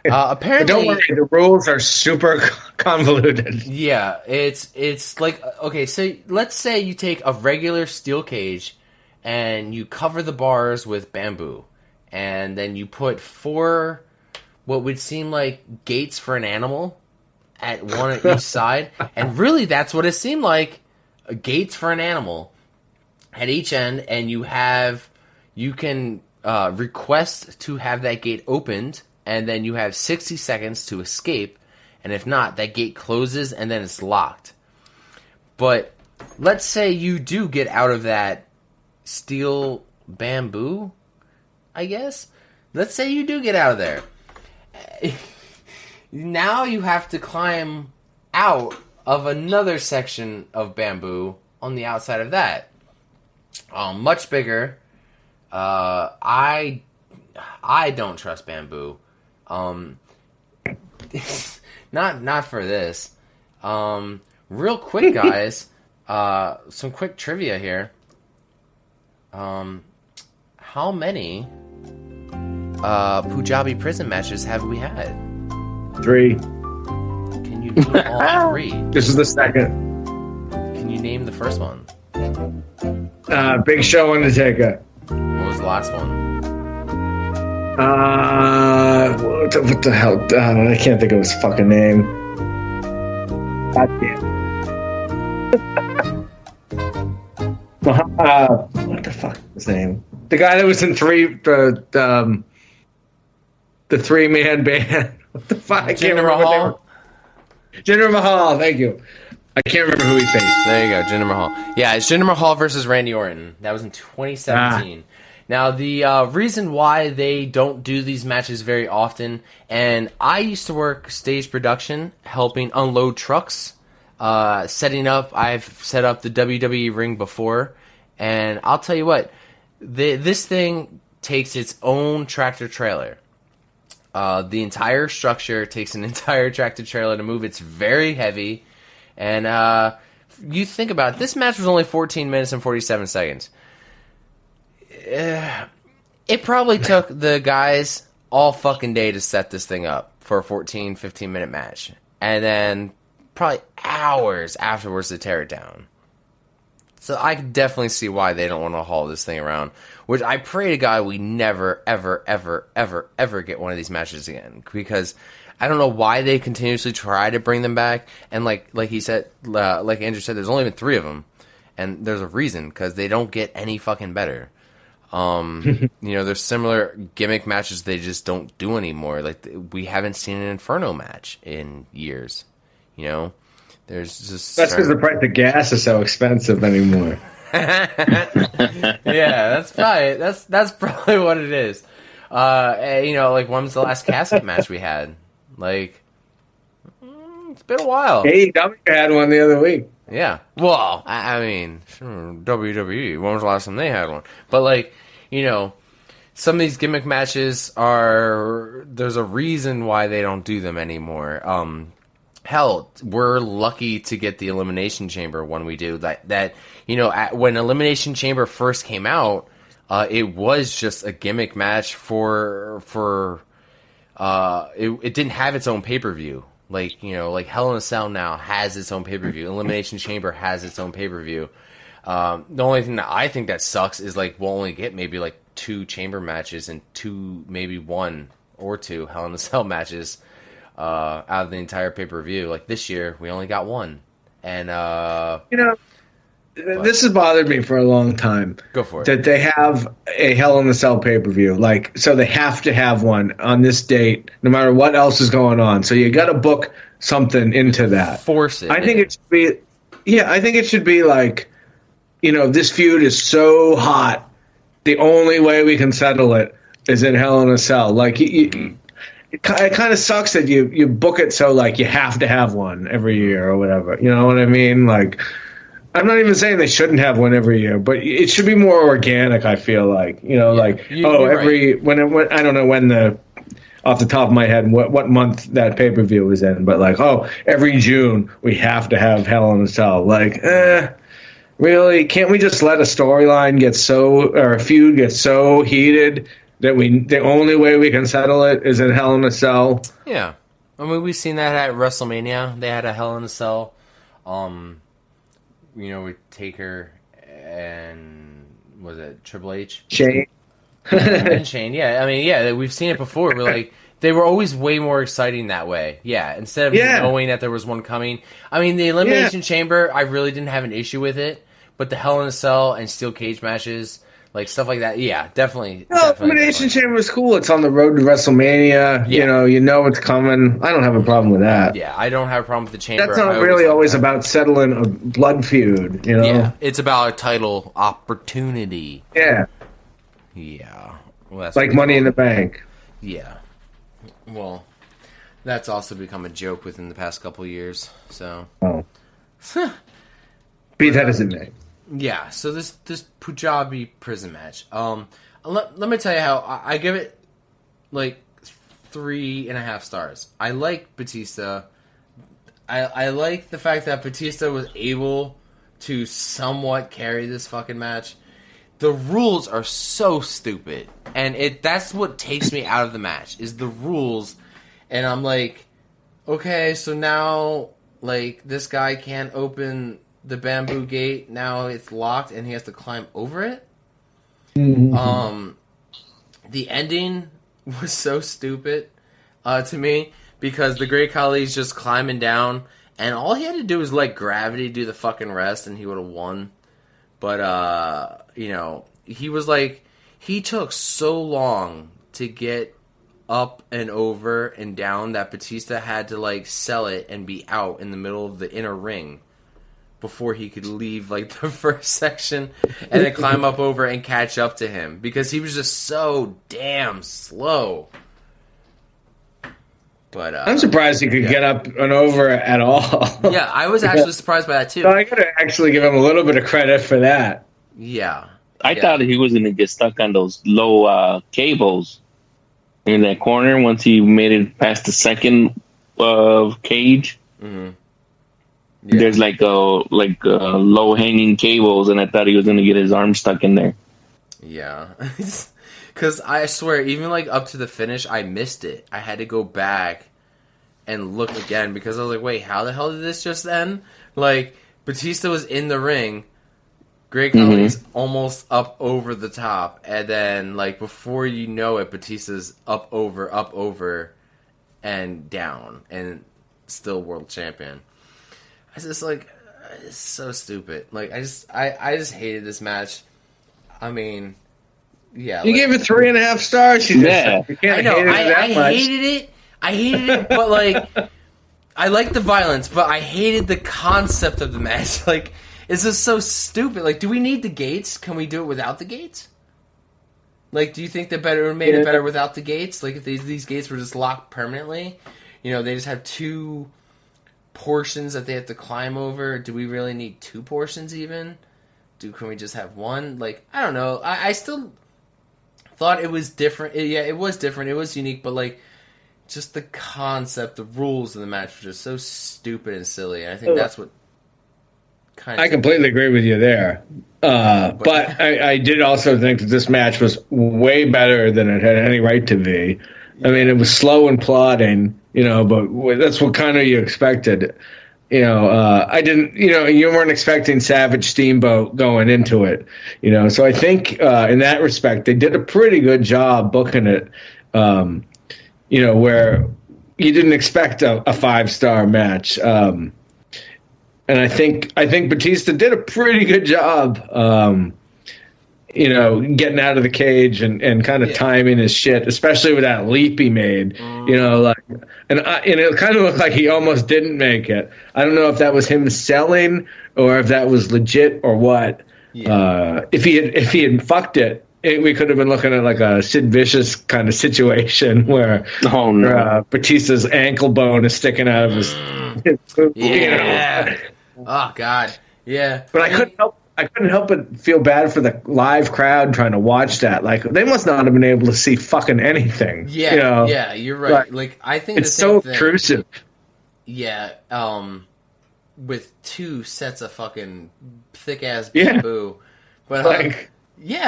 Apparently, but don't worry, the rules are super convoluted. Yeah, it's like, okay, so let's say you take a regular steel cage and you cover the bars with bamboo, and then you put 4 what would seem like gates for an animal at one at each side, and really that's what it seemed like, gates for an animal at each end, and you can request to have that gate opened, and then you have 60 seconds to escape, and if not, that gate closes and then it's locked. But let's say you do get out of that steel bamboo, I guess. Let's say you do get out of there. Now you have to climb out of another section of bamboo on the outside of that. Much bigger. I don't trust bamboo. Not for this. Real quick, guys. Some quick trivia here. How many Punjabi prison matches have we had? 3. Can you name all 3? This is the second. Can you name the first one? Big Show Undertaker. What was the last one? What the hell? I can't think of his fucking name. God damn. What the fuck is his name? The guy that was in the 3-man band. What the fuck? I can't remember what they were. Jinder Mahal. Thank you. I can't remember who he faced. There you go, Jinder Mahal. Yeah, it's Jinder Mahal versus Randy Orton. That was in 2017. Now, the reason why they don't do these matches very often, and I used to work stage production, helping unload trucks, I've set up the WWE ring before, and I'll tell you what, this thing takes its own tractor trailer. The entire structure takes an entire tractor trailer to move. It's very heavy, and you think about it, this match was only 14 minutes and 47 seconds. It probably took the guys all fucking day to set this thing up for a 14, 15-minute match. And then probably hours afterwards to tear it down. So I can definitely see why they don't want to haul this thing around. Which I pray to God we never, ever, ever, ever, ever get one of these matches again. Because I don't know why they continuously try to bring them back. And like he said, like Andrew said, there's only been 3 of them. And there's a reason, because they don't get any fucking better. There's similar gimmick matches they just don't do anymore. Like, we haven't seen an Inferno match in years. There's just that's because the price of gas is so expensive anymore. Yeah, that's probably what it is. Like, when was the last casket match we had? Like, it's been a while. AEW had one the other week. Yeah. Well, I mean, sure, WWE. When was the last time they had one? But, like, some of these gimmick matches there's a reason why they don't do them anymore. Hell, we're lucky to get the Elimination Chamber when we do. When Elimination Chamber first came out, it was just a gimmick match for it didn't have its own pay-per-view. Like Hell in a Cell now has its own pay-per-view. Elimination Chamber has its own pay-per-view. The only thing that I think that sucks is, like, we'll only get maybe, like, 2 chamber matches and 2, maybe 1 or 2 Hell in a Cell matches out of the entire pay-per-view. Like, this year, we only got 1. And, this has bothered me for a long time. Go for it. That they have a Hell in a Cell pay-per-view. Like, so they have to have one on this date, no matter what else is going on. So you got to book something into that. Force it. I think it should be, I think it should be like, this feud is so hot, the only way we can settle it is in Hell in a Cell. Like, it kind of sucks that you book it so, like, you have to have one every year or whatever. You know what I mean? Like, I'm not even saying they shouldn't have one every year, but it should be more organic, I feel like. You're right. When I don't know when off the top of my head what month that pay-per-view was in, but, like, every June we have to have Hell in a Cell. Like, really? Can't we just let a storyline or a feud get so heated that the only way we can settle it is in Hell in a Cell? Yeah. I mean, we've seen that at WrestleMania. They had a Hell in a Cell. With Taker and, was it Triple H? Shane. And Shane, yeah. I mean, yeah, we've seen it before. We're like, they were always way more exciting that way. Yeah, instead of knowing that there was one coming. I mean, the Elimination Chamber, I really didn't have an issue with it. But the Hell in a Cell and Steel Cage matches, like, stuff like that, yeah, definitely. Elimination Chamber is cool. It's on the road to WrestleMania. Yeah. You know it's coming. I don't have a problem with that. Yeah, I don't have a problem with the Chamber. That's not really always about settling a blood feud, Yeah, it's about a title opportunity. Yeah. Yeah. Well, that's like Money in the Bank. Yeah. Well, that's also become a joke within the past couple of years, so. Oh. Be that as it may. Yeah, so this Punjabi prison match. Let me tell you how I give it, like, 3.5 stars. I like Batista. I like the fact that Batista was able to somewhat carry this fucking match. The rules are so stupid, and that's what takes me out of the match, is the rules. And I'm like, okay, so now, like, this guy can't open the bamboo gate, now it's locked and he has to climb over it. Mm-hmm. The ending was so stupid to me, because the Great Khali's just climbing down and all he had to do was let gravity do the fucking rest and he would have won. But he was like, he took so long to get up and over and down that Batista had to, like, sell it and be out in the middle of the inner ring before he could leave, like, the first section and then climb up over and catch up to him, because he was just so damn slow. But I'm surprised he could get up and over at all. Yeah, I was actually surprised by that too. So I gotta actually give him a little bit of credit for that. Yeah. I thought he was going to get stuck on those low cables in that corner once he made it past the second cage. Mm-hmm. Yeah. There's like low hanging cables, and I thought he was going to get his arm stuck in there. Yeah, because I swear, even like up to the finish, I missed it. I had to go back and look again because I was like, "Wait, how the hell did this just end?" Like, Batista was in the ring, Great Khali's almost up over the top, and then like before you know it, Batista's up over, and down, and still world champion. I just like, it's so stupid. Like I just hated this match. I mean, yeah, you gave it 3.5 stars. You I know. I hated it, but like, I like the violence, but I hated the concept of the match. Like, it's just so stupid. Like, do we need the gates? Can we do it without the gates? Like, do you think that made it better without the gates? Like, if these gates were just locked permanently, they just have 2 portions that they have to climb over. Do we really need 2 portions even? Can we just have 1? Like, I don't know. I still thought it was different. Yeah, it was different. It was unique, but like, just the concept, the rules of the match were just so stupid and silly. And I think that's what I completely agree with you there. But I did also think that this match was way better than it had any right to be. I mean, it was slow and plodding, but that's what kind of you expected. I didn't, you weren't expecting Savage Steamboat going into it, So I think in that respect, they did a pretty good job booking it, where you didn't expect a 5-star match. And I think Batista did a pretty good job, getting out of the cage and kind of timing his shit, especially with that leap he made. And it kind of looked like he almost didn't make it. I don't know if that was him selling or if that was legit or what. Yeah. If he had fucked it, we could have been looking at like a Sid Vicious kind of situation where Batista's ankle bone is sticking out of his. Oh God, yeah. But I couldn't help but feel bad for the live crowd trying to watch that. Like, they must not have been able to see fucking anything. Yeah, yeah, you're right. Like I think it's so obtrusive. Yeah, with 2 sets of fucking thick ass bamboo. But I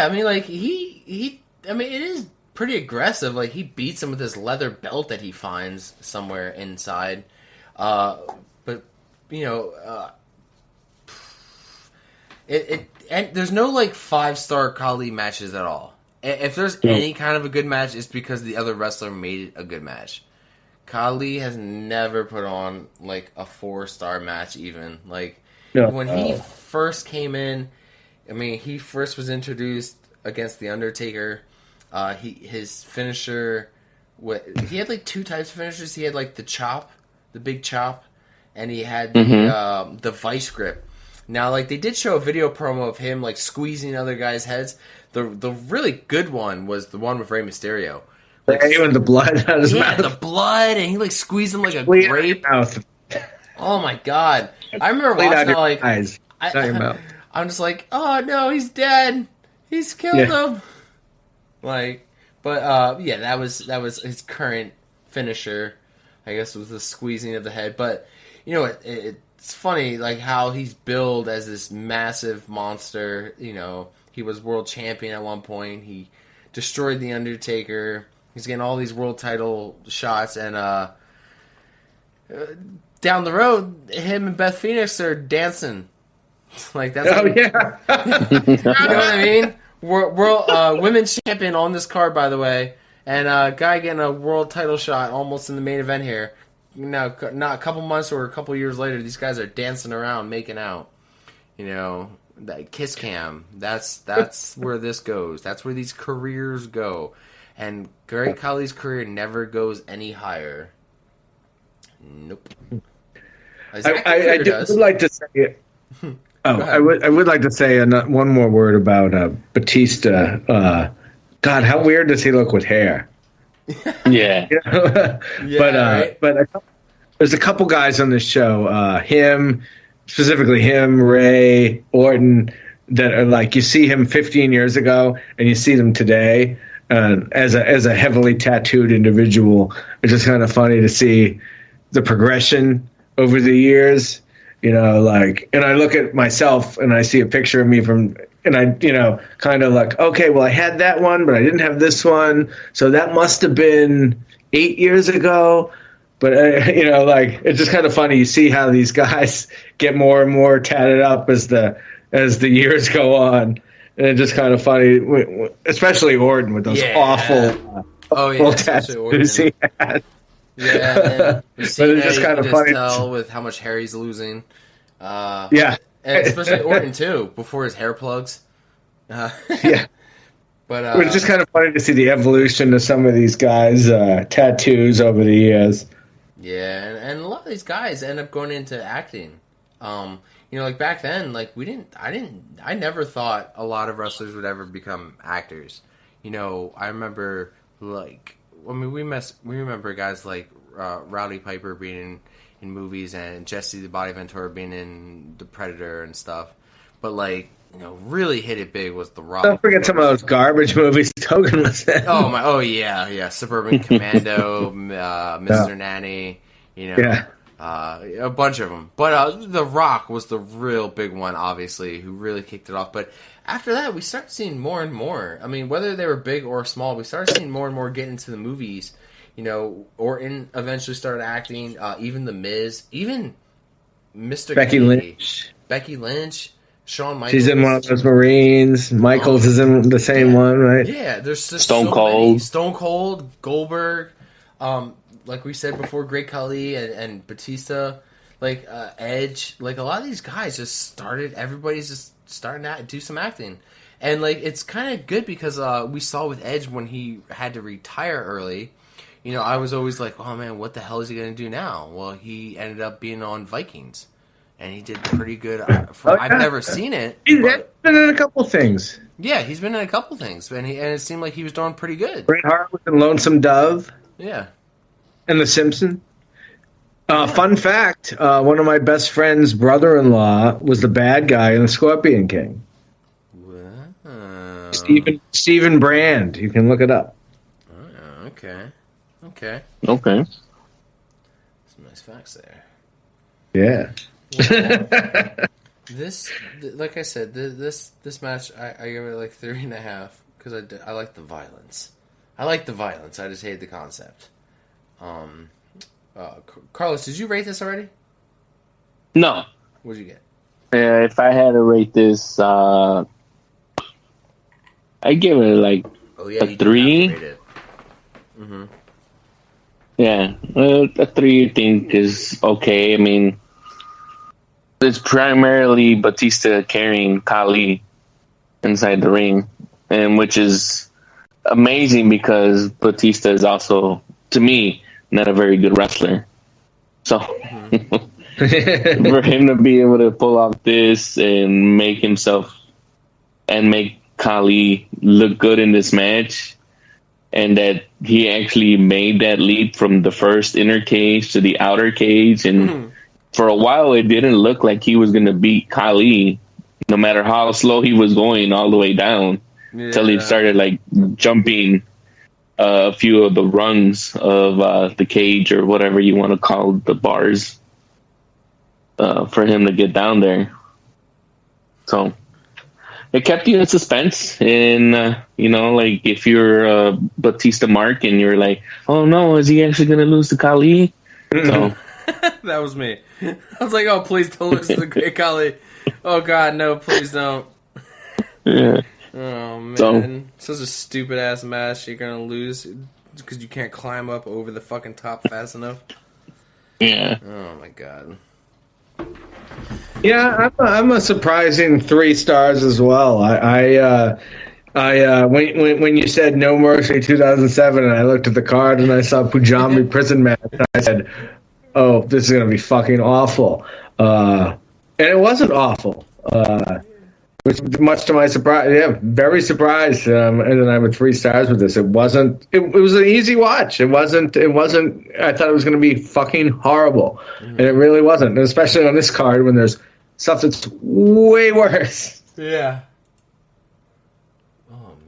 mean, like he. I mean, it is pretty aggressive. Like, he beats him with this leather belt that he finds somewhere inside. But and there's no like 5-star Khali matches at all. If there's any kind of a good match, it's because the other wrestler made it a good match. Khali has never put on like a 4-star match even. Like when he first came in, I mean, he first was introduced against the Undertaker. His finisher, he had like 2 types of finishers. He had like the chop, the big chop, and he had the vice grip. Now, like, they did show a video promo of him like squeezing other guys' heads. The really good one was the one with Rey Mysterio. Like, with the blood out of his mouth. Yeah, the blood, and he like squeezed him like a grape. Oh my God! I remember watching that, like, I'm just like, oh no, he's dead. He's killed him. Like, but that was his current finisher. I guess it was the squeezing of the head. But it's funny, like, how he's billed as this massive monster. He was world champion at one point. He destroyed the Undertaker. He's getting all these world title shots, and down the road, him and Beth Phoenix are dancing. Like, that's you know what I mean? World women's champion on this card, by the way, and a guy getting a world title shot almost in the main event here. Now, not a couple months or a couple years later, these guys are dancing around, making out. That kiss cam. That's where this goes. That's where these careers go. And Great Khali's career never goes any higher. Nope. I would like to say. I would like to say one more word about Batista. God, how weird does he look with hair? Yeah. But there's a couple guys on this show. Specifically him, Ray, Orton, that are like, you see him 15 years ago and you see them today. As a heavily tattooed individual, it's just kind of funny to see the progression over the years. And I look at myself and I see a picture of me and I, kind of like, okay, well, I had that one, but I didn't have this one. So that must have been 8 years ago. But, it's just kind of funny. You see how these guys get more and more tatted up as the as the years go on. And it's just kind of funny, especially Orton with those awful tattoos he had. Yeah, and but it's just kind of funny. Tell with how much hair he's losing. Yeah. And especially Orton, too, before his hair plugs. Yeah. But it's just kind of funny to see the evolution of some of these guys' tattoos over the years. Yeah, and a lot of these guys end up going into acting. Like back then, like I never thought a lot of wrestlers would ever become actors. I remember we remember guys like Rowdy Piper being in movies and Jesse the Body Ventura being in The Predator and stuff. But really hit it big was The Rock. Don't forget some of those garbage movies Hogan was in. Oh yeah, Suburban Commando, Mr. Nanny, a bunch of them. But The Rock was the real big one, obviously, who really kicked it off. But after that, we started seeing more and more. I mean, whether they were big or small, we started seeing more and more get into the movies. Orton eventually started acting. Even The Miz, even Mr. Becky Lynch. Shawn Michaels. She's in one of those Marines. Michaels is in the same one, right? Yeah, there's just Stone Cold. Stone Cold, Goldberg, like we said before, Great Khali and Batista, Edge. A lot of these guys just started. Everybody's just starting to do some acting, and it's kind of good because we saw with Edge when he had to retire early. I was always like, oh man, what the hell is he going to do now? Well, he ended up being on Vikings. And he did pretty good. I've never seen it. He's been in a couple things. Yeah, he's been in a couple things, and it seemed like he was doing pretty good. Bret Hart was in Lonesome Dove. Yeah. And The Simpsons. Fun fact, one of my best friend's brother-in-law was the bad guy in The Scorpion King. Wow. Stephen Brand. You can look it up. Okay. Okay. Some nice facts there. Yeah. This, like I said, this match, I give it 3.5 because I like the violence. I just hate the concept. Carlos, did you rate this already? No. What'd you get? If I had to rate this, I give it a 3. Mm-hmm. Yeah, a 3 I think is okay. I mean, it's primarily Batista carrying Khali inside the ring, and which is amazing because Batista is also, to me, not a very good wrestler. So for him to be able to pull off this and make himself and make Khali look good in this match, and that he actually made that leap from the first inner cage to the outer cage, and for a while, it didn't look like he was going to beat Khali, no matter how slow he was going all the way down, until he started jumping a few of the rungs of the cage or whatever you want to call the bars for him to get down there. So it kept you in suspense, and if you're Batista Mark and you're like, oh no, is he actually going to lose to Khali? So. That was me. I was like, oh, please don't lose to the Great Khali. Oh, God, no, please don't. Yeah. Oh, man. Such a stupid-ass match. You're going to lose because you can't climb up over the fucking top fast enough. Yeah. Oh, my God. Yeah, I'm a surprising 3 stars as well. When you said No Mercy 2007, and I looked at the card and I saw Pujambi prison match, and I said, oh, this is going to be fucking awful. And it wasn't awful. Which, much to my surprise, very surprised. And then I'm at 3 stars with this. It wasn't. It was an easy watch. It wasn't. I thought it was going to be fucking horrible, and it really wasn't. And especially on this card when there's stuff that's way worse. Yeah.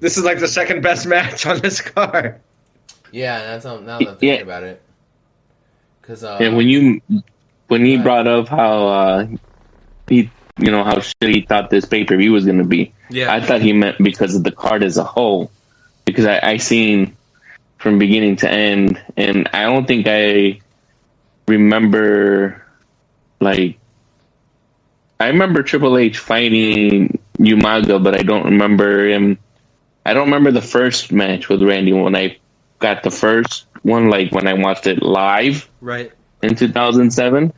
This is the second best match on this card. Yeah, that's now that I'm thinking about it. And when you brought up how how shitty he thought this pay-per-view was going to be, I thought he meant because of the card as a whole, because I seen from beginning to end, and I don't think I remember I remember Triple H fighting Umaga, but I don't remember him. I don't remember the first match with Randy when I got the first one, like when I watched it live, right, in 2007.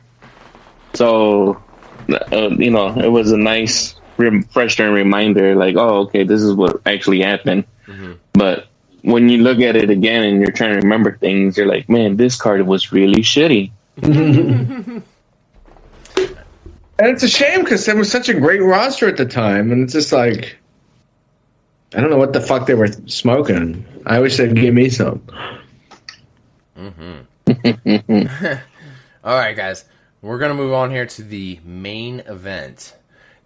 So, it was a nice refresher and reminder, like, oh, okay, this is what actually happened. Mm-hmm. But when you look at it again and you're trying to remember things, you're like, man, this card was really shitty. And it's a shame because there was such a great roster at the time, and it's just like, I don't know what the fuck they were smoking. I wish they'd give me some. Mm-hmm. All right, guys, we're gonna move on here to the main event.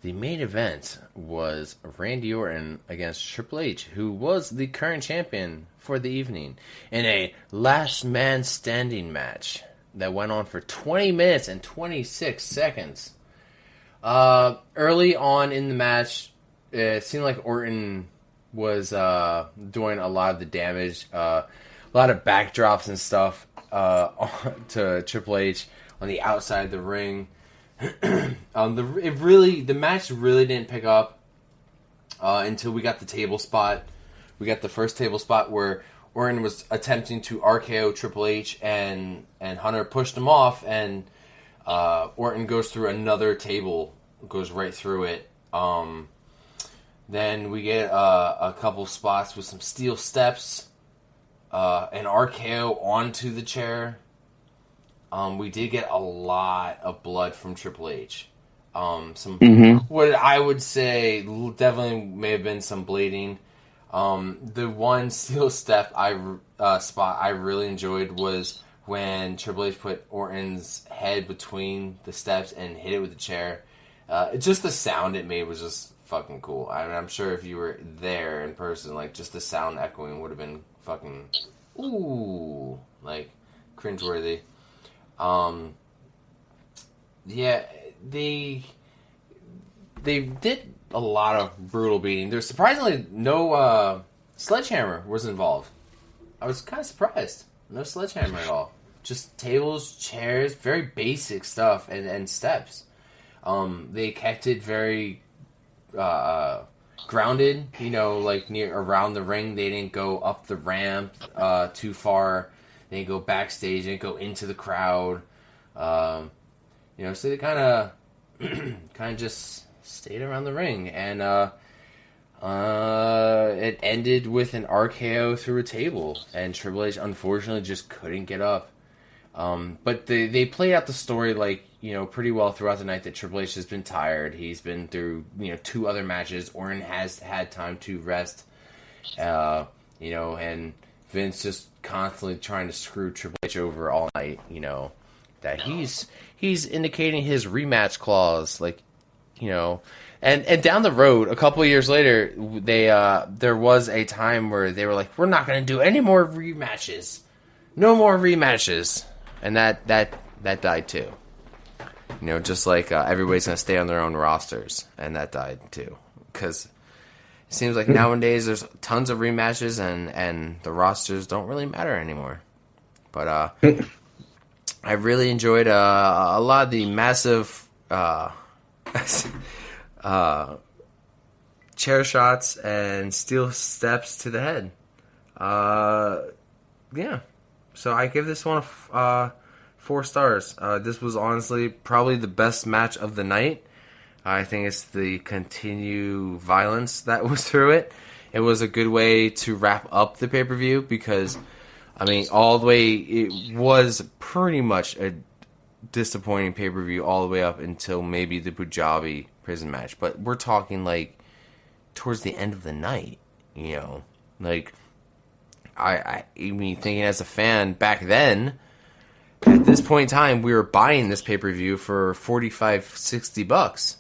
The main event was Randy Orton against Triple H, who was the current champion for the evening, in a last man standing match that went on for 20 minutes and 26 seconds. Early on in the match, it seemed like Orton was doing a lot of the damage, a lot of backdrops and stuff to Triple H on the outside of the ring. The match really didn't pick up until we got the table spot. We got the first table spot where Orton was attempting to RKO Triple H, and Hunter pushed him off, and Orton goes through another table, goes right through it. Then we get a couple spots with some steel steps, an RKO onto the chair. We did get a lot of blood from Triple H. What I would say definitely may have been some bleeding. The one steel step spot I really enjoyed was when Triple H put Orton's head between the steps and hit it with the chair. Just the sound it made was just fucking cool. I'm sure if you were there in person, like, just the sound echoing would have been fucking like cringeworthy. Yeah, they did a lot of brutal beating. There's surprisingly no sledgehammer was involved. I was kind of surprised. No sledgehammer at all. Just tables, chairs, very basic stuff, and steps. They kept it very grounded, like near around the ring. They didn't go up the ramp too far. They didn't go backstage. They didn't go into the crowd. So they kind of just stayed around the ring, and it ended with an RKO through a table, and Triple H unfortunately just couldn't get up. But they played out the story pretty well throughout the night, that Triple H has been tired. He's been through 2 other matches. Orton has had time to rest, and Vince just constantly trying to screw Triple H over all night. That he's indicating his rematch clause, and down the road, a couple of years later, there was a time where they were like, we're not going to do any more rematches, no more rematches, and that died too. Just like everybody's going to stay on their own rosters, and that died too, because it seems like nowadays there's tons of rematches, and the rosters don't really matter anymore. But I really enjoyed a lot of the massive chair shots and steel steps to the head. Yeah. So I give this one 4 stars. This was honestly probably the best match of the night. I think it's the continued violence that was through it. It was a good way to wrap up the pay-per-view because, all the way, it was pretty much a disappointing pay-per-view all the way up until maybe the Punjabi prison match. But we're talking, towards the end of the night, I thinking as a fan back then, at this point in time, we were buying this pay-per-view for $45-$60,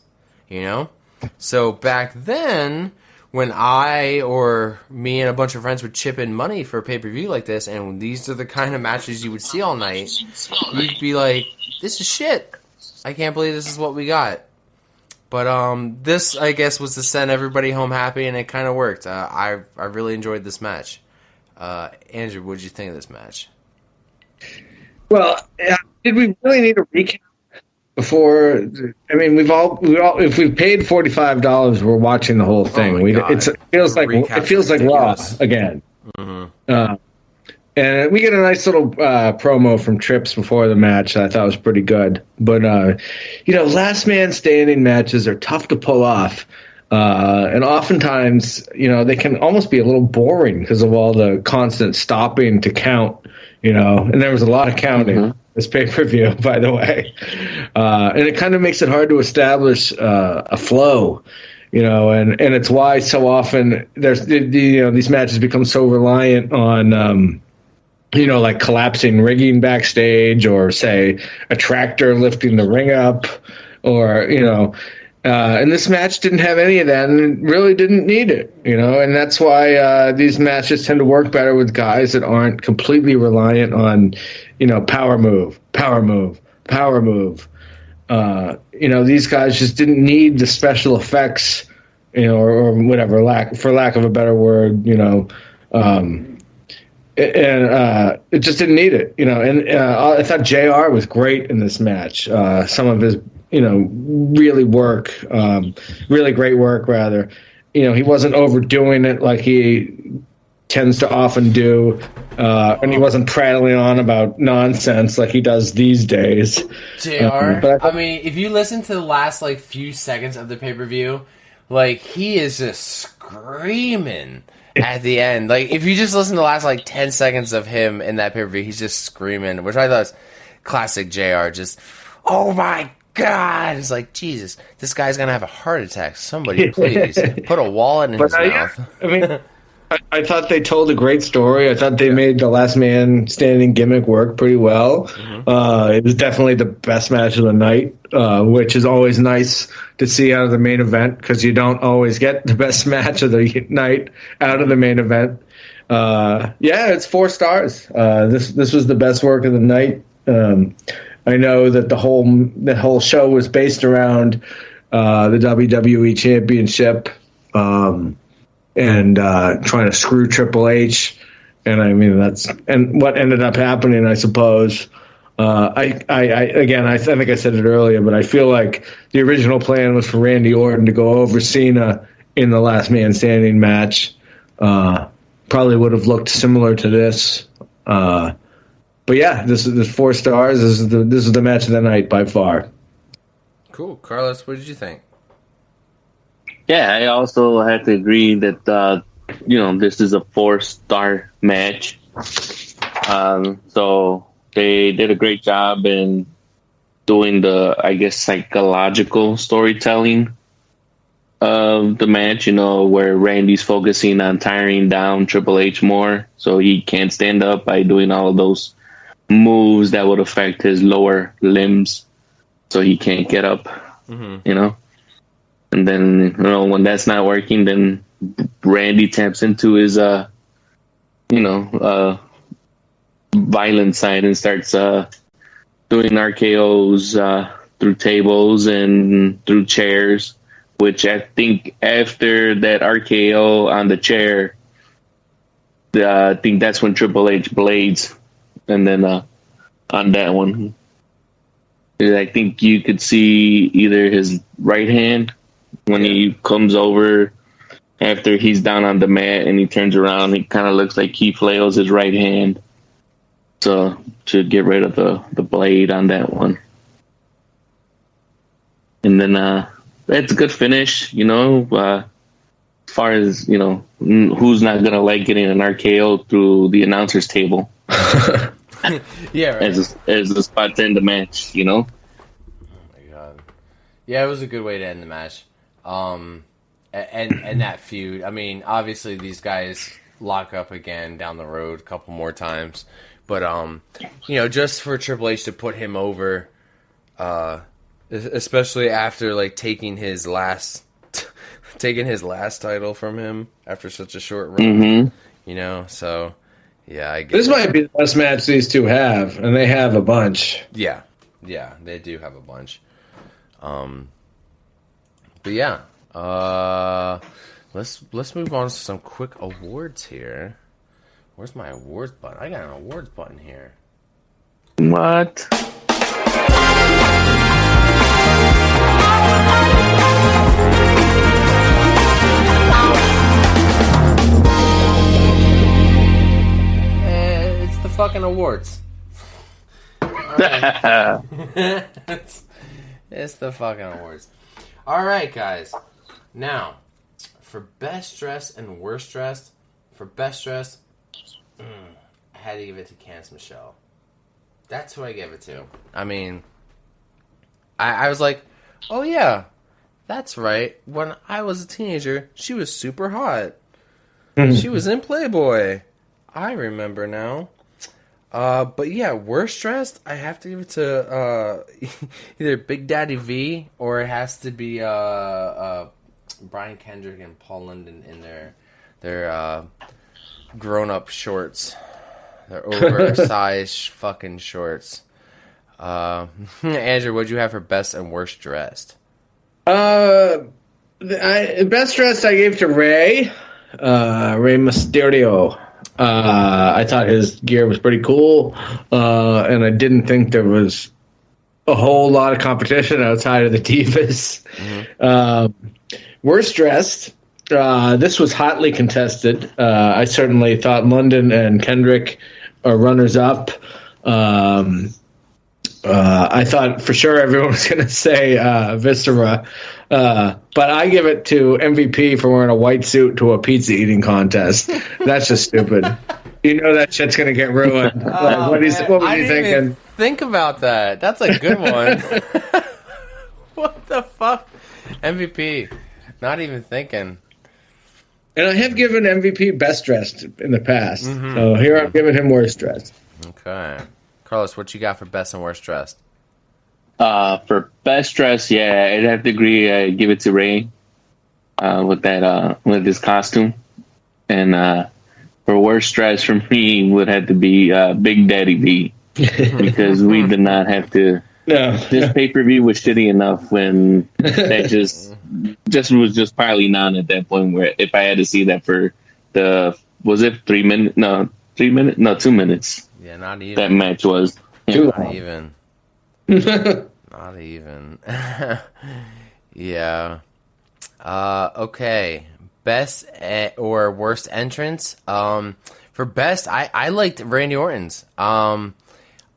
So back then, when I or me and a bunch of friends would chip in money for a pay-per-view like this, and these are the kind of matches you would see all night, you'd be like, this is shit. I can't believe this is what we got. But this, I guess, was to send everybody home happy, and it kind of worked. I really enjoyed this match. Andrew, what did you think of this match? Well, did we really need a recap before. I mean, we all if we've paid $45, we're watching the whole thing. It feels like Raw again. Mm-hmm. And we get a nice little promo from Trips before the match that I thought was pretty good. But, last man standing matches are tough to pull off. And oftentimes, they can almost be a little boring because of all the constant stopping to count, And there was a lot of counting this pay-per-view, by the way. And it kind of makes it hard to establish a flow. And it's why so often these matches become so reliant on like collapsing rigging backstage, or say a tractor lifting the ring up, or and this match didn't have any of that and really didn't need it, and that's why these matches tend to work better with guys that aren't completely reliant on power move. These guys just didn't need the special effects, or whatever, for lack of a better word, and it just didn't need it, And I thought JR was great in this match. Some of his, really great work, rather. He wasn't overdoing it like he tends to often do, and he wasn't prattling on about nonsense like he does these days. JR, I mean, if you listen to the last few seconds of the pay-per-view, he is just screaming at the end. If you just listen to the last 10 seconds of him in that pay-per-view, he's just screaming, which I thought was classic JR. Just, oh my God! It's Jesus, this guy's gonna have a heart attack. Somebody please put a wallet in his mouth. I mean, I thought they told a great story. I thought they made the last man standing gimmick work pretty well. Mm-hmm. It was definitely the best match of the night, which is always nice to see out of the main event, because you don't always get the best match of the night out of the main event. It's 4 stars. This was the best work of the night. I know that the whole show was based around the WWE Championship. And trying to screw Triple H, and I mean and what ended up happening, I suppose. I think I said it earlier, but I feel like the original plan was for Randy Orton to go over Cena in the Last Man Standing match. Probably would have looked similar to this, but yeah, this is 4 stars. This is the match of the night by far. Cool, Carlos. What did you think? Yeah, I also had to agree that, this is a 4-star match. So they did a great job in doing the, I guess, psychological storytelling of the match, where Randy's focusing on tiring down Triple H more so he can't stand up by doing all of those moves that would affect his lower limbs so he can't get up, And then, when that's not working, then Randy taps into his, violent side and starts doing RKOs through tables and through chairs, which I think after that RKO on the chair, I think that's when Triple H blades. And then on that one, I think you could see either his right hand when he comes over after he's down on the mat and he turns around, he kind of looks like he flails his right hand to get rid of the blade on that one. And then that's a good finish, as far as, who's not going to like getting an RKO through the announcer's table. Yeah, right. As a spot to end the match, Oh my God. Yeah, it was a good way to end the match. And that feud. I mean, obviously these guys lock up again down the road a couple more times, but just for Triple H to put him over, especially after taking his last title from him after such a short run, So yeah, I guess this might be the best match these two have, and they have a bunch. Yeah, they do have a bunch. But yeah, let's move on to some quick awards here. Where's my awards button? I got an awards button here. What? fucking awards. Right. It's the fucking awards. All right, guys. Now, for best dressed and worst dressed, for best dressed, I had to give it to Candice Michelle. That's who I gave it to. I mean, I was like, oh yeah, that's right. When I was a teenager, she was super hot. She was in Playboy. I remember now. But yeah, worst dressed, I have to give it to either Big Daddy V or it has to be Brian Kendrick and Paul London in their grown up shorts. They're oversized fucking shorts. Andrew, what'd you have for best and worst dressed? Best dressed I gave to Rey Mysterio. I thought his gear was pretty cool, and I didn't think there was a whole lot of competition outside of the Divas. Worst dressed, this was hotly contested. I certainly thought London and Kendrick are runners up. I thought for sure everyone was going to say Viscera, but I give it to MVP for wearing a white suit to a pizza eating contest. That's just stupid. You know that shit's going to get ruined. What was he thinking? Think about that. That's a good one. What the fuck? MVP. Not even thinking. And I have given MVP best dressed in the past. So here I'm giving him worst dressed. Okay. Carlos, what you got for best and worst dressed? For best dress, yeah, I'd have to agree. Give it to Ray with his costume, and for worst dress for me would have to be Big Daddy V because we did not have to. No, this pay-per-view was shitty enough when that just was piling on at that point. Where if I had to see that for was it 3 minutes? No, 3 minutes? No, 2 minutes. Yeah, not even. That match was. Not even. Not even. Yeah. Okay. Best or worst entrance. For best, I liked Randy Orton's.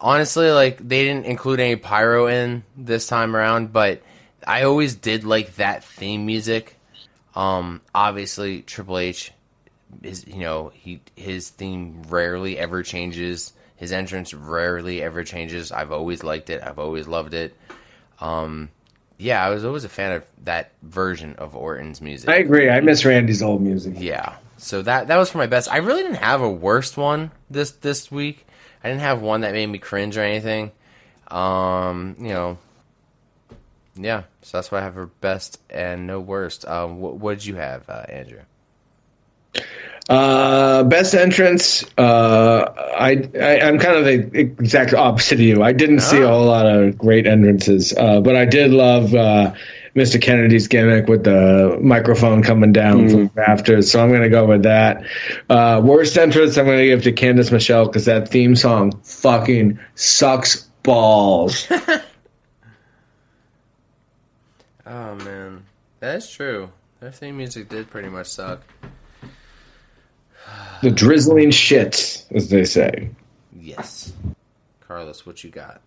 Honestly, like, they didn't include any pyro in this time around, but I always did like that theme music. Obviously, Triple H is, his theme rarely ever changes. His entrance rarely ever changes. I've always liked it. I've always loved it. Yeah, I was always a fan of that version of Orton's music. I agree. I miss Randy's old music. Yeah. So that was for my best. I really didn't have a worst one this week. I didn't have one that made me cringe or anything. Yeah. So that's what I have for best and no worst. What did you have, Andrew? Best entrance. I'm kind of the exact opposite of you. I didn't see a whole lot of great entrances, but I did love Mr. Kennedy's gimmick with the microphone coming down from the rafters. So I'm going to go with that. Worst entrance, I'm going to give to Candice Michelle because that theme song fucking sucks balls. Oh man, that's true. Their theme music did pretty much suck. The drizzling shit, as they say. Yes. Carlos, what you got?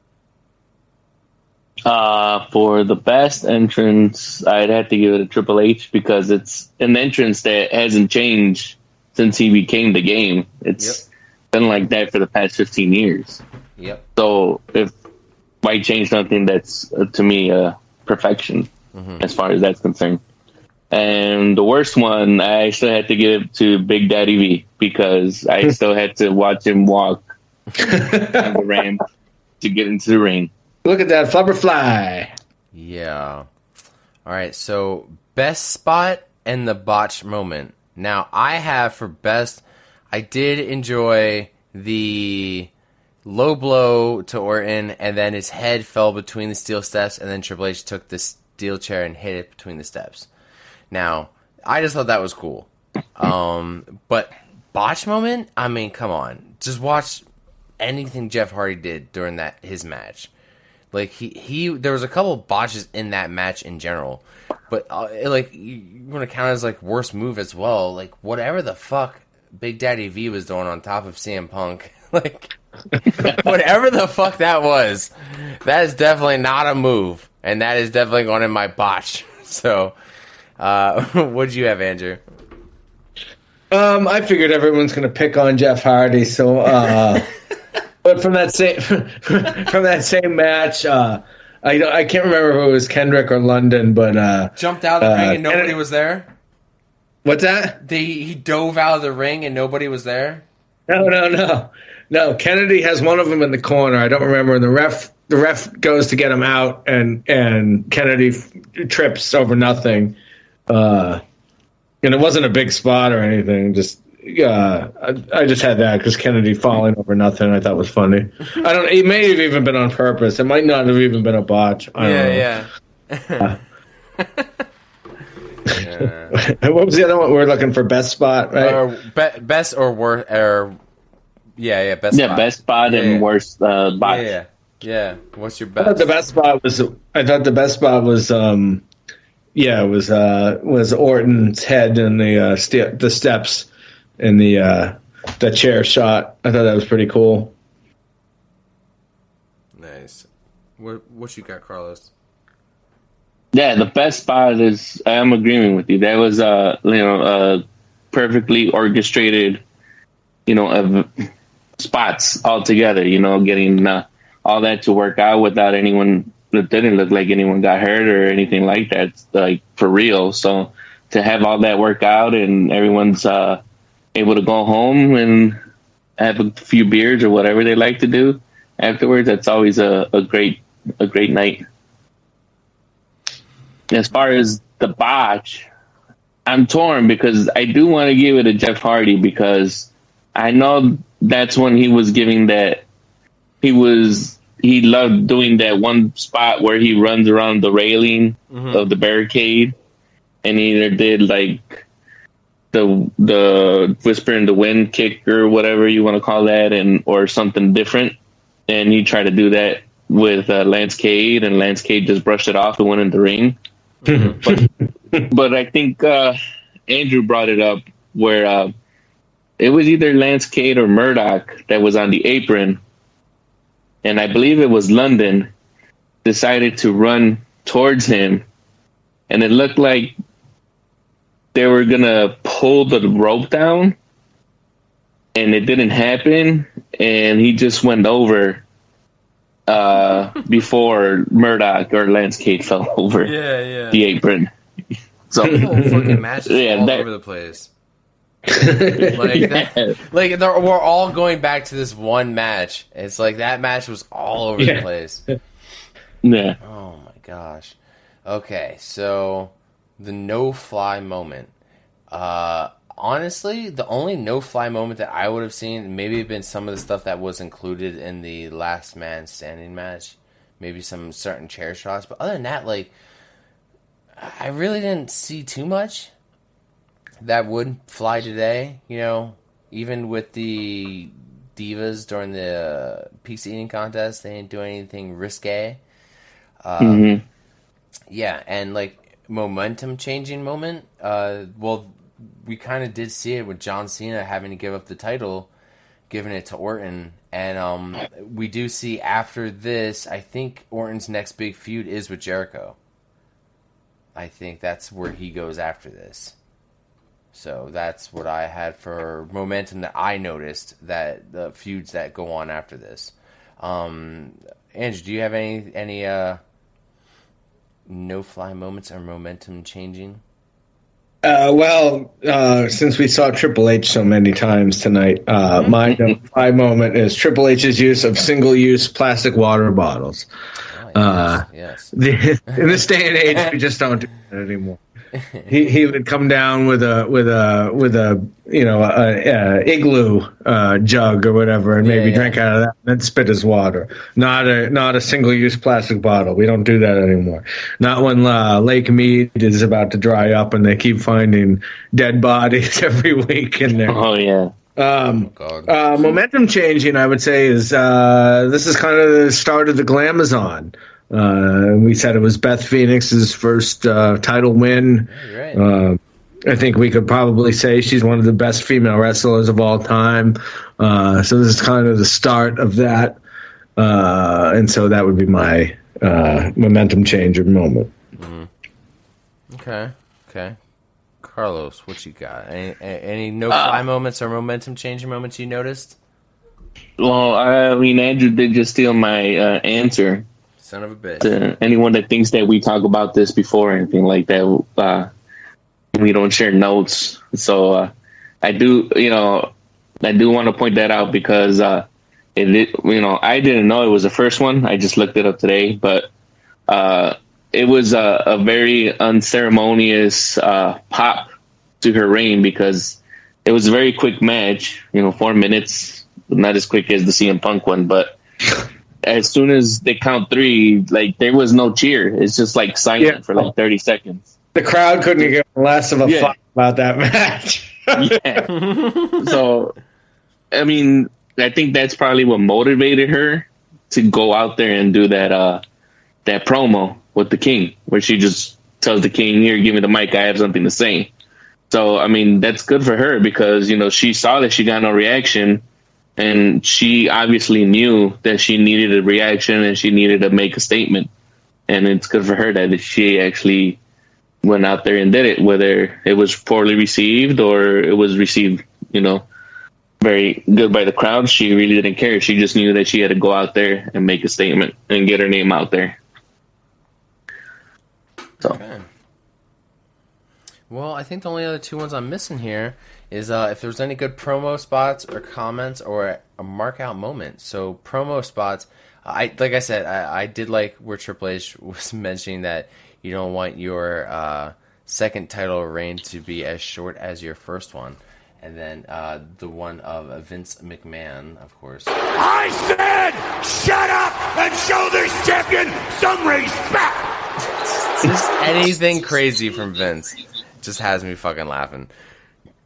For the best entrance, I'd have to give it to Triple H because it's an entrance that hasn't changed since he became the game. It's been like that for the past 15 years. Yep. So why change something that's, to me, perfection as far as that's concerned? And the worst one, I still had to give to Big Daddy V because I still had to watch him walk on the ramp to get into the ring. Look at that flubber fly. Yeah. All right, so best spot and the botch moment. Now, I have for best, I did enjoy the low blow to Orton, and then his head fell between the steel steps, and then Triple H took the steel chair and hit it between the steps. Now, I just thought that was cool. But botch moment? I mean, come on. Just watch anything Jeff Hardy did during his match. Like, he there was a couple of botches in that match in general. But, you want to count it as, worst move as well. Like, whatever the fuck Big Daddy V was doing on top of CM Punk. Whatever the fuck that was, that is definitely not a move, and that is definitely going in my botch. So, what'd you have, Andrew? I figured everyone's going to pick on Jeff Hardy, so but from that same match, I can't remember if it was Kendrick or London, but jumped out of the ring and nobody was there. What's that? He dove out of the ring and nobody was there. No. Kennedy has one of them in the corner. I don't remember. And the ref goes to get him out, and Kennedy trips over nothing. And it wasn't a big spot or anything. Just I just had that because Kennedy falling over nothing I thought was funny. It may have even been on purpose. It might not have even been a botch. I don't know. What was the other one? We're looking for best spot, right? Best or worst, or best. Yeah, spot. Best spot and worst botch. Yeah. What's your best? I thought the best spot was Orton's head and the steps and the chair shot. I thought that was pretty cool. Nice. What you got, Carlos? Yeah, the best spot is, I'm agreeing with you. That was perfectly orchestrated, spots all together. Getting all that to work out without anyone. It didn't look like anyone got hurt or anything like that, like for real. So to have all that work out and everyone's able to go home and have a few beers or whatever they like to do afterwards, that's always a great night. As far as the botch, I'm torn because I do want to give it to Jeff Hardy because I know that's when he was giving that. He loved doing that one spot where he runs around the railing of the barricade, and he either did like the whisper in the wind kick or whatever you want to call that, or something different. And he tried to do that with Lance Cade, and Lance Cade just brushed it off and went in the ring. But I think Andrew brought it up where it was either Lance Cade or Murdoch that was on the apron, and I believe it was London decided to run towards him, and it looked like they were gonna pull the rope down, and it didn't happen, and he just went over before Murdoch or Lance Cade fell over the apron. So the whole fucking match is all over the place. We're all going back to this one match. It's like that match was all over the place. Yeah. Oh my gosh. Okay, so the no-fly moment. Honestly, the only no-fly moment that I would have seen maybe have been some of the stuff that was included in the last man standing match. Maybe some certain chair shots. But other than that, I really didn't see too much that would fly today. Even with the divas during the pizza eating contest, they didn't do anything risque. Yeah, and momentum changing moment. We kind of did see it with John Cena having to give up the title, giving it to Orton. And we do see after this, I think Orton's next big feud is with Jericho. I think that's where he goes after this. So that's what I had for momentum that I noticed, that the feuds that go on after this. Andrew, do you have any no-fly moments or momentum changing? Since we saw Triple H so many times tonight, my no-fly moment is Triple H's use of single-use plastic water bottles. Yes. In this day and age, we just don't do that anymore. He would come down with a igloo jug or whatever, and maybe drink out of that, and then spit his water. Not a single use plastic bottle. We don't do that anymore. Not when Lake Mead is about to dry up and they keep finding dead bodies every week in there. Oh yeah. Momentum changing, I would say, is this is kind of the start of the Glamazon. We said it was Beth Phoenix's first title win. Right. I think we could probably say she's one of the best female wrestlers of all time. So this is kind of the start of that. And so that would be my momentum changer moment. Okay. Carlos, what you got? Any no-fly moments or momentum changer moments you noticed? Well, I mean, Andrew did just steal my answer. Son of a bitch. To anyone that thinks that we talk about this before or anything like that, we don't share notes. So I do want to point that out because I didn't know it was the first one. I just looked it up today, but it was a very unceremonious pop to her reign because it was a very quick match. 4 minutes, not as quick as the CM Punk one, but as soon as they count three, like there was no cheer. It's just like silent for like 30 seconds. The crowd couldn't give less of a fuck about that match. So, I mean, I think that's probably what motivated her to go out there and do that promo with the King, where she just tells the King, "Here, give me the mic. I have something to say." So, I mean, that's good for her because, she saw that she got no reaction and she obviously knew that she needed a reaction and she needed to make a statement. And it's good for her that she actually went out there and did it, whether it was poorly received or it was received, very good by the crowd. She really didn't care. She just knew that she had to go out there and make a statement and get her name out there. So. Okay. Well, I think the only other two ones I'm missing here is if there's any good promo spots or comments or a mark out moment. So promo spots, I did like where Triple H was mentioning that you don't want your second title reign to be as short as your first one. And then the one of Vince McMahon, of course. I said, shut up and show this champion some respect. Just anything crazy from Vince just has me fucking laughing.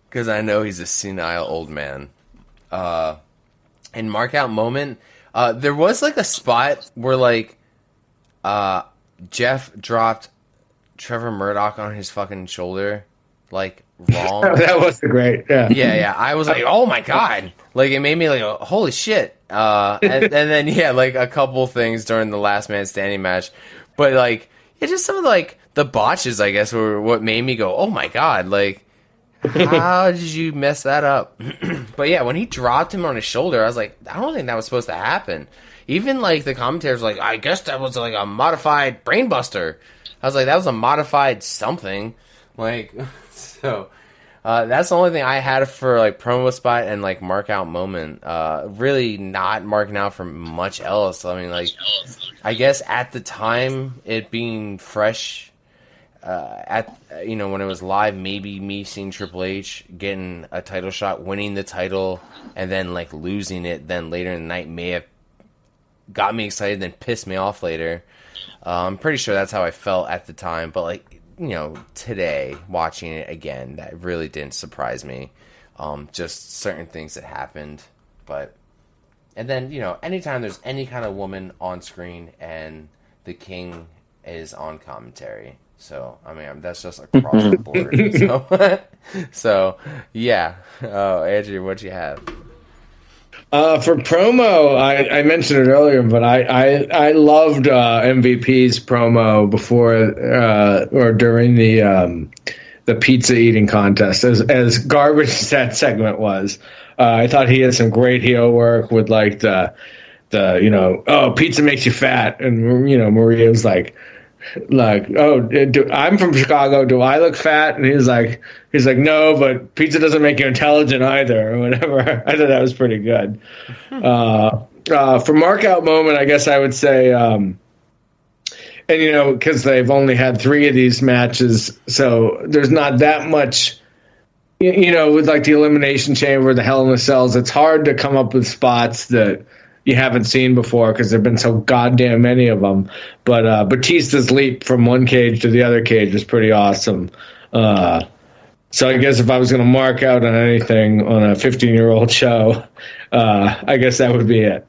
Because I know he's a senile old man. And mark out moment, there was like a spot where like Jeff dropped Trevor Murdoch on his fucking shoulder, like wrong. That was great. Yeah. I was like, oh my god, like it made me like, holy shit. And then like a couple things during the last man standing match, but like it's just some of like the botches, I guess, were what made me go, oh my god, like how did you mess that up? But yeah, when he dropped him on his shoulder, I was like, I don't think that was supposed to happen. Even like the commentators were like, I guess that was like a modified brainbuster. I was like, that was a modified something. Like, so that's the only thing I had for like promo spot and like mark out moment. Really not marking out for much else. I mean, like, I guess at the time it being fresh, when it was live, maybe me seeing Triple H getting a title shot, winning the title, and then like losing it, then later in the night may have got me excited, then pissed me off later. I'm pretty sure that's how I felt at the time, but like, today watching it again, that really didn't surprise me. Just certain things that happened, and then, anytime there's any kind of woman on screen and the King is on commentary. So, I mean, that's just across the board. So yeah. Oh, Andrew, what'd you have? For promo, I mentioned it earlier, but I loved MVP's promo before or during the pizza eating contest. As garbage that segment was, I thought he had some great heel work with like the pizza makes you fat, and Maria was like, I'm from Chicago. Do I look fat? And he's like, no, but pizza doesn't make you intelligent either, or whatever. I thought that was pretty good. For mark out moment, I guess I would say, because they've only had 3 of these matches, so there's not that much, with like the Elimination Chamber, the Hell in the Cells, it's hard to come up with spots that you haven't seen before because there've been so goddamn many of them. But Batista's leap from one cage to the other cage was pretty awesome. So I guess if I was going to mark out on anything on a 15-year-old show, I guess that would be it.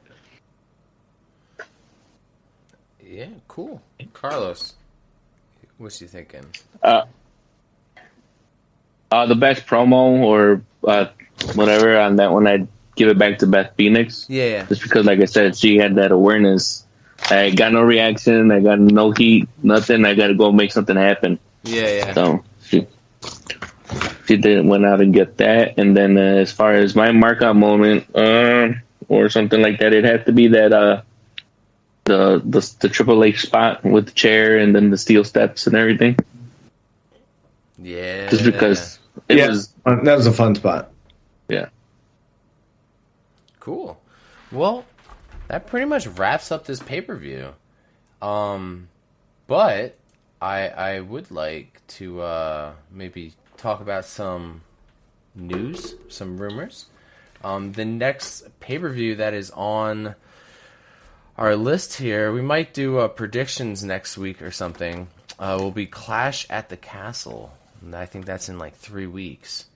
Yeah, cool. Carlos, what's you thinking? The best promo or whatever on that one, I'd give it back to Beth Phoenix. Yeah. Just because, like I said, she had that awareness. I got no reaction. I got no heat. Nothing. I got to go make something happen. Yeah. So she didn't went out and get that. And then as far as my markout moment or something like that, it had to be that the Triple H spot with the chair and then the steel steps and everything. Yeah. Just because it was that was a fun spot. Yeah. Cool. Well, that pretty much wraps up this pay-per-view. But I would like to maybe talk about some news, some rumors. The next pay-per-view that is on our list here, we might do predictions next week or something, will be Clash at the Castle. And I think that's in like 3 weeks.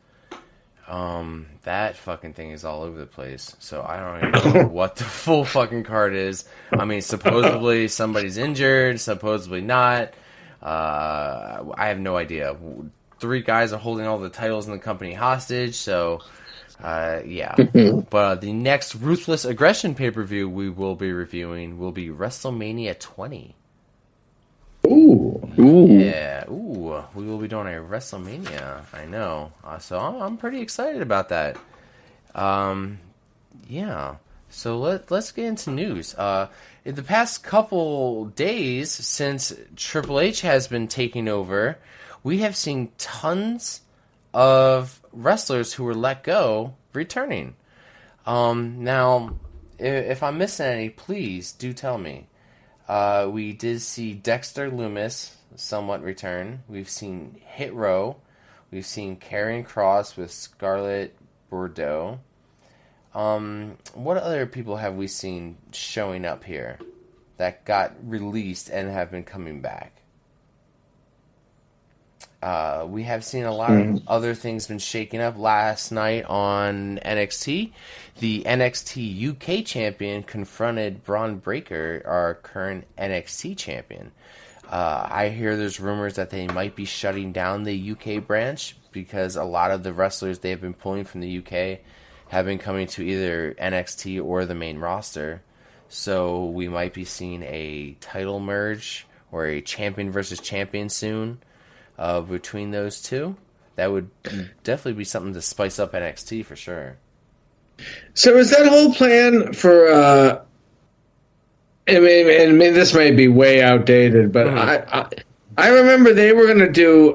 That fucking thing is all over the place. So I don't even know what the full fucking card is. I mean, supposedly somebody's injured, supposedly not. I have no idea. 3 guys are holding all the titles in the company hostage, so yeah. But the next Ruthless Aggression pay-per-view we will be reviewing will be WrestleMania 20. Ooh. Yeah, we will be doing a WrestleMania. I know. So I'm pretty excited about that. Yeah. So let's get into news. In the past couple days since Triple H has been taking over, we have seen tons of wrestlers who were let go returning. Now, if I'm missing any, please do tell me. We did see Dexter Lumis somewhat return. We've seen Hit Row. We've seen Karrion Kross with Scarlett Bordeaux. What other people have we seen showing up here that got released and have been coming back? We have seen a lot of other things been shaking up. Last night on NXT, the NXT UK champion confronted Braun Breaker, our current NXT champion. I hear there's rumors that they might be shutting down the UK branch because a lot of the wrestlers they have been pulling from the UK have been coming to either NXT or the main roster. So we might be seeing a title merge or a champion versus champion soon. Between those two, that would definitely be something to spice up NXT for sure. So is that whole plan for? I mean, this may be way outdated, but I remember they were going to do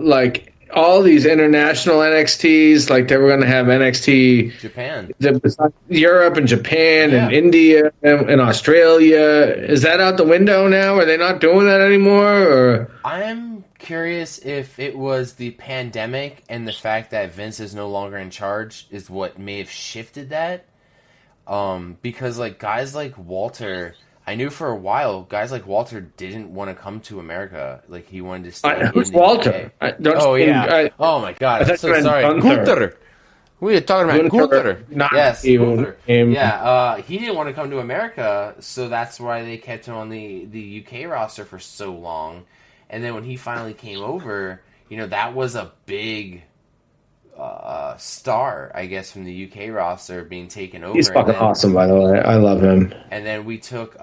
like all these international NXTs, like they were going to have NXT Japan, Europe and Japan and India and Australia. Is that out the window now? Are they not doing that anymore? Or I'm curious if it was the pandemic and the fact that Vince is no longer in charge is what may have shifted that. Because like guys like Walter, I knew for a while guys like Walter didn't want to come to America. Like he wanted to stay. Who's Walter? Oh my god! I'm so sorry. Gunther. We were talking about Gunther. Yes, Gunther. Yeah, he didn't want to come to America, so that's why they kept him on the UK roster for so long. And then when he finally came over, you know, that was a big star, I guess, from the UK roster being taken over. He's fucking awesome, by the way. I love him. And then we took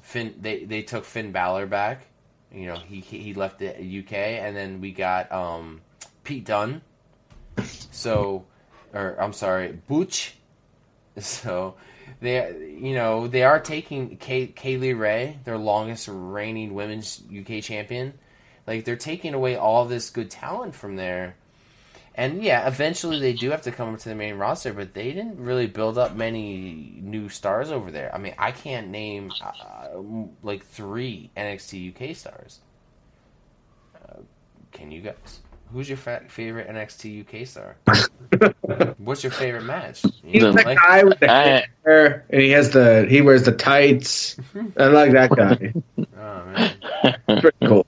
Finn. They took Finn Balor back. You know, he left the UK, and then we got Pete Dunne. Butch. So they are taking Kaylee Ray, their longest reigning women's UK champion. Like they're taking away all this good talent from there. And yeah, eventually they do have to come up to the main roster, but they didn't really build up many new stars over there. I mean, I can't name like 3 NXT UK stars. Can you guys? Who's your favorite NXT UK star? What's your favorite match? He's the guy with the hair, and he wears the tights. I like that guy. Oh man, pretty cool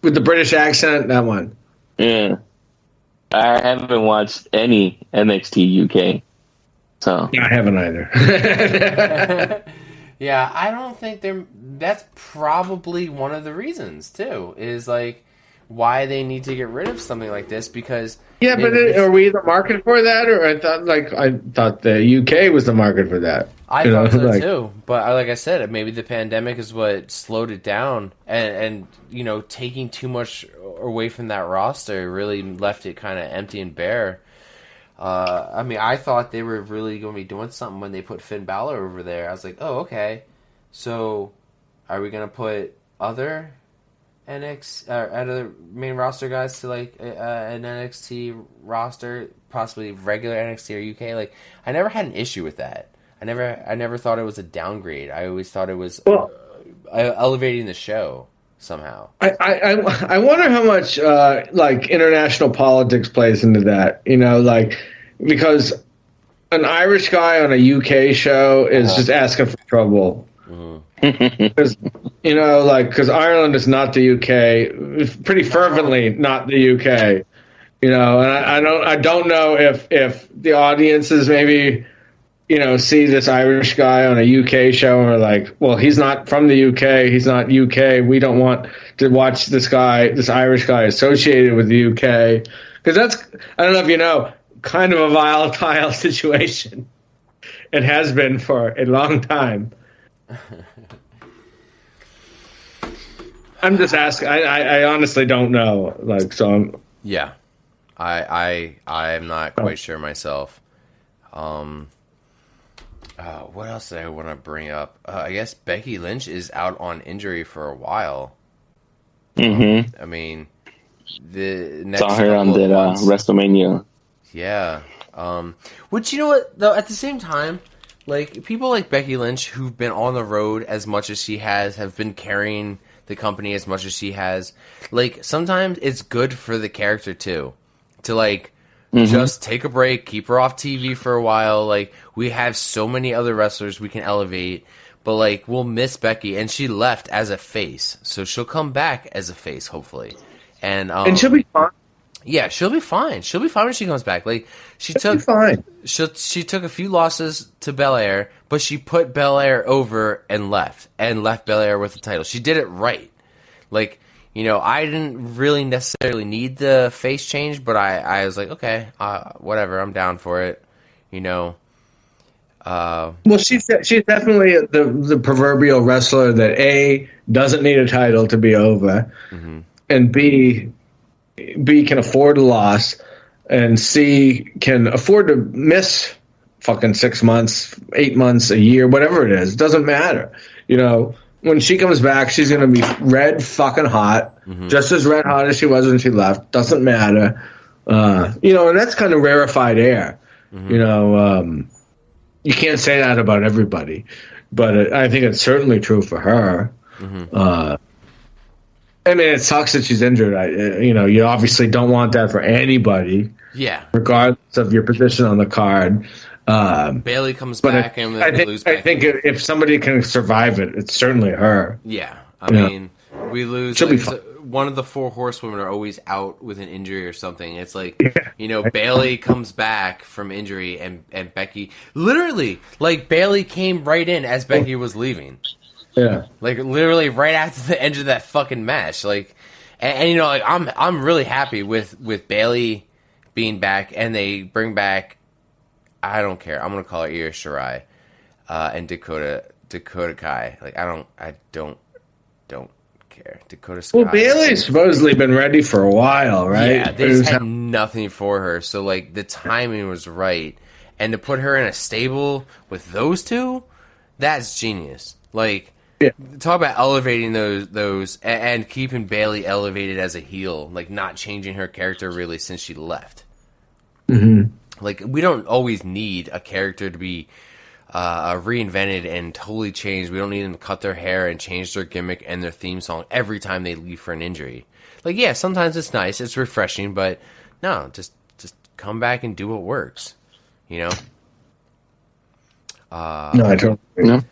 with the British accent. That one. Yeah, I haven't watched any NXT UK, so yeah, I haven't either. Yeah, I don't think they're. That's probably one of the reasons too. Is like why they need to get rid of something like this because are we the market for that, or I thought the UK was the market for that. I thought so too, but like I said, maybe the pandemic is what slowed it down, and taking too much away from that roster really left it kind of empty and bare. I thought they were really going to be doing something when they put Finn Balor over there. I was like, oh, okay, so are we going to put other other main roster guys to like an NXT roster, possibly regular NXT or UK? Like, I never had an issue with that. I never thought it was a downgrade. I always thought it was elevating the show somehow. I wonder how much international politics plays into that. Because an Irish guy on a UK show is just asking for trouble. Because Ireland is not the UK, pretty fervently not the UK. And I don't know if the audiences maybe see this Irish guy on a UK show and are like, well, he's not from the UK, he's not UK. We don't want to watch this Irish guy associated with the UK, because that's, I don't know if you know, kind of a volatile situation. It has been for a long time. I'm just asking. I honestly don't know. Yeah, I'm not quite sure myself. What else did I want to bring up? I guess Becky Lynch is out on injury for a while. Mm-hmm. The next saw her on that WrestleMania. Yeah. Which, you know what, though, at the same time, like, people like Becky Lynch who've been on the road as much as she has, have been carrying the company as much as she has, like, sometimes it's good for the character too, to like just take a break, keep her off TV for a while. Like, we have so many other wrestlers we can elevate, but like, we'll miss Becky, and she left as a face, so she'll come back as a face hopefully, and she'll be fine. Yeah, she'll be fine. She'll be fine when she comes back. Like, she took a few losses to Belair, but she put Belair over and left Belair with the title. She did it right. Like, I didn't really necessarily need the face change, but I was like, okay, whatever, I'm down for it. Well, she's definitely the proverbial wrestler that A, doesn't need a title to be over, and B can afford a loss, and C can afford to miss fucking 6 months, 8 months, a year, whatever it is. It doesn't matter. When she comes back, she's going to be red fucking hot, just as red hot as she was when she left. Doesn't matter. And that's kind of rarefied air. You can't say that about everybody, but I think it's certainly true for her. It sucks that she's injured. You obviously don't want that for anybody. Yeah. Regardless of your position on the card. Bailey comes back and I think if somebody can survive it, it's certainly her. Yeah. I mean, we lose. One of the four horsewomen are always out with an injury or something. It's like, Bailey comes back from injury, and Becky, literally, like, Bailey came right in as Becky was leaving. Yeah, like, literally right after the end of that fucking match. Like, and like, I'm really happy with Bailey being back, and they bring back, I don't care, I'm gonna call her Io Shirai, and Dakota Kai. Like, I don't care. Dakota Sky. Well, Bailey's supposedly been ready for a while, right? Yeah, they just had nothing for her, so like, the timing was right, and to put her in a stable with those two, that's genius. Like, talk about elevating those and keeping Bailey elevated as a heel, like, not changing her character really since she left. Like, we don't always need a character to be reinvented and totally changed. We don't need them to cut their hair and change their gimmick and their theme song every time they leave for an injury. Like, yeah, sometimes it's nice, it's refreshing, but no, just come back and do what works. No, I don't. No.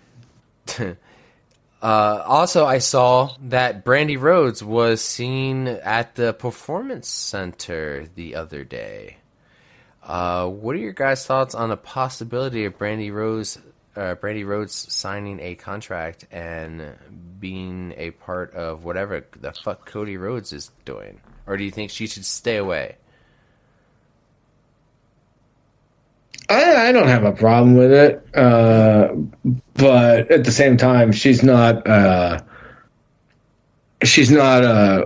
Also, I saw that Brandy Rhodes was seen at the Performance Center the other day. What are your guys' thoughts on the possibility of Brandy Rhodes signing a contract and being a part of whatever the fuck Cody Rhodes is doing? or do you think she should stay away? I don't have a problem with it, but at the same time, she's not a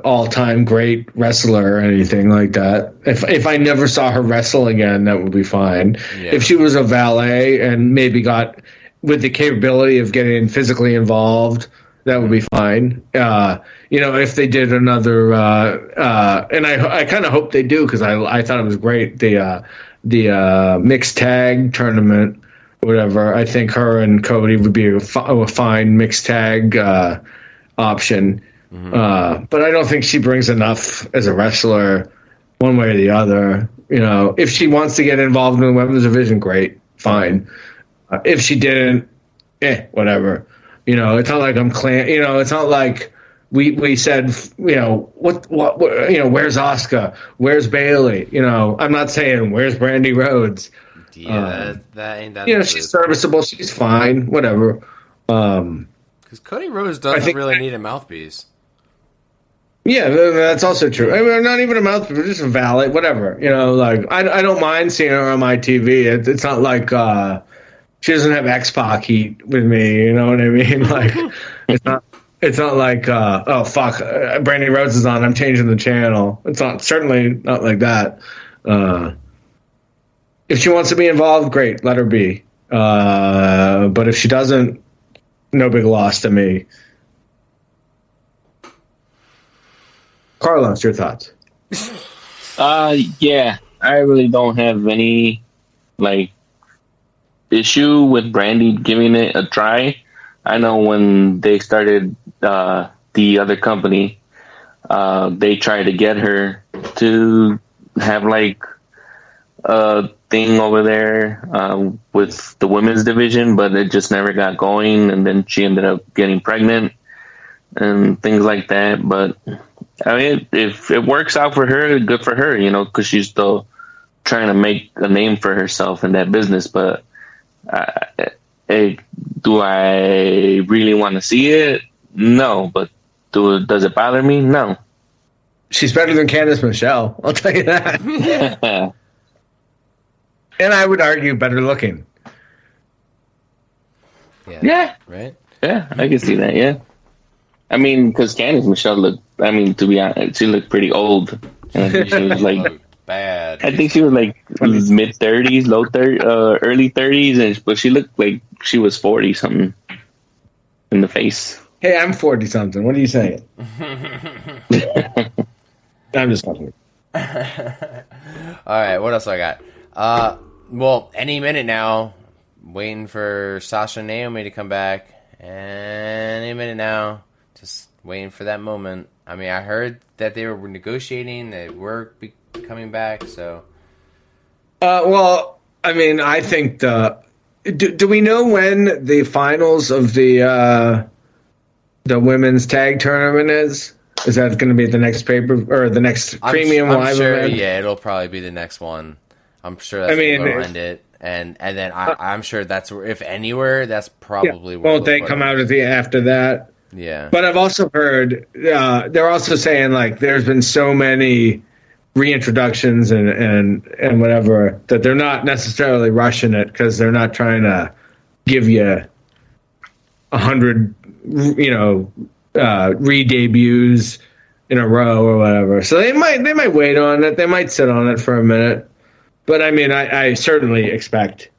all-time great wrestler or anything like that. If I never saw her wrestle again, that would be fine. Yeah. If she was a valet and maybe got with the capability of getting physically involved, that would be fine. If they did another, and I kind of hope they do, because I thought it was great. The mixed tag tournament, whatever. I think her and Cody would be a fine mixed tag option. Mm-hmm. But I don't think she brings enough as a wrestler, one way or the other. If she wants to get involved in the women's division, great, fine. If she didn't, whatever. It's not like I'm it's not like we said, what, where's Asuka? Where's Bayley? I'm not saying where's Brandy Rhodes. Yeah, that ain't that. She's serviceable. She's fine. Whatever. Because Cody Rhodes doesn't really need a mouthpiece. Yeah, that's also true. I mean, not even a mouthpiece, but just a valet, whatever. I don't mind seeing her on my TV. It's not like she doesn't have X-Pac heat with me. You know what I mean? Like, it's not like oh fuck, Brandy Rhodes is on, I'm changing the channel. It's certainly not like that. If she wants to be involved, great, let her be. But if she doesn't, no big loss to me. Carlos, your thoughts? Yeah, I really don't have any issue with Brandy giving it a try. I know when they started the other company, they tried to get her to have a thing over there with the women's division, but it just never got going, and then she ended up getting pregnant and things like that. But I mean, if it works out for her, good for her, because she's still trying to make a name for herself in that business. But do I really want to see it? No. But does it bother me? No. She's better than Candice Michelle, I'll tell you that. And I would argue better looking. Yeah. Right? Yeah, I can see that, yeah. I mean, because Candice Michelle to be honest, she looked pretty old. And I think she was bad. I think she was mid 30s, early 30s, but she looked like she was 40 something in the face. Hey, I'm 40 something. What are you saying? I'm just talking. All right, what else I got? Well, any minute now, waiting for Sasha and Naomi to come back. Any minute now, just waiting for that moment. I mean, I heard that they were negotiating, they were coming back, so. Well, I mean, I think do we know when the finals of the women's tag tournament is? Is that going to be the next paper or the next premium live event? Yeah, it'll probably be the next one. I'm sure that's where they'll end it, and then I'm sure that's where, if anywhere, that's probably where. Won't they come out after that? Yeah. But I've also heard they're also saying there's been so many reintroductions and whatever that they're not necessarily rushing it because they're not trying to give you 100 re-debuts in a row or whatever. So they might wait on it. They might sit on it for a minute. But I mean, I certainly expect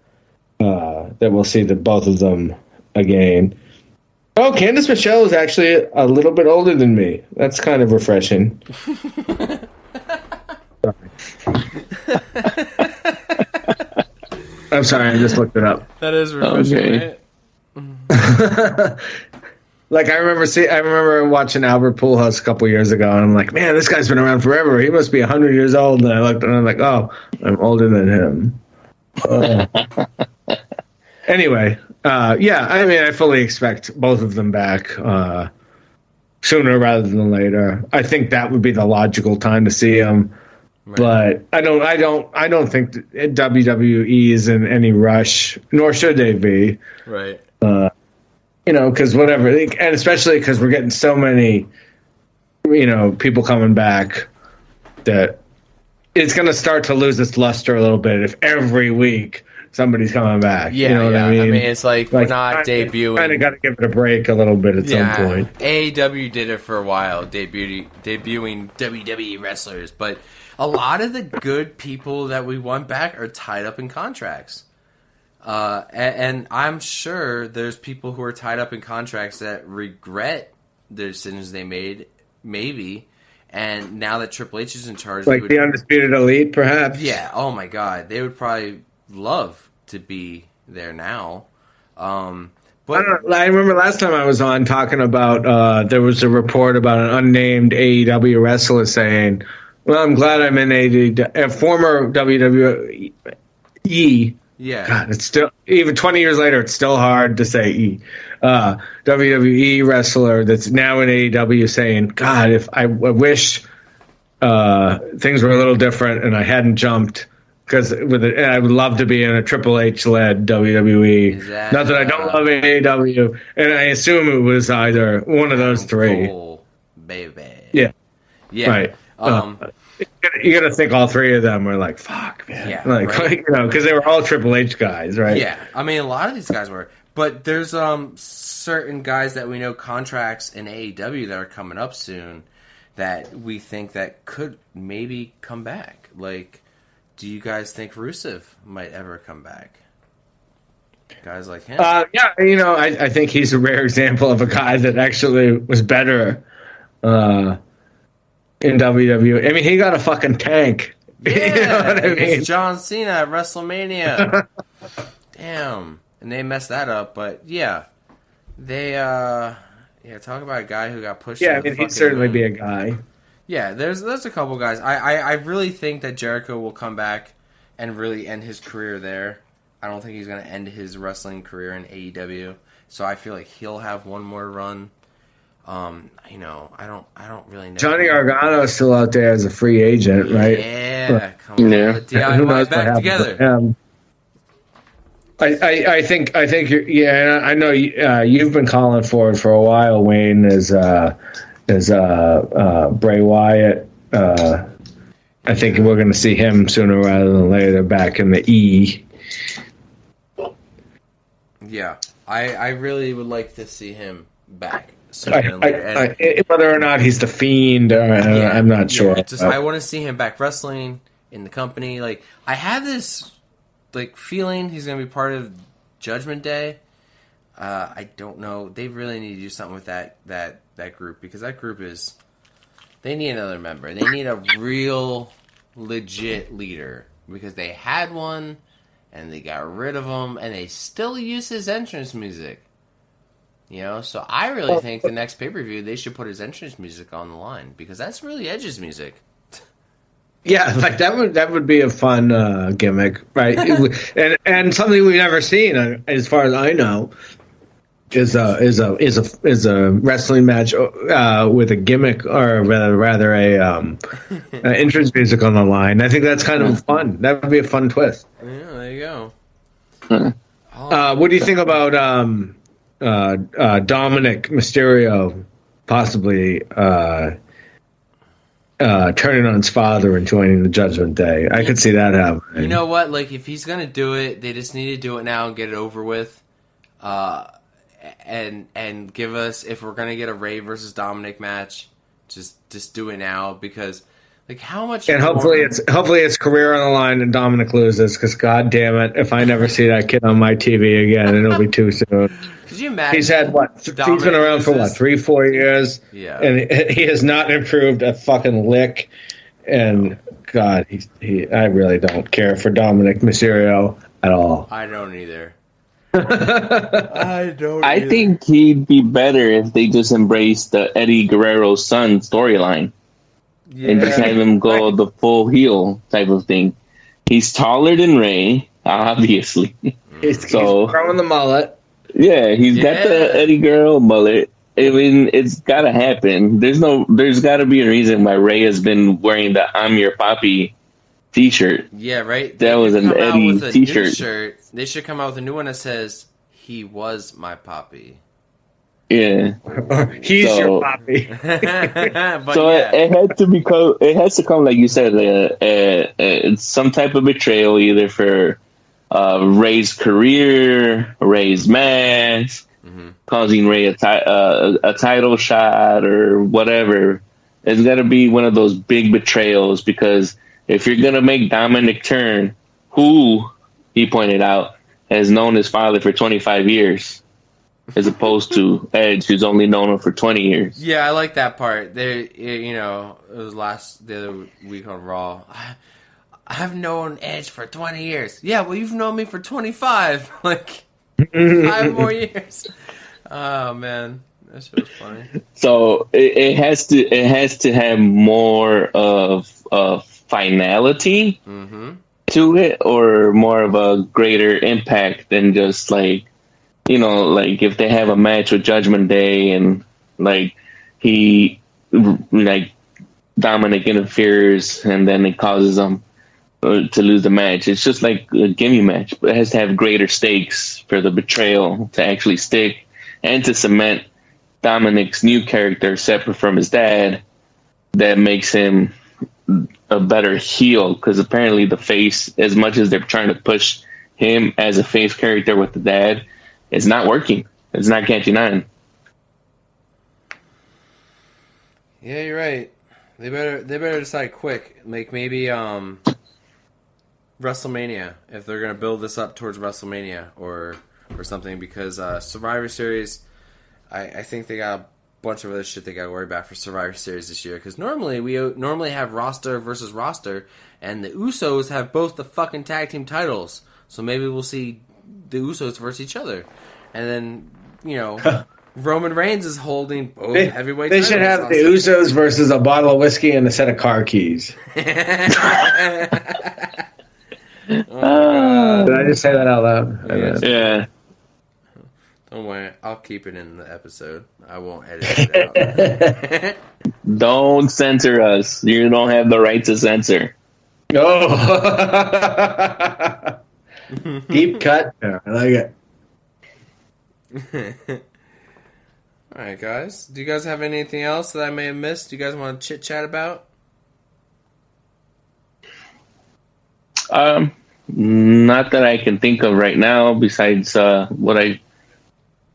that we'll see both of them again. Oh, Candice Michelle is actually a little bit older than me. That's kind of refreshing. I'm sorry, I just looked it up. That is refreshing, okay. Right? I remember watching Albert Pujols a couple years ago, and I'm like, man, this guy's been around forever. He must be 100 years old. And I looked, and I'm like, oh, I'm older than him. Anyway, yeah, I mean, I fully expect both of them back sooner rather than later. I think that would be the logical time to see them. Right. But I don't think WWE is in any rush, nor should they be. Right. Because whatever, and especially because we're getting so many, people coming back. that it's going to start to lose its luster a little bit if every week somebody's coming back. Yeah, you know what I mean? It's like we're not debuting. Kind of got to give it a break a little bit at some point. AEW did it for a while, debuting WWE wrestlers, but a lot of the good people that we want back are tied up in contracts. And I'm sure there's people who are tied up in contracts that regret the decisions they made, maybe. And now that Triple H is in charge, like the Undisputed Elite, perhaps. Yeah. Oh my God, they would probably love to be there now. But I remember last time I was on talking about there was a report about an unnamed AEW wrestler saying, "Well, I'm glad I'm in a former WWE." Yeah. God, it's still, even 20 years later, it's still hard to say E. WWE wrestler that's now in AEW saying, God, if I wish things were a little different and I hadn't jumped, because I would love to be in a Triple H led WWE. Not that I don't love AEW, and I assume it was either one of those three. Cool, baby. Yeah. Right. You got to think all three of them were like, fuck, man. Yeah, right? Because they were all Triple H guys, right? Yeah. I mean, a lot of these guys were. But there's certain guys that we know contracts in AEW that are coming up soon that we think that could maybe come back. Like, do you guys think Rusev might ever come back? Guys like him? Yeah, I think he's a rare example of a guy that actually was better in WWE. I mean, he got a fucking tank. Yeah, you know what I mean? It's John Cena at WrestleMania. Damn. And they messed that up, but yeah. They, talk about a guy who got pushed. Yeah, I mean, he'd certainly be a guy. Yeah, there's a couple guys. I really think that Jericho will come back and really end his career there. I don't think he's going to end his wrestling career in AEW. So I feel like he'll have one more run. I don't really know. Johnny Gargano is still out there as a free agent, right? Yeah, come on. Yeah. Put DIY back together. I think and I know you've been calling for it for a while, Wayne, as Bray Wyatt. I think we're going to see him sooner rather than later back in the E. Yeah, I really would like to see him back. Whether or not he's the Fiend, I'm not sure. I want to see him back wrestling in the company. Like, I have this feeling he's going to be part of Judgment Day. I don't know. They really need to do something with that group, because that group they need another member. They need a real legit leader, because they had one and they got rid of him and they still use his entrance music. So I really think the next pay-per-view they should put his entrance music on the line, because that's really Edge's music. Yeah, that would be a fun gimmick, right? and something we've never seen, as far as I know, is a wrestling match with a gimmick, or rather a entrance music on the line. I think that's kind of fun. That would be a fun twist. Yeah, there you go. What do you think about Dominic Mysterio possibly turning on his father and joining the Judgment Day? I could see that happening. You know what? If he's going to do it, they just need to do it now and get it over with. And give us, if we're going to get a Rey versus Dominic match, just do it now, because how much? And hopefully it's career on the line and Dominic loses, because God damn it, if I never see that kid on my TV again, it'll be too soon. Could you imagine? He's had he's been around for 3-4 years, yeah, and he has not improved a fucking lick. And God, I really don't care for Dominic Mysterio at all. I don't either. I think he'd be better if they just embraced the Eddie Guerrero's son storyline. Yeah. And just have him go the full heel type of thing. He's taller than Rey, obviously. He's growing the mullet. Yeah, he's got the Eddie Guerrero mullet. I mean, it's got to happen. There's got to be a reason why Rey has been wearing the "I'm Your Papi" T-shirt. Yeah, right. That was an Eddie T-shirt. They should come out with a new one that says "He was my papi." Yeah. He's your Poppy. It had to become. It has to come, like you said, some type of betrayal, either for Ray's career, Ray's match, causing Ray a title shot or whatever. It's got to be one of those big betrayals, because if you're gonna make Dominic turn, who he pointed out has known his father for 25 years. As opposed to Edge, who's only known him for 20 years. Yeah, I like that part. It was the other week on Raw. I've known Edge for 20 years. Yeah, well, you've known me for 25. Like, 5 more years. Oh, man. That shit was funny. So, it has to have more of finality to it, or more of a greater impact than just, like, like if they have a match with Judgment Day and like Dominic interferes and then it causes them to lose the match. It's just like a gimme match, but it has to have greater stakes for the betrayal to actually stick and to cement Dominic's new character separate from his dad. That makes him a better heel, because apparently the face, as much as they're trying to push him as a face character with the dad, it's not working. It's not catching on. Yeah, you're right. They better decide quick. Like maybe WrestleMania, if they're gonna build this up towards WrestleMania or something, because Survivor Series, I think they got a bunch of other shit they got to worry about for Survivor Series this year. Because normally we have roster versus roster, and the Usos have both the fucking tag team titles. So maybe we'll see the Usos versus each other. And then, Roman Reigns is holding both heavyweight titles. They should have the Usos versus a bottle of whiskey and a set of car keys. Did I just say that out loud? Yeah. Don't worry, I'll keep it in the episode. I won't edit it out. Don't censor us. You don't have the right to censor. Oh. Deep cut. Yeah, I like it. Alright, guys. Do you guys have anything else that I may have missed? Do you guys want to chit-chat about? Not that I can think of right now, besides what I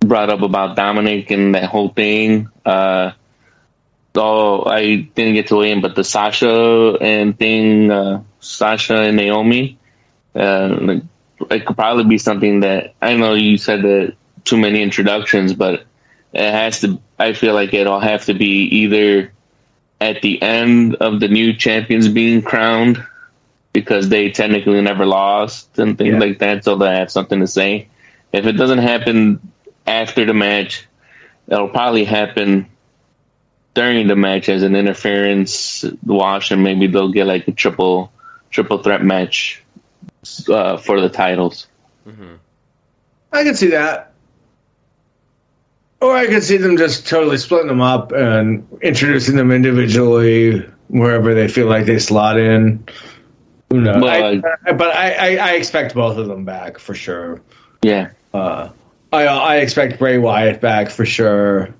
brought up about Dominic and that whole thing. I didn't get to weigh in, but the Sasha and Naomi, it could probably be something that, I know you said that too many introductions, but it has to, I feel like it'll have to be either at the end of the new champions being crowned, because they technically never lost and things like that, so they have something to say. If it doesn't happen after the match, it'll probably happen during the match as an interference wash, and maybe they'll get like a triple threat match for the titles. Mm-hmm. I can see that. Or I could see them just totally splitting them up and introducing them individually wherever they feel like they slot in. Who knows? But I expect both of them back for sure. Yeah. I expect Bray Wyatt back for sure.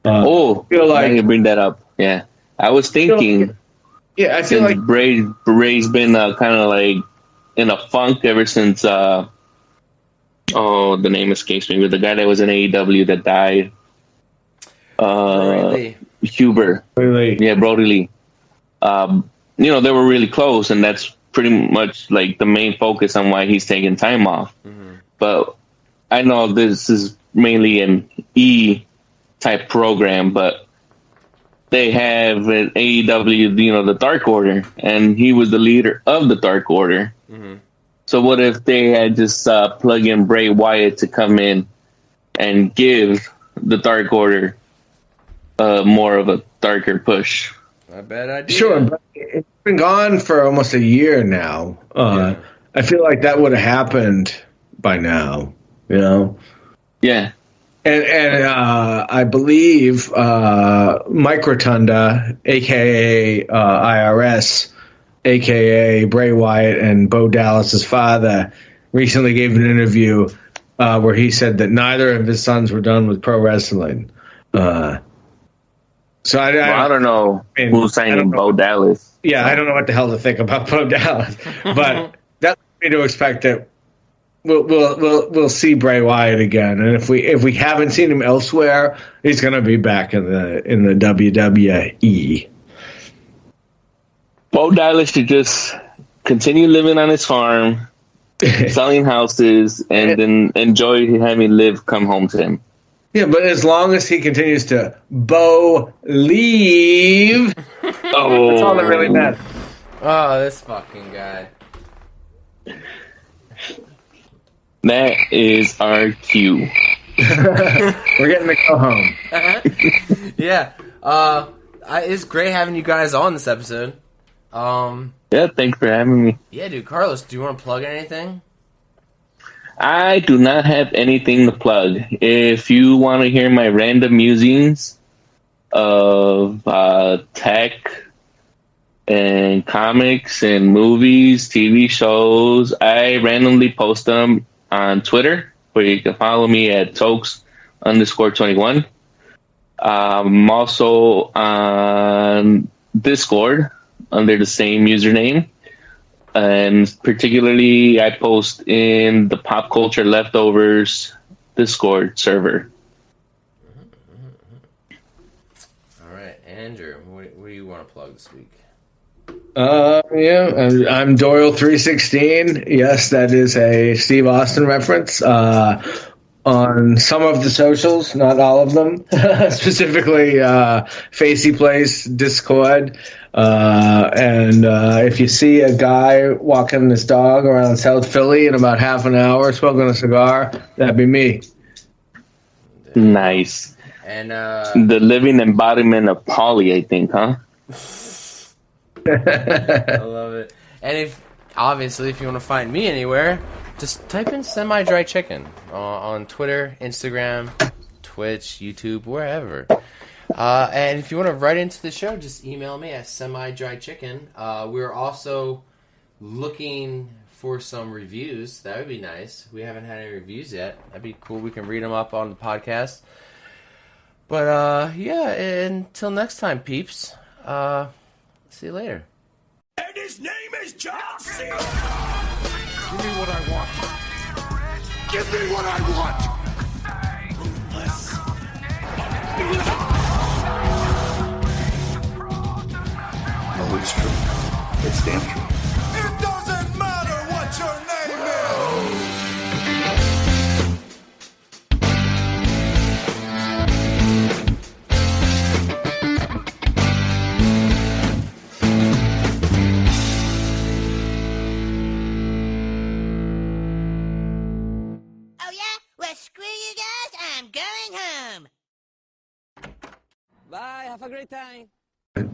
Feel like you bring that up. Yeah, I was thinking. I feel like Bray's been kind of like in a funk ever since. The name escapes me. But the guy that was in AEW that died. Huber. Yeah, Brody Lee. They were really close, and that's pretty much like the main focus on why he's taking time off. Mm-hmm. But I know this is mainly an E-type program, but they have an AEW, the Dark Order, and he was the leader of the Dark Order. Mm-hmm. So what if they had just plug in Bray Wyatt to come in and give the Dark Order more of a darker push? Not a bad idea. Sure, but it's been gone for almost a year now. I feel like that would have happened by now, Yeah. And I believe Mike Rotunda, a.k.a. IRS, a.k.a. Bray Wyatt and Bo Dallas's father, recently gave an interview where he said that neither of his sons were done with pro wrestling. So I don't know who's signing Bo Dallas. Yeah, I don't know what the hell to think about Bo Dallas, but that's me to expect that we'll see Bray Wyatt again, and if we haven't seen him elsewhere, he's going to be back in the WWE. Bo Dallas should just continue living on his farm, selling houses, and then enjoy having Liv come home to him. Yeah, but as long as he continues to leave, that's all that really matters. Oh, this fucking guy. That is our cue. We're getting to go home. Yeah. It's great having you guys on this episode. Yeah, thanks for having me. Yeah, dude. Carlos, do you want to plug anything? I do not have anything to plug. If you want to hear my random musings of tech and comics and movies, TV shows, I randomly post them on Twitter, where you can follow me at Tokes_21. I'm also on Discord under the same username. And particularly, I post in the Pop Culture Leftovers Discord server. All right, Andrew, what do you want to plug this week? Yeah, I'm Doyle316. Yes, that is a Steve Austin reference. On some of the socials, not all of them, specifically Facey Place, Discord. And if you see a guy walking his dog around South Philly in about half an hour smoking a cigar, that'd be me. Nice. And the living embodiment of Polly, I think, huh? I love it. And if you want to find me anywhere, just type in Semi-Dry Chicken on Twitter, Instagram, Twitch, YouTube, wherever. And if you want to write into the show, just email me at semidrychicken. We're also looking for some reviews. That would be nice. We haven't had any reviews yet. That'd be cool. We can read them up on the podcast. But yeah, until next time, peeps. See you later. And his name is John C. Give me what I want. Give me what I want. Oh, it's true. It's damn true. It doesn't matter what your name is. Oh yeah? Well, screw you guys. I'm going home. Bye. Have a great time.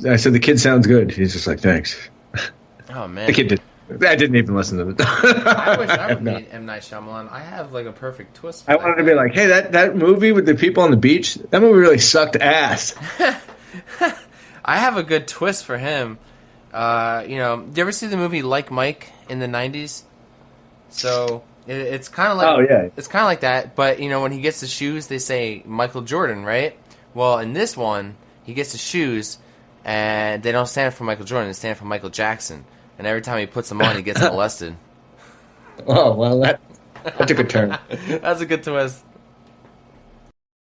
I said, the kid sounds good. He's just like, thanks. Oh, man. The kid did. I didn't even listen to it. I wish I would meet M. Night Shyamalan. I have, like, a perfect twist for I wanted to be like, hey, that movie with the people on the beach, that movie really sucked ass. I have a good twist for him. Do you ever see the movie Like Mike in the 90s? So it's kind of like it's kind of like that, but when he gets the shoes, they say Michael Jordan, right? Well, in this one, he gets the shoes, and they don't stand for Michael Jordan; they stand for Michael Jackson. And every time he puts them on, he gets molested. Oh well, that took a turn. That's a good twist.